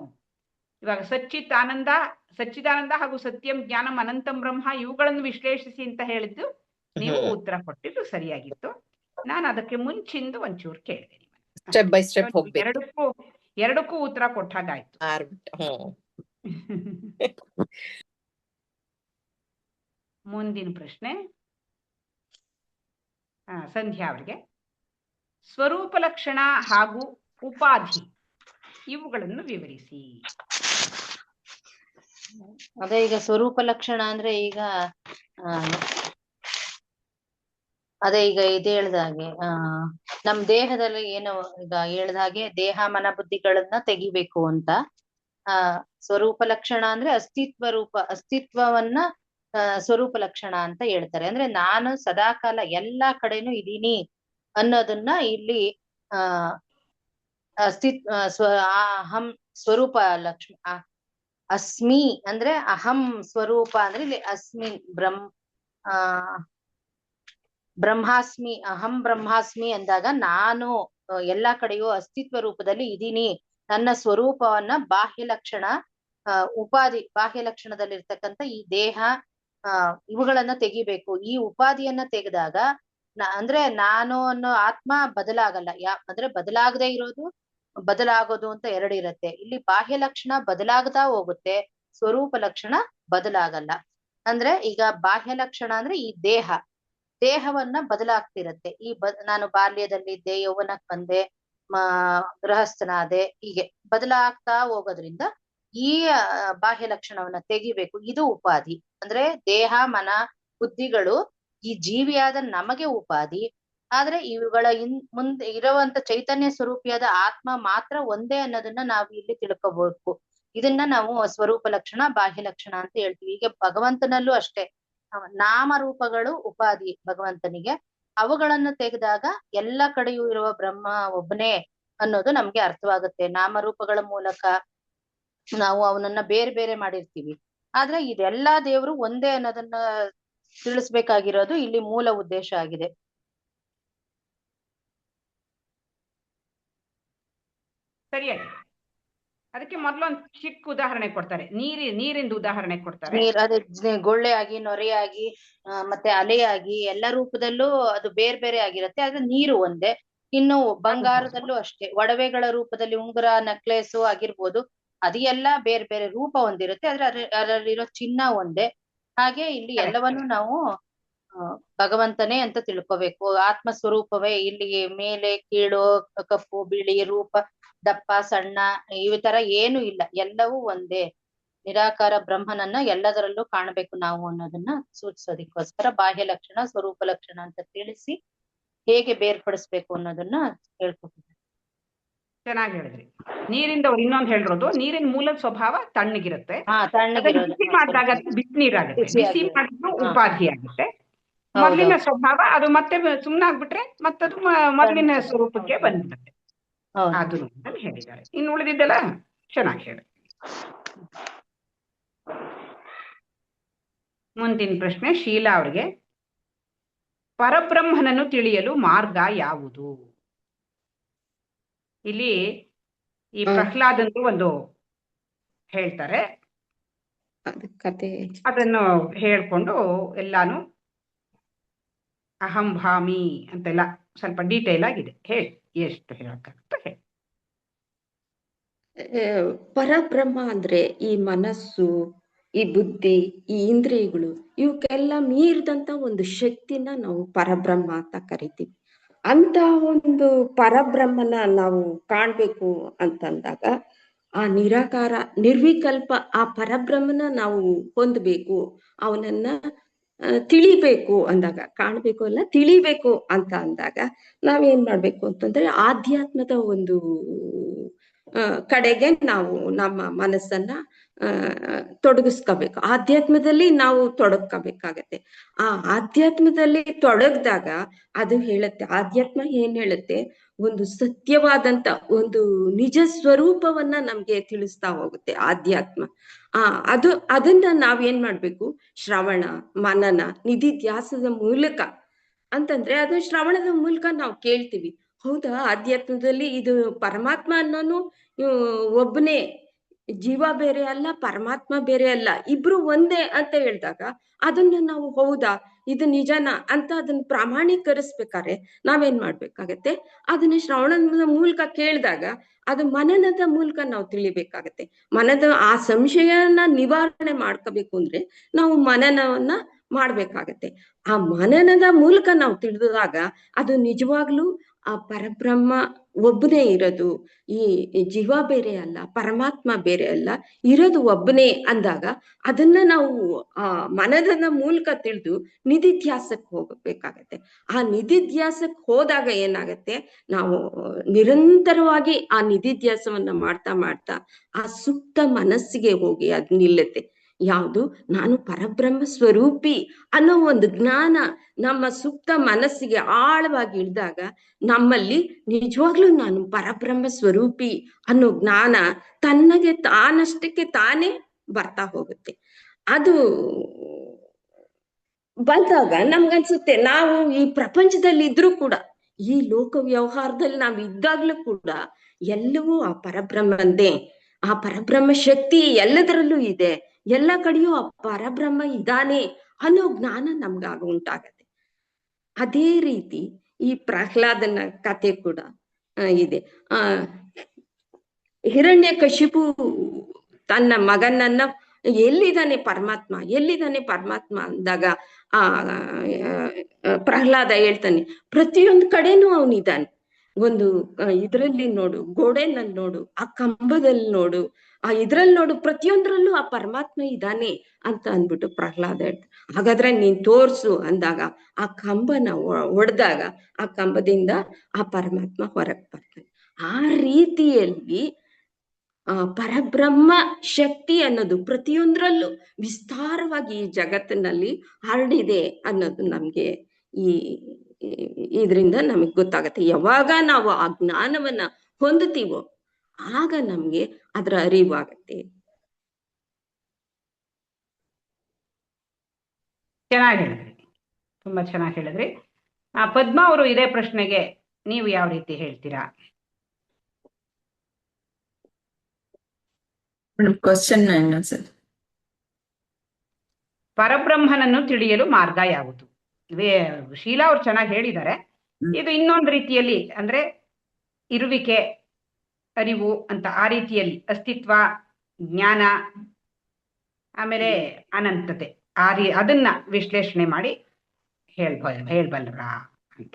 ಇವಾಗ ಸಚ್ಚಿದಾನಂದ ಹಾಗೂ ಸತ್ಯಂ ಜ್ಞಾನಂ ಅನಂತಂ ಬ್ರಹ್ಮ ಇವುಗಳನ್ನು ವಿಶ್ಲೇಷಿಸಿ ಅಂತ ಹೇಳಿದ್ದು ನೀವು ಉತ್ತರ ಕೊಟ್ಟಿದ್ದು ಸರಿಯಾಗಿತ್ತು. ನಾನು ಅದಕ್ಕೆ ಮುಂಚಿಂದು ಒಂಚೂರು ಕೇಳಿದೆ. ಸ್ಟೆಪ್ ಬೈ ಸ್ಟೆಪ್ ಹೋಗ್ಬೇಕು. ಎರಡಕ್ಕೂ ಉತ್ತರ ಕೊಟ್ಟಾಗಾಯ್ತು. ಮುಂದಿನ ಪ್ರಶ್ನೆ, ಸಂಧ್ಯಾ ಅವರಿಗೆ ಸ್ವರೂಪ ಲಕ್ಷಣ ಹಾಗೂ ಉಪಾಧಿ ಇವುಗಳನ್ನು ವಿವರಿಸಿ. ಅದೇ ಈಗ ಸ್ವರೂಪ ಲಕ್ಷಣ ಅಂದ್ರೆ ಈಗ ಅದೇ ಈಗ ಇದು ಹೇಳ್ದ ಹಾಗೆ ನಮ್ ದೇಹದಲ್ಲಿ ಏನು ಈಗ ಹೇಳ್ದ ಹಾಗೆ ದೇಹ ಮನ ಬುದ್ಧಿಗಳನ್ನ ತೆಗಿಬೇಕು ಅಂತ. ಸ್ವರೂಪ ಲಕ್ಷಣ ಅಂದ್ರೆ ಅಸ್ತಿತ್ವವನ್ನ ಸ್ವರೂಪ ಲಕ್ಷಣ ಅಂತ ಹೇಳ್ತಾರೆ. ಅಂದ್ರೆ ನಾನು ಸದಾಕಾಲ ಎಲ್ಲಾ ಕಡೆನೂ ಇದೀನಿ ಅನ್ನೋದನ್ನ ಇಲ್ಲಿ ಅಹಂ ಸ್ವರೂಪ ಲಕ್ಷ್ಮಿ ಅಸ್ಮಿ ಅಂದ್ರೆ ಅಹಂ ಸ್ವರೂಪ ಅಂದ್ರೆ ಇಲ್ಲಿ ಅಸ್ಮಿನ್ ಬ್ರಹ್ಮಾಸ್ಮಿ ಅಹಂ ಬ್ರಹ್ಮಾಸ್ಮಿ ಅಂದಾಗ ನಾನು ಎಲ್ಲಾ ಕಡೆಯೂ ಅಸ್ತಿತ್ವ ರೂಪದಲ್ಲಿ ಇದೀನಿ. ನನ್ನ ಸ್ವರೂಪವನ್ನ ಬಾಹ್ಯ ಲಕ್ಷಣ ಉಪಾಧಿ ಬಾಹ್ಯ ಲಕ್ಷಣದಲ್ಲಿ ಇರ್ತಕ್ಕಂಥ ಈ ದೇಹ ಇವುಗಳನ್ನ ತೆಗಿಬೇಕು. ಈ ಉಪಾಧಿಯನ್ನ ತೆಗೆದಾಗ ಅಂದ್ರೆ ನಾನು ಅನ್ನೋ ಆತ್ಮ ಬದಲಾಗಲ್ಲ. ಅಂದ್ರೆ ಬದಲಾಗದೆ ಇರೋದು ಬದಲಾಗೋದು ಅಂತ ಎರಡು ಇರುತ್ತೆ. ಇಲ್ಲಿ ಬಾಹ್ಯ ಲಕ್ಷಣ ಬದಲಾಗ್ತಾ ಹೋಗುತ್ತೆ, ಸ್ವರೂಪ ಲಕ್ಷಣ ಬದಲಾಗಲ್ಲ. ಅಂದ್ರೆ ಈಗ ಬಾಹ್ಯ ಲಕ್ಷಣ ಅಂದ್ರೆ ಈ ದೇಹವನ್ನ ಬದಲಾಗ್ತಿರತ್ತೆ. ನಾನು ಬಾಲ್ಯದಲ್ಲಿದ್ದೆ, ಯೌವನಕ್ ಬಂದೆ, ಗೃಹಸ್ಥನಾದೆ, ಹೀಗೆ ಬದಲಾಗ್ತಾ ಹೋಗೋದ್ರಿಂದ ಈ ಬಾಹ್ಯ ಲಕ್ಷಣವನ್ನ ತೆಗಿಬೇಕು. ಇದು ಉಪಾಧಿ. ಅಂದ್ರೆ ದೇಹ ಮನ ಬುದ್ಧಿಗಳು ಈ ಜೀವಿಯಾದ ನಮಗೆ ಉಪಾಧಿ. ಆದ್ರೆ ಇವುಗಳ ಮುಂದೆ ಇರುವಂತ ಚೈತನ್ಯ ಸ್ವರೂಪಿಯಾದ ಆತ್ಮ ಮಾತ್ರ ಒಂದೇ ಅನ್ನೋದನ್ನ ನಾವು ಇಲ್ಲಿ ತಿಳ್ಕೋಬೇಕು. ಇದನ್ನ ನಾವು ಸ್ವರೂಪ ಲಕ್ಷಣ ಬಾಹ್ಯ ಲಕ್ಷಣ ಅಂತ ಹೇಳ್ತೀವಿ. ಈಗ ಭಗವಂತನಲ್ಲೂ ಅಷ್ಟೇ ನಾಮರೂಪಗಳು ಉಪಾಧಿ ಭಗವಂತನಿಗೆ. ಅವುಗಳನ್ನು ತೆಗೆದಾಗ ಎಲ್ಲ ಕಡೆಯೂ ಇರುವ ಬ್ರಹ್ಮ ಒಬ್ಬನೇ ಅನ್ನೋದು ನಮ್ಗೆ ಅರ್ಥವಾಗುತ್ತೆ. ನಾಮರೂಪಗಳ ಮೂಲಕ ನಾವು ಅವನನ್ನ ಬೇರೆ ಬೇರೆ ಮಾಡಿರ್ತೀವಿ, ಆದ್ರೆ ಇದೆಲ್ಲಾ ದೇವರು ಒಂದೇ ಅನ್ನೋದನ್ನ ತಿಳಿಸ್ಬೇಕಾಗಿರೋದು ಇಲ್ಲಿ ಮೂಲ ಉದ್ದೇಶ ಆಗಿದೆ. ಸರಿಯಾಗಿ ಅದಕ್ಕೆ ಮೊದಲೊಂದು ಚಿಕ್ಕ ಉದಾಹರಣೆ ಕೊಡ್ತಾರೆ. ನೀರಿಂದ ಉದಾಹರಣೆ ಕೊಡ್ತಾರೆ. ಅದೇ ಗೊಳ್ಳೆಯಾಗಿ, ನೊರೆಯಾಗಿ, ಮತ್ತೆ ಅಲೆಯಾಗಿ ಎಲ್ಲ ರೂಪದಲ್ಲೂ ಅದು ಬೇರೆ ಬೇರೆ ಆಗಿರುತ್ತೆ. ಆದ್ರೆ ನೀರು ಒಂದೇ. ಇನ್ನು ಬಂಗಾರದಲ್ಲೂ ಅಷ್ಟೇ, ಒಡವೆಗಳ ರೂಪದಲ್ಲಿ ಉಂಗುರ, ನೆಕ್ಲೆಸ್ ಆಗಿರ್ಬೋದು, ಅದು ಎಲ್ಲ ಬೇರೆ ಬೇರೆ ರೂಪ ಹೊಂದಿರುತ್ತೆ. ಆದ್ರೆ ಅದರಲ್ಲಿರೋ ಚಿನ್ನ ಒಂದೇ. ಹಾಗೆ ಇಲ್ಲಿ ಎಲ್ಲವನ್ನೂ ನಾವು ಭಗವಂತನೇ ಅಂತ ತಿಳ್ಕೋಬೇಕು. ಆತ್ಮ ಸ್ವರೂಪವೇ ಇಲ್ಲಿ ಮೇಲೆ ಕೀಳು, ಕಪ್ಪು, ಬಿಳಿ, ರೂಪ, ದಪ್ಪ, ಸಣ್ಣ ಈ ತರ ಏನು ಇಲ್ಲ, ಎಲ್ಲವೂ ಒಂದೇ ನಿರಾಕಾರ ಬ್ರಹ್ಮನನ್ನ ಎಲ್ಲದರಲ್ಲೂ ಕಾಣಬೇಕು ನಾವು ಅನ್ನೋದನ್ನ ಸೂಚಿಸೋದಕ್ಕೋಸ್ಕರ ಬಾಹ್ಯ ಲಕ್ಷಣ ಸ್ವರೂಪ ಲಕ್ಷಣ ಅಂತ ತಿಳಿಸಿ ಹೇಗೆ ಬೇರ್ಪಡಿಸ್ಬೇಕು ಅನ್ನೋದನ್ನ ಹೇಳ್ಕೊಟ್ಟಿದ್ದಾರೆ. ಚೆನ್ನಾಗಿ ಹೇಳಿದ್ರಿ. ನೀರಿಂದ ಇನ್ನೊಂದು ಹೇಳಿರೋದು, ನೀರಿನ ಮೂಲ ಸ್ವಭಾವ ತಣ್ಣಗಿರುತ್ತೆ. ಬಿಸಿ ಮಾಡಿದಾಗ ಬಿಸಿನೀರಾಗುತ್ತೆ. ಬಿಸಿ ಮಾಡಿದ್ರು ಉಪಾಧಿ ಆಗುತ್ತೆ. ಮೊದಲಿನ ಸ್ವಭಾವ ಅದು ಮತ್ತೆ ಸುಮ್ಮನಾಗ್ಬಿಟ್ರೆ ಮತ್ತದು ಮೊದಲಿನ ಸ್ವರೂಪಕ್ಕೆ ಬಂದ್ಬಿಡುತ್ತೆ. ಅದು ಹೇಳಿದ್ದಾರೆ. ಇನ್ನು ಉಳಿದಿದ್ದೆಲ್ಲ ಚೆನ್ನಾಗಿ ಹೇಳಿ. ಮುಂದಿನ ಪ್ರಶ್ನೆ ಶೀಲಾ ಅವ್ರಿಗೆ. ಪರಬ್ರಹ್ಮನನ್ನು ತಿಳಿಯಲು ಮಾರ್ಗ ಯಾವುದು? ಇಲ್ಲಿ ಈ ಪ್ರಹ್ಲಾದಂತೂ ಒಂದು ಹೇಳ್ತಾರೆ, ಅದನ್ನು ಹೇಳ್ಕೊಂಡು ಎಲ್ಲಾನು ಅಹಂ ಭಾಮಿ ಅಂತೆಲ್ಲ ಸ್ವಲ್ಪ ಡೀಟೇಲ್ ಆಗಿದೆ. ಹೇಳಿ, ಎಷ್ಟು ಹೇಳಕ್ಕಾಗುತ್ತೆ ಹೇಳಿ. ಪರಬ್ರಹ್ಮ ಅಂದ್ರೆ ಈ ಮನಸ್ಸು, ಈ ಬುದ್ಧಿ, ಈ ಇಂದ್ರಿಯಗಳು ಇವಕ್ಕೆಲ್ಲ ಮೀರಿದಂತ ಒಂದು ಶಕ್ತಿನ ನಾವು ಪರಬ್ರಹ್ಮ ಅಂತ ಕರಿತೀವಿ. ಅಂತ ಒಂದು ಪರಬ್ರಹ್ಮನ ನಾವು ಕಾಣ್ಬೇಕು ಅಂತಂದಾಗ ಆ ನಿರಾಕಾರ ನಿರ್ವಿಕಲ್ಪ ಆ ಪರಬ್ರಹ್ಮನ ನಾವು ಹೊಂದಬೇಕು, ಅವನನ್ನ ತಿಳಿಬೇಕು ಅಂದಾಗ, ಕಾಣ್ಬೇಕು ಅಲ್ಲ ತಿಳಿಬೇಕು ಅಂತ ಅಂದಾಗ ನಾವೇನ್ ಮಾಡ್ಬೇಕು ಅಂತಂದ್ರೆ ಆಧ್ಯಾತ್ಮದ ಒಂದು ಕಡೆಗೆ ನಾವು ನಮ್ಮ ಮನಸ್ಸನ್ನ ತೊಡಗಿಸ್ಕೋಬೇಕು. ಆಧ್ಯಾತ್ಮದಲ್ಲಿ ನಾವು ತೊಡಗ್ಕೋಬೇಕಾಗತ್ತೆ. ಆ ಆಧ್ಯಾತ್ಮದಲ್ಲಿ ತೊಡಗ್ದಾಗ ಅದು ಹೇಳುತ್ತೆ, ಆಧ್ಯಾತ್ಮ ಏನ್ ಹೇಳುತ್ತೆ, ಒಂದು ಸತ್ಯವಾದಂತ ಒಂದು ನಿಜ ಸ್ವರೂಪವನ್ನ ನಮ್ಗೆ ತಿಳಿಸ್ತಾ ಹೋಗುತ್ತೆ ಆಧ್ಯಾತ್ಮ. ಅದನ್ನ ನಾವೇನ್ ಮಾಡ್ಬೇಕು, ಶ್ರವಣ ಮನನ ನಿಧಿಧ್ಯಾಸದ ಮೂಲಕ ಅಂತಂದ್ರೆ ಅದು ಶ್ರವಣದ ಮೂಲಕ ನಾವು ಕೇಳ್ತೀವಿ. ಹೌದಾ, ಆಧ್ಯಾತ್ಮದಲ್ಲಿ ಇದು ಪರಮಾತ್ಮ ಅನ್ನೋನು ಒಬ್ಬನೇ, ಜೀವ ಬೇರೆ ಅಲ್ಲ ಪರಮಾತ್ಮ ಬೇರೆ ಅಲ್ಲ, ಇಬ್ರು ಒಂದೇ ಅಂತ ಹೇಳಿದಾಗ ಅದನ್ನ ನಾವು ಹೌದಾ ಇದು ನಿಜನಾ ಅಂತ ಅದನ್ನ ಪ್ರಾಮಾಣೀಕರಿಸ್ಬೇಕಾದ್ರೆ ನಾವೇನ್ ಮಾಡ್ಬೇಕಾಗತ್ತೆ, ಅದನ್ನ ಶ್ರವಣದ ಮೂಲಕ ಕೇಳಿದಾಗ ಅದು ಮನನದ ಮೂಲಕ ನಾವು ತಿಳಿಬೇಕಾಗತ್ತೆ. ಆ ಸಂಶಯನ ನಿವಾರಣೆ ಮಾಡ್ಕೋಬೇಕು ಅಂದ್ರೆ ನಾವು ಮನನವನ್ನ ಮಾಡ್ಬೇಕಾಗತ್ತೆ. ಆ ಮನನದ ಮೂಲಕ ನಾವು ತಿಳಿದಾಗ ಅದು ನಿಜವಾಗ್ಲೂ ಆ ಪರಬ್ರಹ್ಮ ಒಬ್ಬನೇ ಇರೋದು, ಈ ಜೀವ ಬೇರೆ ಅಲ್ಲ, ಪರಮಾತ್ಮ ಬೇರೆ ಅಲ್ಲ, ಇರೋದು ಒಬ್ಬನೇ ಅಂದಾಗ ಅದನ್ನ ನಾವು ಆ ಮನದ ಮೂಲಕ ತಿಳಿದು ನಿಧಿಧ್ಯಾಸಕ್ಕೆ ಹೋಗಬೇಕಾಗತ್ತೆ. ಆ ನಿಧಿಧ್ಯಾಸಕ್ಕೆ ಹೋದಾಗ ಏನಾಗತ್ತೆ, ನಾವು ನಿರಂತರವಾಗಿ ಆ ನಿಧಿಧ್ಯಾಸವನ್ನ ಮಾಡ್ತಾ ಮಾಡ್ತಾ ಆ ಸುಪ್ತ ಮನಸ್ಸಿಗೆ ಹೋಗಿ ಅದ್ ನಿಲ್ಲುತ್ತೆ. ಯಾವುದು, ನಾನು ಪರಬ್ರಹ್ಮ ಸ್ವರೂಪಿ ಅನ್ನೋ ಒಂದು ಜ್ಞಾನ ನಮ್ಮ ಸುಪ್ತ ಮನಸ್ಸಿಗೆ ಆಳವಾಗಿ ಇಳಿದಾಗ ನಮ್ಮಲ್ಲಿ ನಿಜವಾಗ್ಲೂ ನಾನು ಪರಬ್ರಹ್ಮ ಸ್ವರೂಪಿ ಅನ್ನೋ ಜ್ಞಾನ ತನ್ನಗೆ ತಾನಷ್ಟಕ್ಕೆ ತಾನೇ ಬರ್ತಾ ಹೋಗುತ್ತೆ. ಅದು ಬಂದಾಗ ನಮ್ಗನ್ಸುತ್ತೆ ನಾವು ಈ ಪ್ರಪಂಚದಲ್ಲಿ ಇದ್ರೂ ಕೂಡ, ಈ ಲೋಕ ವ್ಯವಹಾರದಲ್ಲಿ ನಾವು ಇದ್ದಾಗ್ಲೂ ಕೂಡ ಎಲ್ಲವೂ ಆ ಪರಬ್ರಹ್ಮಂದೇ, ಆ ಪರಬ್ರಹ್ಮ ಶಕ್ತಿ ಎಲ್ಲದರಲ್ಲೂ ಇದೆ, ಎಲ್ಲ ಕಡೆಯೂ ಆ ಪರಬ್ರಹ್ಮ ಇದ್ದಾನೆ ಅನ್ನೋ ಜ್ಞಾನ ನಮ್ಗಾಗ ಉಂಟಾಗತ್ತೆ. ಅದೇ ರೀತಿ ಈ ಪ್ರಹ್ಲಾದನ ಕಥೆ ಕೂಡ ಇದೆ. ಹಿರಣ್ಯಕಶಿಪು ತನ್ನ ಮಗನನ್ನ ಎಲ್ಲಿದ್ದಾನೆ ಪರಮಾತ್ಮ, ಎಲ್ಲಿದ್ದಾನೆ ಪರಮಾತ್ಮ ಅಂದಾಗ ಆ ಪ್ರಹ್ಲಾದ ಹೇಳ್ತಾನೆ, ಪ್ರತಿಯೊಂದು ಕಡೆನೂ ಅವನಿದ್ದಾನೆ. ಒಂದು ಇದ್ರಲ್ಲಿ ನೋಡು, ಗೋಡೆನಲ್ಲಿ ನೋಡು, ಆ ಕಂಬದಲ್ಲಿ ನೋಡು, ಆ ಇದ್ರಲ್ಲಿ ನೋಡು, ಪ್ರತಿಯೊಂದ್ರಲ್ಲೂ ಆ ಪರಮಾತ್ಮ ಇದ್ದಾನೆ ಅಂತ ಅಂದ್ಬಿಟ್ಟು ಪ್ರಹ್ಲಾದ ಹೇಳ್ತಾನೆ. ಹಾಗಾದ್ರೆ ನೀನ್ ತೋರ್ಸು ಅಂದಾಗ ಆ ಕಂಬನ ಒಡೆದಾಗ ಆ ಕಂಬದಿಂದ ಆ ಪರಮಾತ್ಮ ಹೊರಗೆ ಬರ್ತಾನೆ. ಆ ರೀತಿಯಲ್ಲಿ ಆ ಪರಬ್ರಹ್ಮ ಶಕ್ತಿ ಅನ್ನೋದು ಪ್ರತಿಯೊಂದ್ರಲ್ಲೂ ವಿಸ್ತಾರವಾಗಿ ಈ ಜಗತ್ತಿನಲ್ಲಿ ಹರಡಿದೆ ಅನ್ನೋದು ನಮ್ಗೆ ಇದರಿಂದ ನಮಗ್ ಗೊತ್ತಾಗತ್ತೆ. ಯಾವಾಗ ನಾವು ಆ ಜ್ಞಾನವನ್ನ ಹೊಂದುತ್ತೀವೋ ಆಗ ನಮ್ಗೆ ಅದರ ಅರಿವಾಗತ್ತೆ. ಚೆನ್ನಾಗಿ ಹೇಳಿದ್ರಿ, ತುಂಬಾ ಚೆನ್ನಾಗಿ ಹೇಳಿದ್ರಿ. ಪದ್ಮಾ ಅವರು ಇದೇ ಪ್ರಶ್ನೆಗೆ ನೀವು ಯಾವ ರೀತಿ ಹೇಳ್ತೀರಾ? ಕ್ವಶನ್ ಸರ್, ಪರಬ್ರಹ್ಮನನ್ನು ತಿಳಿಯಲು ಮಾರ್ಗ ಯಾವುದು? ಶೀಲಾ ಅವ್ರು ಚೆನ್ನಾಗಿ ಹೇಳಿದ್ದಾರೆ. ಇದು ಇನ್ನೊಂದು ರೀತಿಯಲ್ಲಿ ಅಂದ್ರೆ ಇರುವಿಕೆ, ಅರಿವು ಅಂತ ಆ ರೀತಿಯಲ್ಲಿ ಅಸ್ತಿತ್ವ, ಜ್ಞಾನ, ಆಮೇಲೆ ಅನಂತತೆ, ಅದನ್ನ ವಿಶ್ಲೇಷಣೆ ಮಾಡಿ ಹೇಳ್ಬಲ್ರ ಅಂತ.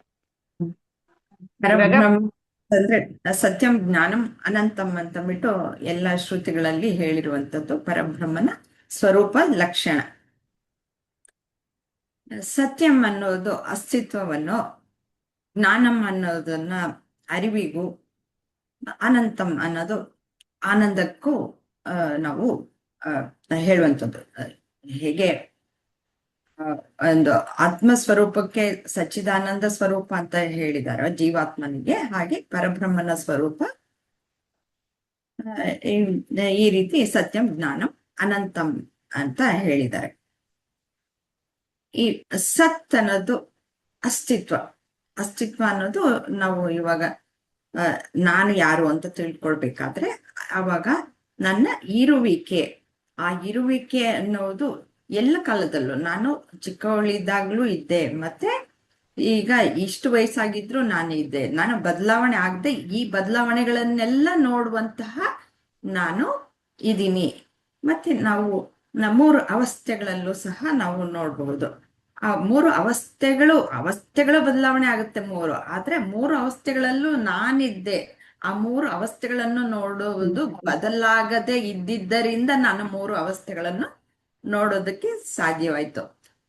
ಅಂದ್ರೆ ಸತ್ಯಂ ಜ್ಞಾನಂ ಅನಂತಂ ಅಂತಂದ್ಬಿಟ್ಟು ಎಲ್ಲ ಶ್ರುತಿಗಳಲ್ಲಿ ಹೇಳಿರುವಂತದ್ದು ಪರಬ್ರಹ್ಮನ ಸ್ವರೂಪ ಲಕ್ಷಣ. ಸತ್ಯಂ ಅನ್ನೋದು ಅಸ್ತಿತ್ವವನ್ನು, ಜ್ಞಾನಂ ಅನ್ನೋದನ್ನ ಅರಿವಿಗೂ, ಅನಂತಂ ಅನ್ನೋದು ಆನಂದಕ್ಕೂ ನಾವು ಹೇಳುವಂಥದ್ದು. ಹೇಗೆ ಒಂದು ಆತ್ಮ ಸ್ವರೂಪಕ್ಕೆ ಸಚ್ಚಿದಾನಂದ ಸ್ವರೂಪ ಅಂತ ಹೇಳಿದಾರೋ ಜೀವಾತ್ಮನಿಗೆ, ಹಾಗೆ ಪರಬ್ರಹ್ಮನ ಸ್ವರೂಪ ಈ ರೀತಿ ಸತ್ಯಂ ಜ್ಞಾನಂ ಅನಂತಂ ಅಂತ ಹೇಳಿದ್ದಾರೆ. ಈ ಸತ್ ಅನ್ನೋದು ಅಸ್ತಿತ್ವ. ಅಸ್ತಿತ್ವ ಅನ್ನೋದು ನಾವು ಇವಾಗ ನಾನು ಯಾರು ಅಂತ ತಿಳ್ಕೊಳ್ಬೇಕಾದ್ರೆ ಆವಾಗ ನನ್ನ ಇರುವಿಕೆ, ಆ ಇರುವಿಕೆ ಅನ್ನೋದು ಎಲ್ಲ ಕಾಲದಲ್ಲೂ, ನಾನು ಚಿಕ್ಕವಳಿದ್ದಾಗ್ಲೂ ಇದ್ದೆ, ಮತ್ತೆ ಈಗ ಇಷ್ಟು ವಯಸ್ಸಾಗಿದ್ರು ನಾನು ಇದ್ದೆ, ನಾನು ಬದಲಾವಣೆ ಆಗದೆ ಈ ಬದಲಾವಣೆಗಳನ್ನೆಲ್ಲ ನೋಡುವಂತಹ ನಾನು ಇದ್ದೀನಿ. ಮತ್ತೆ ನಾವು ಮೂರು ಅವಸ್ಥೆಗಳಲ್ಲೂ ಸಹ ನಾವು ನೋಡಬಹುದು. ಆ ಮೂರು ಅವಸ್ಥೆಗಳು ಬದಲಾವಣೆ ಆಗುತ್ತೆ ಮೂರು, ಆದ್ರೆ ಮೂರು ಅವಸ್ಥೆಗಳಲ್ಲೂ ನಾನಿದ್ದೆ. ಆ ಮೂರು ಅವಸ್ಥೆಗಳನ್ನು ನೋಡುವುದು ಬದಲಾಗದೆ ಇದ್ದಿದ್ದರಿಂದ ನಾನು ಮೂರು ಅವಸ್ಥೆಗಳನ್ನು ನೋಡೋದಕ್ಕೆ ಸಾಧ್ಯವಾಯ್ತು.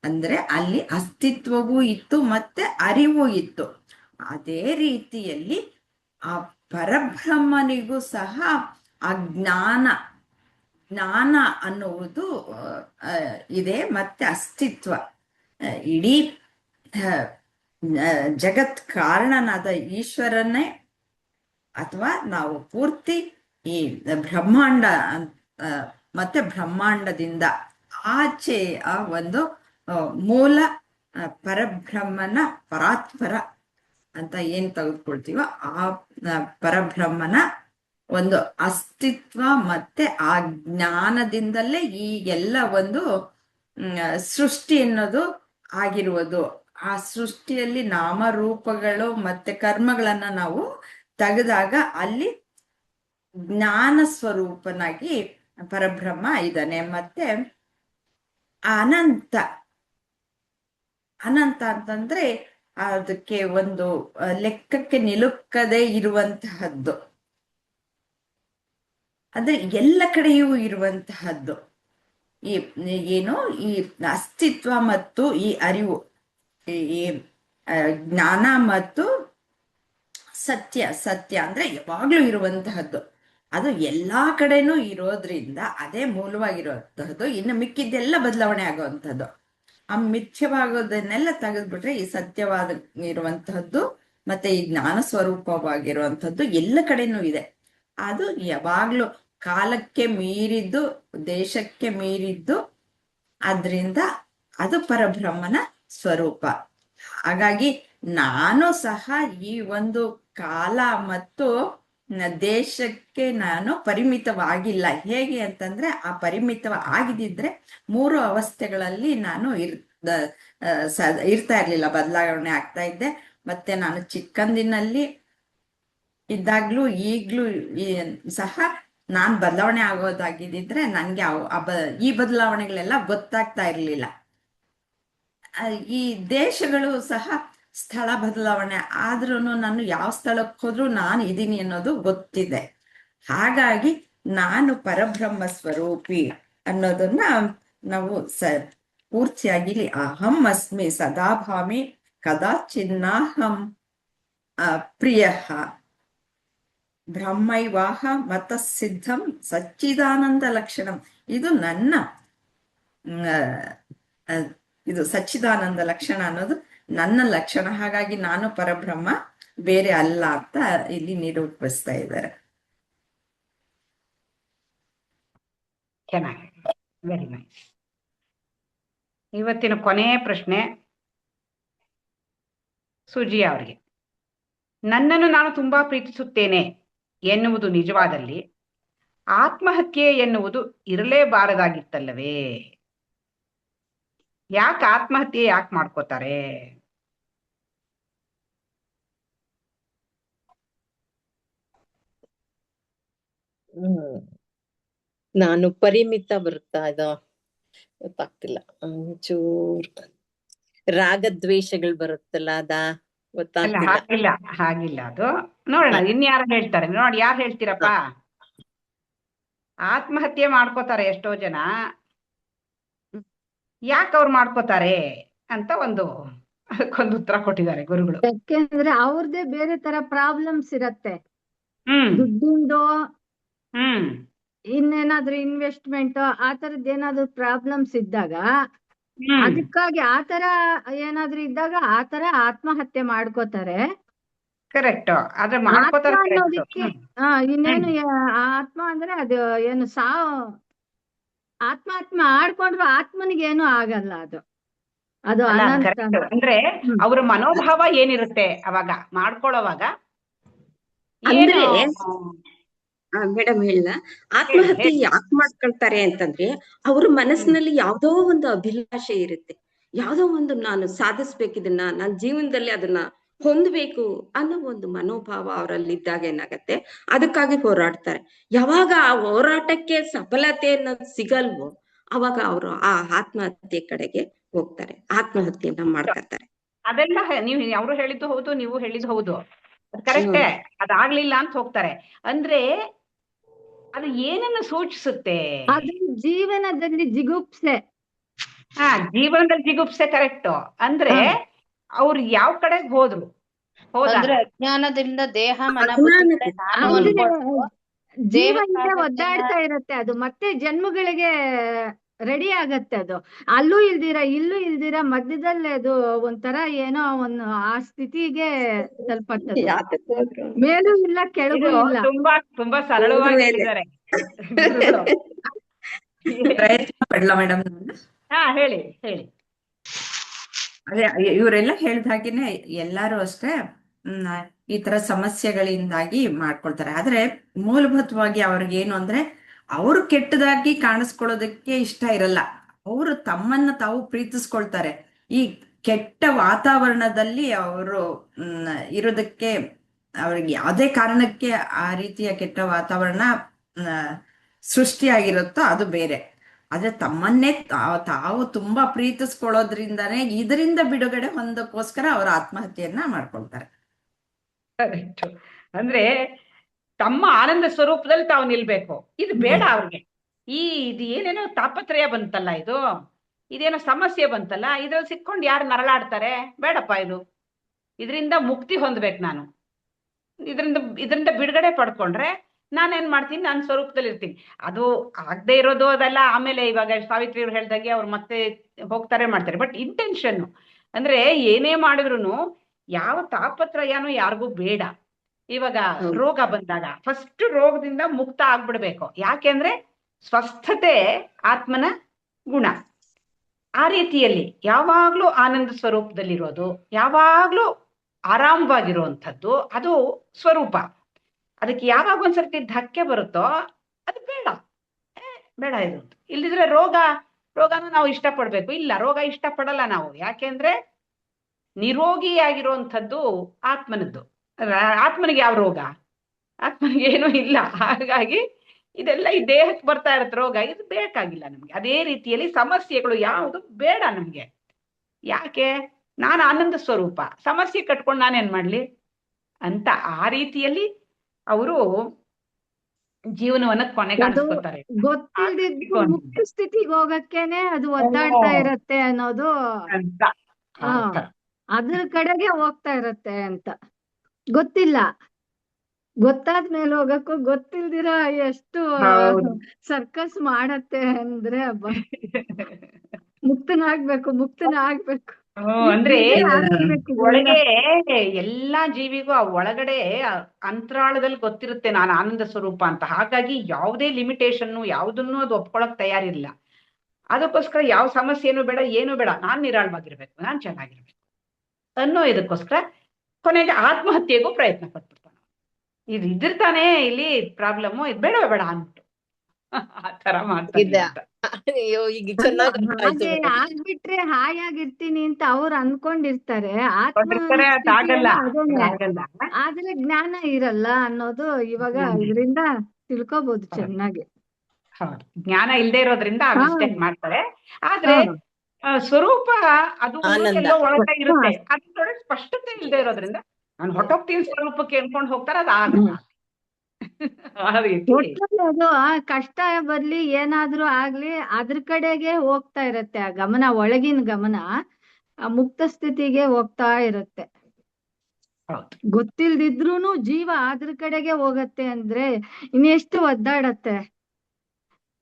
ಅಂದ್ರೆ ಅಲ್ಲಿ ಅಸ್ತಿತ್ವವೂ ಇತ್ತು ಮತ್ತೆ ಅರಿವು ಇತ್ತು. ಅದೇ ರೀತಿಯಲ್ಲಿ ಆ ಪರಬ್ರಹ್ಮನಿಗೂ ಸಹ ಆ ಜ್ಞಾನ ಅನ್ನುವುದು ಇದೆ, ಮತ್ತೆ ಅಸ್ತಿತ್ವ. ಇಡೀ ಜಗತ್ ಕಾರಣನಾದ ಈಶ್ವರನೇ, ಅಥವಾ ನಾವು ಪೂರ್ತಿ ಈ ಬ್ರಹ್ಮಾಂಡ ಮತ್ತೆ ಬ್ರಹ್ಮಾಂಡದಿಂದ ಆಚೆ ಆ ಒಂದು ಮೂಲ ಪರಬ್ರಹ್ಮನ ಪರಾತ್ಪರ ಅಂತ ಏನ್ ತೆಗೆದುಕೊಳ್ತೀವೋ ಆ ಪರಬ್ರಹ್ಮನ ಒಂದು ಅಸ್ತಿತ್ವ ಮತ್ತೆ ಆ ಜ್ಞಾನದಿಂದಲೇ ಈ ಎಲ್ಲ ಒಂದು ಸೃಷ್ಟಿ ಅನ್ನೋದು ಆಗಿರುವುದು. ಆ ಸೃಷ್ಟಿಯಲ್ಲಿ ನಾಮರೂಪಗಳು ಮತ್ತೆ ಕರ್ಮಗಳನ್ನ ನಾವು ತೆಗೆದಾಗ ಅಲ್ಲಿ ಜ್ಞಾನ ಸ್ವರೂಪನಾಗಿ ಪರಬ್ರಹ್ಮ ಇದ್ದಾನೆ. ಮತ್ತೆ ಅನಂತ ಅನಂತ ಅಂತಂದ್ರೆ ಅದಕ್ಕೆ ಒಂದು ಲೆಕ್ಕಕ್ಕೆ ನಿಲುಕದೇ ಇರುವಂತಹದ್ದು, ಅಂದ್ರೆ ಎಲ್ಲ ಕಡೆಯೂ ಇರುವಂತಹದ್ದು. ಈ ಏನು ಈ ಅಸ್ತಿತ್ವ ಮತ್ತು ಈ ಅರಿವು, ಈ ಜ್ಞಾನ ಮತ್ತು ಸತ್ಯ ಅಂದ್ರೆ ಯಾವಾಗ್ಲೂ ಇರುವಂತಹದ್ದು. ಅದು ಎಲ್ಲಾ ಕಡೆನೂ ಇರೋದ್ರಿಂದ ಅದೇ ಮೂಲವಾಗಿರುವಂತಹದ್ದು. ಇನ್ನು ಮಿಕ್ಕಿದ್ದೆಲ್ಲ ಬದಲಾವಣೆ ಆಗುವಂಥದ್ದು. ಆ ಮಿಥ್ಯವಾಗೋದನ್ನೆಲ್ಲ ತೆಗೆದ್ಬಿಟ್ರೆ ಈ ಸತ್ಯವಾದ ಇರುವಂತಹದ್ದು ಮತ್ತೆ ಈ ಜ್ಞಾನ ಸ್ವರೂಪವಾಗಿರುವಂಥದ್ದು ಎಲ್ಲ ಕಡೆನೂ ಇದೆ. ಅದು ಯಾವಾಗ್ಲೂ ಕಾಲಕ್ಕೆ ಮೀರಿದ್ದು, ದೇಶಕ್ಕೆ ಮೀರಿದ್ದು, ಆದ್ರಿಂದ ಅದು ಪರಬ್ರಹ್ಮನ ಸ್ವರೂಪ. ಹಾಗಾಗಿ ನಾನು ಸಹ ಈ ಒಂದು ಕಾಲ ಮತ್ತು ದೇಶಕ್ಕೆ ನಾನು ಪರಿಮಿತವಾಗಿಲ್ಲ. ಹೇಗೆ ಅಂತಂದ್ರೆ ಆ ಪರಿಮಿತ ಆಗಿದ್ದಿದ್ರೆ 3 ಅವಸ್ಥೆಗಳಲ್ಲಿ ನಾನು ಇರ್ತಾ ಇರ್ಲಿಲ್ಲ, ಬದಲಾವಣೆ ಆಗ್ತಾ ಇದ್ದೆ. ಮತ್ತೆ ನಾನು ಚಿಕ್ಕಂದಿನಲ್ಲಿ ಇದ್ದಾಗ್ಲೂ ಈಗ್ಲೂ ಸಹ ನಾನ್ ಬದಲಾವಣೆ ಆಗೋದಾಗಿದ್ದಿದ್ರೆ ನನ್ಗೆ ಈ ಬದಲಾವಣೆಗಳೆಲ್ಲ ಗೊತ್ತಾಗ್ತಾ ಇರ್ಲಿಲ್ಲ. ಈ ದೇಶಗಳು ಸಹ ಸ್ಥಳ ಬದಲಾವಣೆ ಆದ್ರೂ ನಾನು ಯಾವ ಸ್ಥಳಕ್ಕೆ ಹೋದ್ರೂ ನಾನು ಇದೀನಿ ಅನ್ನೋದು ಗೊತ್ತಿದೆ. ಹಾಗಾಗಿ ನಾನು ಪರಬ್ರಹ್ಮ ಸ್ವರೂಪಿ ಅನ್ನೋದನ್ನ ನಾವು ಪೂರ್ತಿಯಾಗಿ ಅಹಂ ಅಸ್ಮಿ ಸದಾಭಾಮಿ ಕದಾಚಿನ್ನಾಹಂ ಪ್ರಿಯ ಬ್ರಹ್ಮೈವಾಹ ಮತ ಸಿದ್ಧಂ ಸಚ್ಚಿದಾನಂದ ಲಕ್ಷಣಂ. ಇದು ನನ್ನ ಇದು ಸಚ್ಚಿದಾನಂದ ಲಕ್ಷಣ ಅನ್ನೋದು ನನ್ನ ಲಕ್ಷಣ. ಹಾಗಾಗಿ ನಾನು ಪರಬ್ರಹ್ಮ, ಬೇರೆ ಅಲ್ಲ ಅಂತ ಇಲ್ಲಿ ನಿರೂಪಿಸ್ತಾ ಇದ್ದಾರೆ. ಚೆನ್ನಾಗಿ, ವೆರಿ ನೈಸ್. ಇವತ್ತಿನ ಕೊನೆಯ ಪ್ರಶ್ನೆ ಸುಜಿಯಾ ಅವರಿಗೆ. ನನ್ನನ್ನು ನಾನು ತುಂಬಾ ಪ್ರೀತಿಸುತ್ತೇನೆ ಎನ್ನುವುದು ನಿಜವಾದಲ್ಲಿ ಆತ್ಮಹತ್ಯೆ ಎನ್ನುವುದು ಇರಲೇಬಾರದಾಗಿತ್ತಲ್ಲವೇ? ಯಾಕೆ ಆತ್ಮಹತ್ಯೆ ಯಾಕೆ ಮಾಡ್ಕೋತಾರೆ? ನಾನು ಪರಿಮಿತ ಬರುತ್ತಾ ಇದು ಗೊತ್ತಾಗ್ತಿಲ್ಲ. ಒಂಚೂರ್ ರಾಗದ್ವೇಷಗಳು ಬರುತ್ತಲ್ಲ, ಗೊತ್ತಾಗ್ತಿಲ್ಲ. ಹಾಗಿಲ್ಲ ಅದು. ನೋಡೋಣ ಇನ್ಯಾರು ಹೇಳ್ತಾರೆ. ನೋಡಿ, ಯಾರು ಹೇಳ್ತೀರಪ್ಪ? ಆತ್ಮಹತ್ಯೆ ಮಾಡ್ಕೋತಾರೆ ಎಷ್ಟೋ ಜನ. ಯಾಕೆ ಅವ್ರು ಮಾಡ್ಕೋತಾರೆ ಅಂತ ಅದಕ್ಕೊಂದು ಉತ್ತರ ಕೊಟ್ಟಿದ್ದಾರೆ ಗುರುಗಳು. ಯಾಕೆಂದ್ರೆ ಅವ್ರದೇ ಬೇರೆ ತರ ಪ್ರಾಬ್ಲಮ್ಸ್ ಇರತ್ತೆ. ದುಡ್ಡಿಂದು, ಇನ್ನೇನಾದ್ರೂ ಇನ್ವೆಸ್ಟ್ಮೆಂಟ್, ಆ ತರದ್ ಏನಾದ್ರು ಪ್ರಾಬ್ಲಮ್ಸ್ ಇದ್ದಾಗ ಅದಕ್ಕಾಗಿ ಆತರ ಏನಾದ್ರೂ ಇದ್ದಾಗ ಆತರ ಆತ್ಮಹತ್ಯೆ ಮಾಡ್ಕೋತಾರೆ. ಕರೆಕ್ಟ್. ಆದ್ರೆ ಆತ್ಮ ಅನ್ನೋದಕ್ಕೆ ಇನ್ನೇನು ಆತ್ಮ ಅಂದ್ರೆ ಅದು ಏನು ಆತ್ಮ ಆಡ್ಕೊಂಡ್ರು ಆತ್ಮನಿಗೆ ಏನು ಆಗಲ್ಲ. ಅದು ಅಂದ್ರೆ ಅವ್ರ ಮನೋಭಾವ ಏನಿರುತ್ತೆ ಅವಾಗ ಮಾಡ್ಕೊಳ್ಳೋವಾಗ. ಅಂದ್ರೆ ಮೇಡಮ್ ಹೇಳ ಆತ್ಮಹತ್ಯೆ ಯಾಕೆ ಮಾಡ್ಕೊಳ್ತಾರೆ ಅಂತಂದ್ರೆ ಅವ್ರ ಮನಸ್ಸಿನಲ್ಲಿ ಯಾವ್ದೋ ಒಂದು ಅಭಿಲಾಷೆ ಇರುತ್ತೆ, ಯಾವ್ದೋ ಒಂದು ನಾನು ಸಾಧಿಸ್ಬೇಕಿದನ್ನ, ನನ್ನ ಜೀವನದಲ್ಲಿ ಅದನ್ನ ಹೊಂದ್ಬೇಕು ಅನ್ನೋ ಒಂದು ಮನೋಭಾವ ಅವರಲ್ಲಿ ಇದ್ದಾಗ ಏನಾಗತ್ತೆ, ಅದಕ್ಕಾಗಿ ಹೋರಾಡ್ತಾರೆ. ಯಾವಾಗ ಆ ಹೋರಾಟಕ್ಕೆ ಸಫಲತೆ ಅನ್ನೋದು ಸಿಗಲ್ವೋ ಅವಾಗ ಅವರು ಆ ಆತ್ಮಹತ್ಯೆ ಕಡೆಗೆ ಹೋಗ್ತಾರೆ, ಆತ್ಮಹತ್ಯೆಯನ್ನ ಮಾಡ್ಕೊತಾರೆ. ಅದೆಲ್ಲ ನೀವು ಅವರು ಹೇಳಿದ್ದು ಹೌದು, ನೀವು ಹೇಳಿದ್ದು ಹೌದು, ಕರೆಕ್ಟೇ. ಅದಾಗ್ಲಿಲ್ಲ ಅಂತ ಹೋಗ್ತಾರೆ. ಅಂದ್ರೆ ಅದು ಏನನ್ನ ಸೂಚಿಸುತ್ತೆ? ಅದು ಜೀವನದಲ್ಲಿ ಜಿಗುಪ್ಸೆ. ಜೀವನದಲ್ಲಿ ಜಿಗುಪ್ಸೆ, ಕರೆಕ್ಟ್. ಅಂದ್ರೆ ಅವ್ರು ಯಾವ ಕಡೆಗೆ ಹೋದ್ರು? ಅಂದ್ರೆ ಅಜ್ಞಾನದಿಂದ ದೇಹ ಜೀವ ಒದ್ದಾಡ್ತಾ ಇರತ್ತೆ. ಅದು ಮತ್ತೆ ಜನ್ಮಗಳಿಗೆ ರೆಡಿ ಆಗತ್ತೆ. ಅದು ಅಲ್ಲೂ ಇಲ್ದಿರಾ ಇಲ್ಲೂ ಇಲ್ದಿರಾ ಮಧ್ಯದಲ್ಲಿ ಅದು ಒಂಥರ ಏನೋ ಒಂದು ಆ ಸ್ಥಿತಿಗೆ ಸ್ವಲ್ಪ ಮೇಲೂ ಇಲ್ಲ ಕೆಳಗೂ ಇಲ್ಲ. ತುಂಬಾ ಸರಳವಾಗಿ ಹೇಳಿದ್ದಾರೆ. ಪ್ರಯತ್ನ ಪಡ್ಲಾ ಮೇಡಮ್? ಹೇಳಿ. ಅದೇ ಇವರೆಲ್ಲ ಹೇಳಿದ ಹಾಗೇನೆ ಎಲ್ಲಾರು ಅಷ್ಟೇ ಈ ತರ ಸಮಸ್ಯೆಗಳಿಂದಾಗಿ ಮಾಡ್ಕೊಳ್ತಾರೆ. ಆದ್ರೆ ಮೂಲಭೂತವಾಗಿ ಅವ್ರಿಗೇನು ಅಂದ್ರೆ ಅವರು ಕೆಟ್ಟದಾಗಿ ಕಾಣಿಸ್ಕೊಳ್ಳೋದಕ್ಕೆ ಇಷ್ಟ ಇರಲ್ಲ. ಅವರು ತಮ್ಮನ್ನ ತಾವು ಪ್ರೀತಿಸ್ಕೊಳ್ತಾರೆ. ಈ ಕೆಟ್ಟ ವಾತಾವರಣದಲ್ಲಿ ಅವರು ಇರೋದಕ್ಕೆ ಅವ್ರಿಗೆ ಯಾವುದೇ ಕಾರಣಕ್ಕೆ ಆ ರೀತಿಯ ಕೆಟ್ಟ ವಾತಾವರಣ ಸೃಷ್ಟಿಯಾಗಿರುತ್ತೋ ಅದು ಬೇರೆ. ಆದ್ರೆ ತಮ್ಮನ್ನೇ ತಾವು ತುಂಬಾ ಪ್ರೀತಿಸ್ಕೊಳ್ಳೋದ್ರಿಂದಾನೇ ಇದರಿಂದ ಬಿಡುಗಡೆ ಹೊಂದಕ್ಕೋಸ್ಕರ ಅವ್ರ ಆತ್ಮಹತ್ಯೆಯನ್ನ ಮಾಡ್ಕೊಳ್ತಾರೆ. ಕರೆಕ್ಟ್. ಅಂದ್ರೆ ತಮ್ಮ ಆನಂದ ಸ್ವರೂಪದಲ್ಲಿ ತಾವು ನಿಲ್ಬೇಕು, ಇದು ಬೇಡ ಅವ್ರಿಗೆ. ಇದು ಏನೇನೋ ತಾಪತ್ರಯ ಬಂತಲ್ಲ, ಇದೇನೋ ಸಮಸ್ಯೆ ಬಂತಲ್ಲ, ಇದ್ರಲ್ಲಿ ಸಿಕ್ಕೊಂಡು ಯಾರು ನರಳಾಡ್ತಾರೆ? ಬೇಡಪ್ಪ, ಇದರಿಂದ ಮುಕ್ತಿ ಹೊಂದ್ಬೇಕು ನಾನು. ಇದರಿಂದ ಬಿಡುಗಡೆ ಪಡ್ಕೊಂಡ್ರೆ ನಾನೇನ್ ಮಾಡ್ತೀನಿ, ನನ್ನ ಸ್ವರೂಪದಲ್ಲಿ ಇರ್ತೀನಿ. ಅದು ಆಗದೆ ಇರೋದು ಅದೆಲ್ಲ ಆಮೇಲೆ. ಇವಾಗ ಸಾವಿತ್ರಿ ಅವ್ರು ಹೇಳ್ದಂಗೆ ಅವ್ರು ಮತ್ತೆ ಹೋಗ್ತಾರೆ ಮಾಡ್ತಾರೆ. ಬಟ್ ಇಂಟೆನ್ಷನ್ ಅಂದ್ರೆ ಏನೇ ಮಾಡಿದ್ರು ಯಾವ ತಾಪತ್ರಯನೂ ಯಾರಿಗೂ ಬೇಡ. ಇವಾಗ ರೋಗ ಬಂದಾಗ ಫಸ್ಟ್ ರೋಗದಿಂದ ಮುಕ್ತ ಆಗ್ಬಿಡ್ಬೇಕು. ಯಾಕೆಂದ್ರೆ ಸ್ವಸ್ಥತೆ ಆತ್ಮನ ಗುಣ. ಆ ರೀತಿಯಲ್ಲಿ ಯಾವಾಗ್ಲೂ ಆನಂದ ಸ್ವರೂಪದಲ್ಲಿರೋದು, ಯಾವಾಗ್ಲೂ ಆರಾಮವಾಗಿರುವಂಥದ್ದು ಅದು ಸ್ವರೂಪ. ಅದಕ್ಕೆ ಯಾವಾಗ ಒಂದ್ಸರ್ತಿ ಧಕ್ಕೆ ಬರುತ್ತೋ ಅದು ಬೇಡ, ಬೇಡ ಇದು. ಇಲ್ದಿದ್ರೆ ರೋಗನ ನಾವು ಇಷ್ಟಪಡ್ಬೇಕು? ಇಲ್ಲ, ರೋಗ ಇಷ್ಟಪಡಲ್ಲ ನಾವು. ಯಾಕೆಂದ್ರೆ ನಿರೋಗಿಯಾಗಿರುವಂಥದ್ದು ಆತ್ಮನದ್ದು. ಆತ್ಮನಿಗೆ ಯಾವ ರೋಗ? ಆತ್ಮನಿಗೆ ಏನೂ ಇಲ್ಲ. ಹಾಗಾಗಿ ಇದೆಲ್ಲ ಈ ದೇಹಕ್ಕೆ ಬರ್ತಾ ಇರತ್ತೆ ರೋಗ, ಇದು ಬೇಕಾಗಿಲ್ಲ ನಮ್ಗೆ. ಅದೇ ರೀತಿಯಲ್ಲಿ ಸಮಸ್ಯೆಗಳು ಯಾವುದು ಬೇಡ ನಮ್ಗೆ. ಯಾಕೆ? ನಾನು ಆನಂದ ಸ್ವರೂಪ, ಸಮಸ್ಯೆ ಕಟ್ಕೊಂಡು ನಾನೇನ್ ಮಾಡ್ಲಿ ಅಂತ ಆ ರೀತಿಯಲ್ಲಿ ಅವರು ಜೀವನವನ್ನ ಕೊನೆಗಾಣಿಸ್ಕೊತಾರೆ. ಗೊತ್ತಿಲ್ದಿದ್ದು ಮುಕ್ತ ಸ್ಥಿತಿಗೆ ಹೋಗಕ್ಕೇನೆ ಅದು ಒದ್ದಾಡ್ತಾ ಇರತ್ತೆ ಅನ್ನೋದು ಅಂತ. ಅದ್ರ ಕಡೆಗೆ ಹೋಗ್ತಾ ಇರತ್ತೆ ಅಂತ ಗೊತ್ತಿಲ್ಲ. ಗೊತ್ತಾದ್ಮೇಲೆ ಹೋಗಕ್ಕೂ ಗೊತ್ತಿಲ್ದಿರ ಎಷ್ಟು ಸರ್ಕಸ್ ಮಾಡತ್ತೆ ಅಂದ್ರೆ ಮುಕ್ತನಾಗ್ಬೇಕು. ಅಂದ್ರೆ ಒಳಗೆ ಎಲ್ಲಾ ಜೀವಿಗೂ ಆ ಒಳಗಡೆ ಅಂತರಾಳದಲ್ಲಿ ಗೊತ್ತಿರುತ್ತೆ ನಾನು ಆನಂದ ಸ್ವರೂಪ ಅಂತ. ಹಾಗಾಗಿ ಯಾವುದೇ ಲಿಮಿಟೇಷನ್ ಯಾವುದನ್ನು ಅದು ಒಪ್ಕೊಳಕ್ ತಯಾರಿಲ್ಲ. ಅದಕ್ಕೋಸ್ಕರ ಯಾವ ಸಮಸ್ಯೆನೂ ಬೇಡ, ಏನೂ ಬೇಡ, ನಾನ್ ನಿರಾಳವಾಗಿರ್ಬೇಕು, ನಾನ್ ಚೆನ್ನಾಗಿರ್ಬೇಕು ಅನ್ನೋ ಇದಕ್ಕೋಸ್ಕರ ಕೊನೆಗೆ ಆತ್ಮಹತ್ಯೆಗೂ ಪ್ರಯತ್ನ ಪಟ್ಬಿಡ್ತಾನೆ. ಇದಿರ್ತಾನೆ ಇಲ್ಲಿ ಪ್ರಾಬ್ಲಮ್ಮು, ಇದು ಬೇಡ ಅಂದ್ಬಿಟ್ಟು ಆ ತರ ಮಾಡ್ತಾರೆ. ಆಗ್ಬಿಟ್ರೆ ಹಾಯಾಗಿರ್ತೀನಿ ಅಂತ ಅವ್ರು ಅನ್ಕೊಂಡಿರ್ತಾರೆ. ಆದ್ರೆ ಜ್ಞಾನ ಇರಲ್ಲ ಅನ್ನೋದು ಇವಾಗ ಇದರಿಂದ ತಿಳ್ಕೊಬಹುದು ಚೆನ್ನಾಗಿ. ಜ್ಞಾನ ಇಲ್ದೇ ಇರೋದ್ರಿಂದ ಮಿಸ್ಟೇಕ್ ಮಾಡ್ತಾರೆ. ಆದ್ರೆ ಸ್ವರೂಪ ಅದು ಎಲ್ಲೋ ಒಳಗೆ ಇರುತ್ತೆ, ಅದ್ರೊಳಗೆ ಸ್ಪಷ್ಟತೆ ಇಲ್ದೇ ಇರೋದ್ರಿಂದ ನಾನು ಹೊಟ್ಟೋಗ್ತೀನಿ ಸ್ವರೂಪಕ್ಕೆ ಅನ್ಕೊಂಡು ಹೋಗ್ತಾರೆ. ಅದು ಆಗಲ್ಲ. ಅದು ಕಷ್ಟ ಬರ್ಲಿ ಏನಾದ್ರೂ ಆಗ್ಲಿ ಅದ್ರ ಕಡೆಗೆ ಹೋಗ್ತಾ ಇರತ್ತೆ ಆ ಗಮನ, ಒಳಗಿನ ಗಮನ ಆ ಮುಕ್ತ ಸ್ಥಿತಿಗೆ ಹೋಗ್ತಾ ಇರತ್ತೆ. ಗೊತ್ತಿಲ್ದಿದ್ರೂನು ಜೀವ ಅದ್ರ ಕಡೆಗೆ ಹೋಗತ್ತೆ ಅಂದ್ರೆ ಇನ್ನೆಷ್ಟು ಒದ್ದಾಡತ್ತೆ.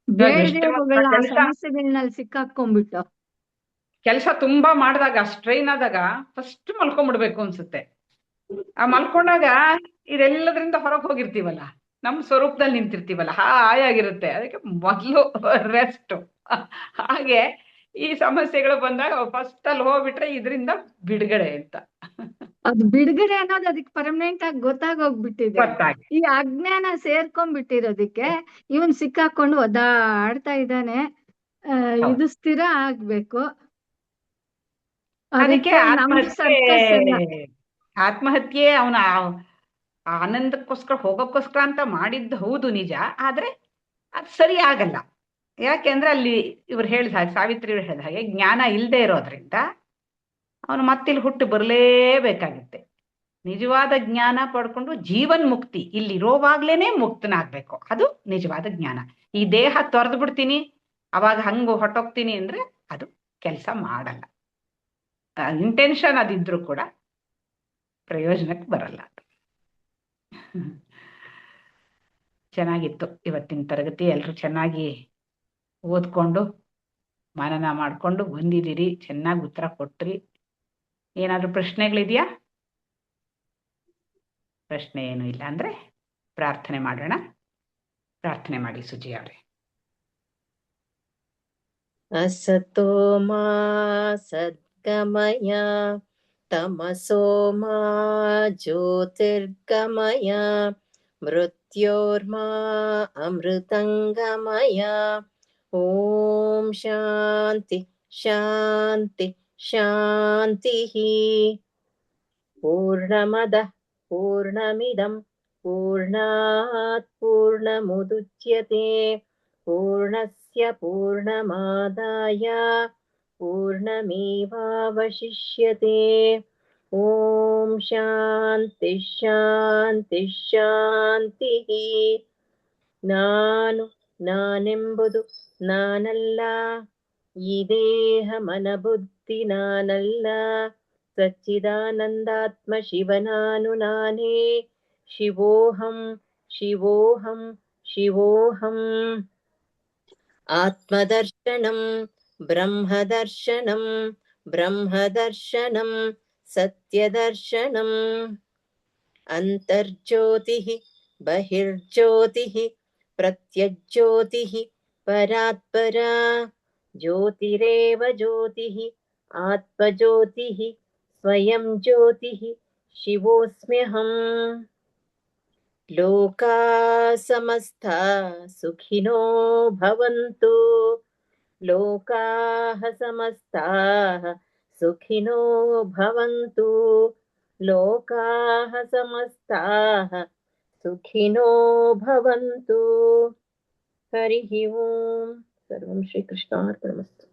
ಬೇಡಗಳ ಸಮಸ್ಯೆಗಳನ್ನಲ್ಲಿ ಸಿಕ್ಕಾಕೊಂಡ್ಬಿಟ್ಟು ಕೆಲಸ ತುಂಬಾ ಮಾಡಿದಾಗ ಸ್ಟ್ರೈನ್ ಆದಾಗ ಫಸ್ಟ್ ಮಲ್ಕೊಂಡ್ಬಿಡ್ಬೇಕು ಅನ್ಸುತ್ತೆ. ಆ ಮಲ್ಕೊಂಡಾಗ ಇದೆಲ್ಲದ್ರಿಂದ ಹೊರಗೆ ಹೋಗಿರ್ತೀವಲ್ಲ, ನಮ್ ಸ್ವರೂಪದಲ್ಲಿ ನಿಂತಿರ್ತೀವಲ್ಲ, ಹಾಯಾಗಿರುತ್ತೆ. ಅದಕ್ಕೆ ಮೊದಲು ರೆಸ್ಟ್. ಹಾಗೆ ಈ ಸಮಸ್ಯೆಗಳು ಬಂದಾಗ ಫಸ್ಟ್ ಅಲ್ಲಿ ಹೋಗ್ಬಿಟ್ರೆ ಇದರಿಂದ ಬಿಡುಗಡೆ ಅಂತ. ಅದು ಬಿಡುಗಡೆ ಅನ್ನೋದು ಅದಕ್ಕೆ ಪರ್ಮನೆಂಟ್ ಆಗಿ ಗೊತ್ತಾಗೋಗ್ಬಿಟ್ಟಿದೆ. ಈ ಅಜ್ಞಾನ ಸೇರ್ಕೊಂಡ್ಬಿಟ್ಟಿರೋದಕ್ಕೆ ಇವನ್ ಸಿಕ್ಕಾಕೊಂಡು ಒದ್ದಾಡ್ತಾ ಇದ್ದಾನೆ. ಇದು ಸ್ಥಿರ ಆಗ್ಬೇಕು. ಅದಕ್ಕೆ ಆತ್ಮಹತ್ಯೆ ಅವನ ಆನಂದಕ್ಕೋಸ್ಕರ ಹೋಗೋಕ್ಕೋಸ್ಕರ ಅಂತ ಮಾಡಿದ್ದು ಹೌದು ನಿಜ. ಆದ್ರೆ ಅದು ಸರಿ ಆಗಲ್ಲ. ಯಾಕೆಂದ್ರೆ ಅಲ್ಲಿ ಇವ್ರು ಹೇಳಿದ ಹಾಗೆ, ಸಾವಿತ್ರಿ ಇವ್ರು ಹೇಳಿದ ಹಾಗೆ, ಜ್ಞಾನ ಇಲ್ಲದೆ ಇರೋದ್ರಿಂದ ಅವನು ಮತ್ತಿಲ್ಲಿ ಹುಟ್ಟು ಬರಲೇಬೇಕಾಗುತ್ತೆ. ನಿಜವಾದ ಜ್ಞಾನ ಪಡ್ಕೊಂಡು ಜೀವನ್ ಮುಕ್ತಿ ಇಲ್ಲಿರೋವಾಗ್ಲೇನೆ ಮುಕ್ತನಾಗ್ಬೇಕು. ಅದು ನಿಜವಾದ ಜ್ಞಾನ. ಈ ದೇಹ ತೊರೆದು ಬಿಡ್ತೀನಿ ಅವಾಗ ಹಂಗ ಹೊಟ್ಟೋಗ್ತೀನಿ ಅಂದ್ರೆ ಅದು ಕೆಲಸ ಮಾಡಲ್ಲ. ಇಂಟೆನ್ಷನ್ ಅದಿದ್ರು ಕೂಡ ಪ್ರಯೋಜನಕ್ಕೆ ಬರಲ್ಲ. ಚೆನ್ನಾಗಿತ್ತು ಇವತ್ತಿನ ತರಗತಿ. ಎಲ್ರು ಚೆನ್ನಾಗಿ ಓದ್ಕೊಂಡು ಮನನ ಮಾಡ್ಕೊಂಡು ಬಂದಿದ್ದೀರಿ, ಚೆನ್ನಾಗಿ ಉತ್ತರ ಕೊಟ್ರಿ. ಏನಾದ್ರೂ ಪ್ರಶ್ನೆಗಳಿದೆಯಾ? ಪ್ರಶ್ನೆ ಏನು ಇಲ್ಲ ಅಂದ್ರೆ ಪ್ರಾರ್ಥನೆ ಮಾಡೋಣ. ಪ್ರಾರ್ಥನೆ ಮಾಡಿ ಸುಜಿ ಅವ್ರೆ. ಅಸತೋ ಮಾ ಸದ್ಗಮಯ ತಮಸೋ ಮಾ ಜ್ಯೋತಿರ್ಗಮಯ ಮೃತ್ಯೋರ್ಮಾ ಅಮೃತಂಗಮಯ. ಓಂ ಶಾಂತಿ ಶಾಂತಿ ಶಾಂತಿ. ಪೂರ್ಣಮದಃ ಪೂರ್ಣಮಿದಂ ಪೂರ್ಣಾತ್ ಪೂರ್ಣಮುದಚ್ಯತೆ पूर्णस्य पूर्णमादाय पूर्णमेवावशिष्यते। ಓಂ ಶಾಂತಿ ಶಾಂತಿ ಶಾಂತಿ. ನಾನೆಂಬುದು ನಾನಲ್ಲ, ಈ ದೇಹ ಮನಬುದ್ಧಿ ನಾನಲ್ಲ, ಸಚ್ಚಿದಾನಂದಾತ್ಮ ಶಿವ ನಾನೇ. ಶಿವೋಹಂ ಶಿವೋಹಂ ಶಿವೋಹಂ. ಆತ್ಮದರ್ಶನಂ ಬ್ರಹ್ಮದರ್ಶನಂ ಬ್ರಹ್ಮದರ್ಶನಂ ಸತ್ಯದರ್ಶನಂ. ಅಂತರ್ಜ್ಯೋತಿಃ ಬಹಿರ್ಜ್ಯೋತಿಃ ಪ್ರತ್ಯಜ್ಯೋತಿಃ ಪರಾತ್ಪರಾ. ಜ್ಯೋತಿರೇವ ಜ್ಯೋತಿಃ ಆತ್ಮಜ್ಯೋತಿಃ ಸ್ವಯಂ ಜ್ಯೋತಿಃ ಶಿವೋಸ್ಮ್ಯಹಂ. ಲೋಕಾ ಸಮಸ್ತಾ ಸುಖಿನೋ ಭವಂತು. ಲೋಕಾಃ ಸಮಸ್ತಾಃ ಸುಖಿನೋ ಭವಂತು. ಲೋಕಾಃ ಸಮಸ್ತಾಃ ಸುಖಿನೋ ಭವಂತು. ಹರಿಃ ಓಂ. ಸರ್ವಂ ಶ್ರೀಕೃಷ್ಣಾರ್ಪಣಮಸ್ತು.